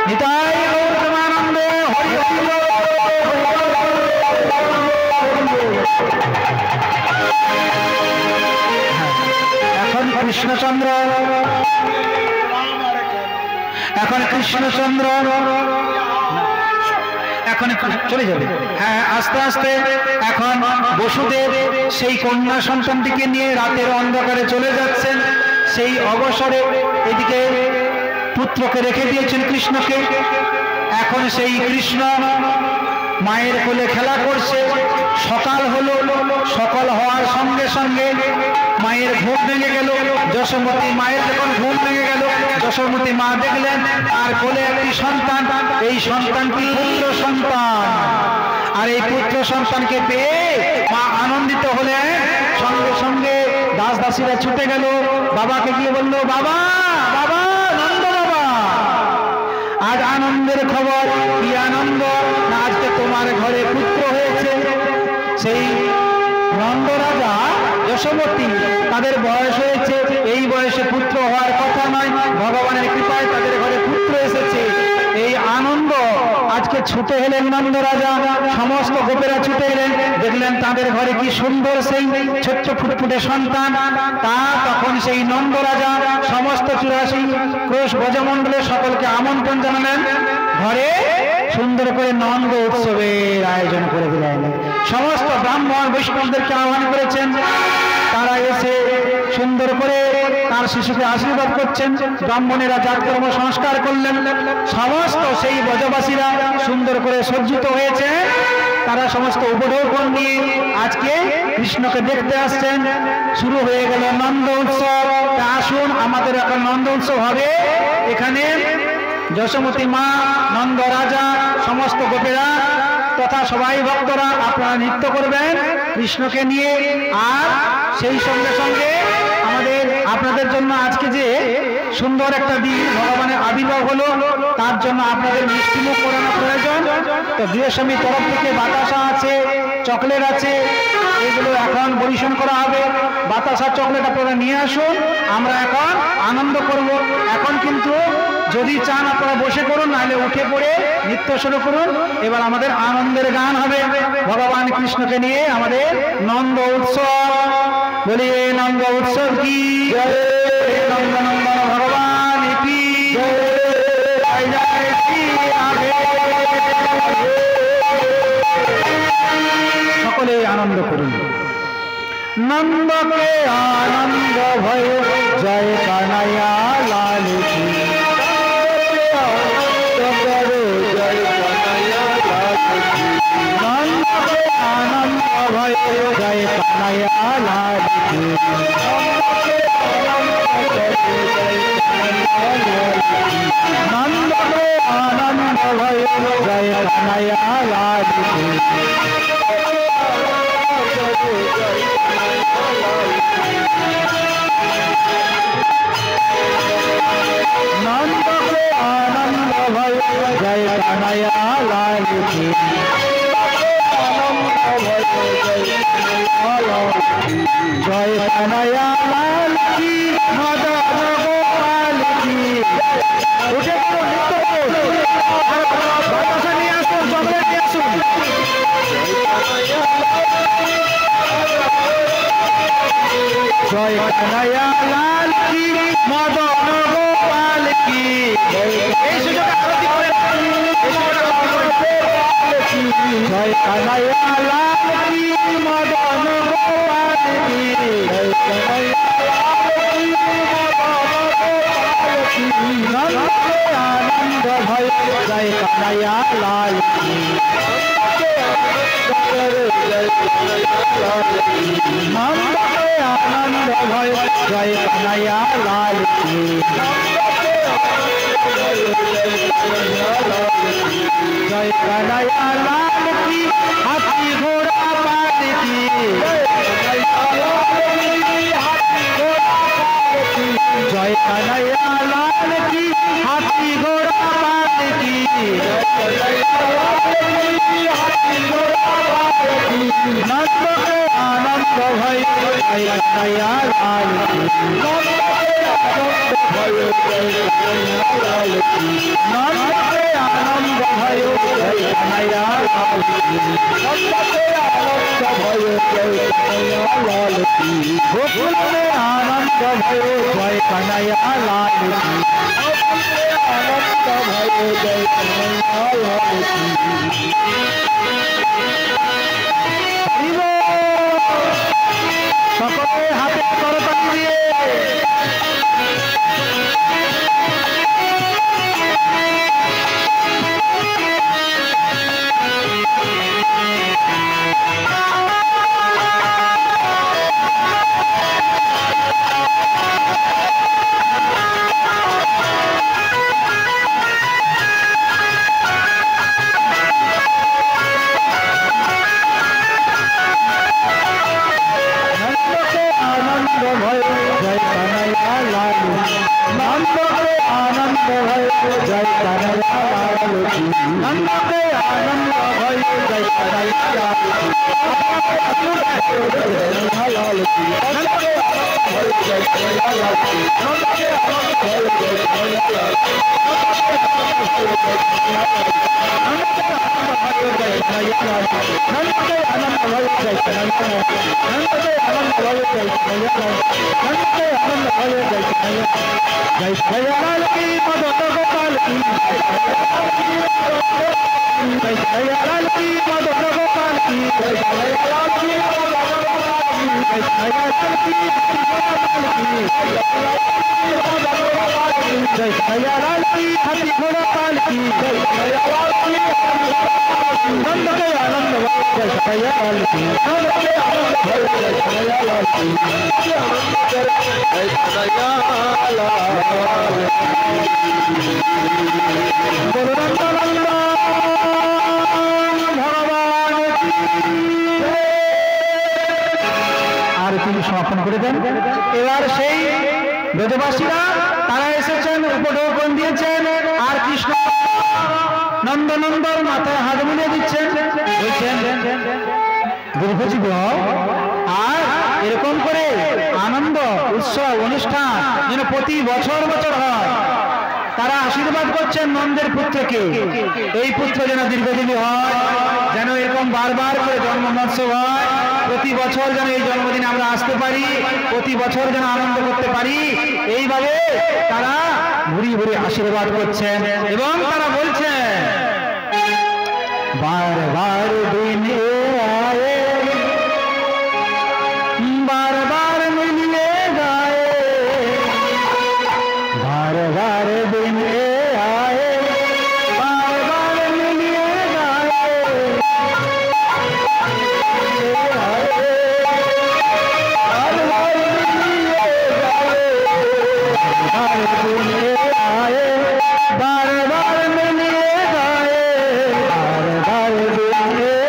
নিতাই গৌর প্রেমানন্দে হরি হরি বল। কৃষ্ণচন্দ্র, এখন কৃষ্ণচন্দ্র এখন চলে যাবে। হ্যাঁ, আস্তে আস্তে এখন বসুদেব সেই কন্যা সন্তানটিকে নিয়ে রাতের অন্ধকারে চলে যাচ্ছেন। সেই অবসরে এদিকে পুত্রকে রেখে দিয়েছেন কৃষ্ণকে। এখন সেই কৃষ্ণ মায়ের কোলে খেলা করছে। সকাল হলো, সকাল হওয়ার সঙ্গে সঙ্গে মায়ের ঘুম ভেঙে গেল। যশোমতী মায়ের যখন ঘুম ভেঙে গেল, যশোমতী মা দেখলেন আর কোলে একটি সন্তান। এই সন্তানটি পুত্র সন্তান। আর এই পুত্র সন্তানকে পেয়ে মা আনন্দিত হলেন। সঙ্গে সঙ্গে দাস দাসীরা ছুটে গেল, বাবাকে গিয়ে বলল, বাবা বাবা, নন্দ বাবা, আজ আনন্দের খবর। কি আনন্দ? না, আজকে তোমার ঘরে পুত্র হয়েছে। সেই নন্দ রাজা যশোমতী, তাদের বয়স হয়েছে, এই বয়সে পুত্র হওয়ার কথা নয়, ভগবানের কৃপায় তাদের ঘরে পুত্র এসেছে। এই আনন্দ আজকে ছুটে এলেন নন্দ রাজা, সমস্ত গোপেরা ছুটে এলেন, দেখলেন তাদের ঘরে কি সুন্দর সেই ছোট্ট ফুটফুটে সন্তান। তা তখন সেই নন্দ রাজা সমস্ত 84 ক্রোশ ব্রজমণ্ডলের সকলকে আমন্ত্রণ জানালেন। ঘরে সুন্দর করে নন্দ উৎসবের আয়োজন করে দিলেন। সমস্ত ব্রাহ্মণ বৈষ্ণবদেরকে আহ্বান করেছেন। তারা এসে সুন্দর করে তার শিশুকে আশীর্বাদ করছেন। ব্রাহ্মণেরা জাতকর্ম সংস্কার করলেন। সমস্ত সেই ব্রজবাসীরা সুন্দর করে সজ্জিত হয়েছে। তারা সমস্ত উপঢৌকন নিয়ে আজকে কৃষ্ণকে দেখতে আসছেন। শুরু হয়ে গেল নন্দ উৎসব। আসুন, আমাদের এখন নন্দ উৎসব হবে। এখানে যশোমতী মা, নন্দ রাজা, সমস্ত গোপেরা তথা সবাই ভক্তরা আপনারা নৃত্য করবেন কৃষ্ণকে নিয়ে। আর সেই সঙ্গে সঙ্গে আপনাদের জন্য আজকে যে সুন্দর একটা দিন ভগবানের আবির্ভাব হলো, তার জন্য আপনাদের মিষ্টিমুখ করানো প্রয়োজন। তো গৃহস্বামীর তরফ থেকে বাতাসা আছে, চকলেট আছে, এগুলো এখন পরিবেশন করা হবে। বাতাসা চকলেট আপনারা নিয়ে আসুন, আমরা এখন আনন্দ করব। এখন কিন্তু যদি চান আপনারা বসে করুন, নাহলে উঠে পড়ে নৃত্য শুরু করুন। এবার আমাদের আনন্দের গান হবে ভগবান কৃষ্ণকে নিয়ে আমাদের নন্দ উৎসব। বলিয়ে নন্দ উৎসব কি জয়, নন্দনন্দন ভগবান কি জয়, জয় শ্রী রাধে। সকলে আনন্দ করুন। নন্দকে আনন্দ ভয়, জয় কানাইয়া লাল কি, জয় কানাইয়া লাল কি। নন্দকে আনন্দ ভয়, জয় কানাইয়া লাল কি। নন্দকে আনন্দ ভয়, জয় কানাইয়া লাল কি। नंद आनंद भय, जय कन्हैया लाल की। जय कन्हैया लाल की, मदन गोपाल की। उठे करो, नृत्य करो, बातासा निये आसुन, चॉकलेट निये आसुन। जय कन्हैया लाल की, मदन गोपाल की। এই সুযোগে আরতি করে, জয় কন্হৈয়া লাল কি, মদন গোপাল কি। জয় কন্হৈয়া লাল কি, মদন গোপাল কি। নন্দকে আনন্দ ভয়, জয় কন্হৈয়া লাল কি। নন্দকে আনন্দ ভয়, জয় কন্হৈয়া লাল কি। जय कन्हैया लाल की, हाथी घोड़ा पाल की। जय कन्हैया लाल की, हाथी घोड़ा पाल की। नंद के आनंद भय, जय कन्हैया लाल की। नंद के आनंद भयो, जय कन्हैया लाल की। भयो जय कन्हैया लाल की गोकुल में आनंद भयो जय कन्हैया लाल की आनंद भयो जय कन्हैया लाल की সকলে হাতে করতালি দিয়ে जय कन्हैया लाल की नंद के आनंद भयो जय कन्हैया लाल की कन्हैया लाल की नंद के जय कन्हैया लाल की नंद के जय कन्हैया लाल नंद के आनंद भयो जय कन्हैया लाल की नंद के आनंद भयो जय कन्हैया लाल की नंद के आनंद भयो जय कन्हैया जय कन्हैया लाल की मदन गोपाल की जय कन्हैया लाल की मदन गोपाल की जय कन्हैया लाल की जय कन्हैया लाल की जय कन्हैया लाल की हाथी घोड़ा पाल की जय कन्हैया लाल की नंद के आनंद जय कन्हैया लाल की नंद के आनंद जय कन्हैया लाल की जय कन्हैया लाल बोलो नंदनंदन भगवान की जय। আর তিনি সমাপন করে দেন। এবার সেই ব্রজবাসীরা তারা এসেছেন, উপঢৌকন দিয়েছেন, আর কৃষ্ণ নন্দনন্দন মাথায় হাত বুলিয়ে দিচ্ছেন, বলছেন দীর্ঘজীবী হও। আর এরকম করে আনন্দ উৎসব অনুষ্ঠান যেন প্রতি বছর বছর হয়। তারা আশীর্বাদ করছেন নন্দের পুত্রকে, এই পুত্র যেন দীর্ঘজীবী হয়, যেন এরকম বারবার করে জন্ম মহোৎসব হয়, প্রতি বছর যেন এই জন্মদিনে আমরা আসতে পারি, প্রতি বছর যেন আনন্দ করতে পারি। এইভাবে তারা ঘুরি ঘুরি আশীর্বাদ করছেন এবং তারা বলছেন বার বার দিন আয়ে बार बार मिलने गाए, बार बार दिन आए, बार बार मिलने गाए, बार बार मिलने गाए, बार दिन आए, बार बार मिलने गाए, बार बार दिन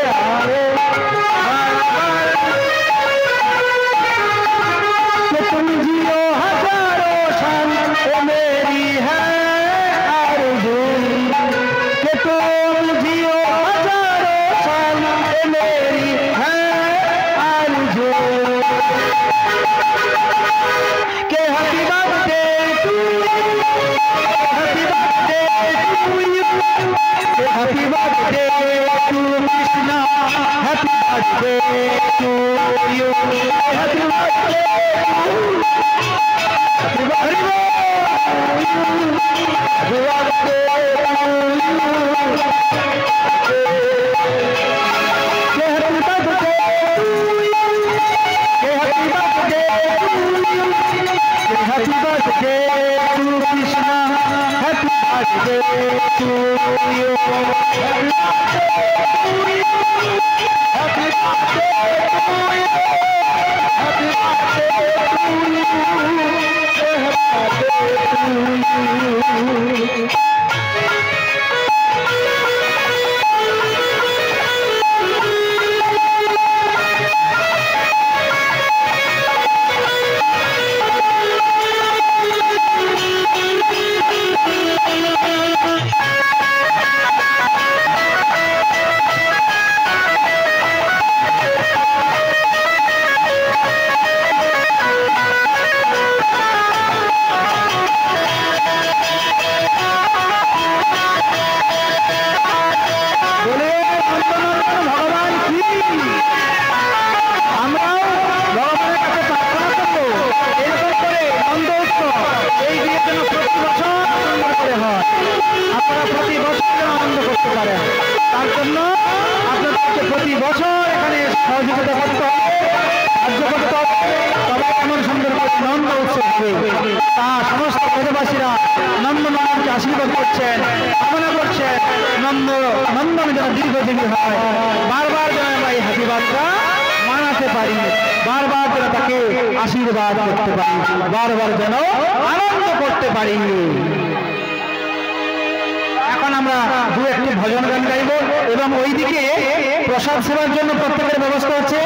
পারি, বারবার যেন তাকে আশীর্বাদ করতে পারি, বারবার যেন আনন্দ করতে পারি। এখন আমরা দু একটি ভজন গান গাইব এবং ওইদিকে প্রসাদ সেবার জন্য প্রত্যেকের ব্যবস্থা হচ্ছে।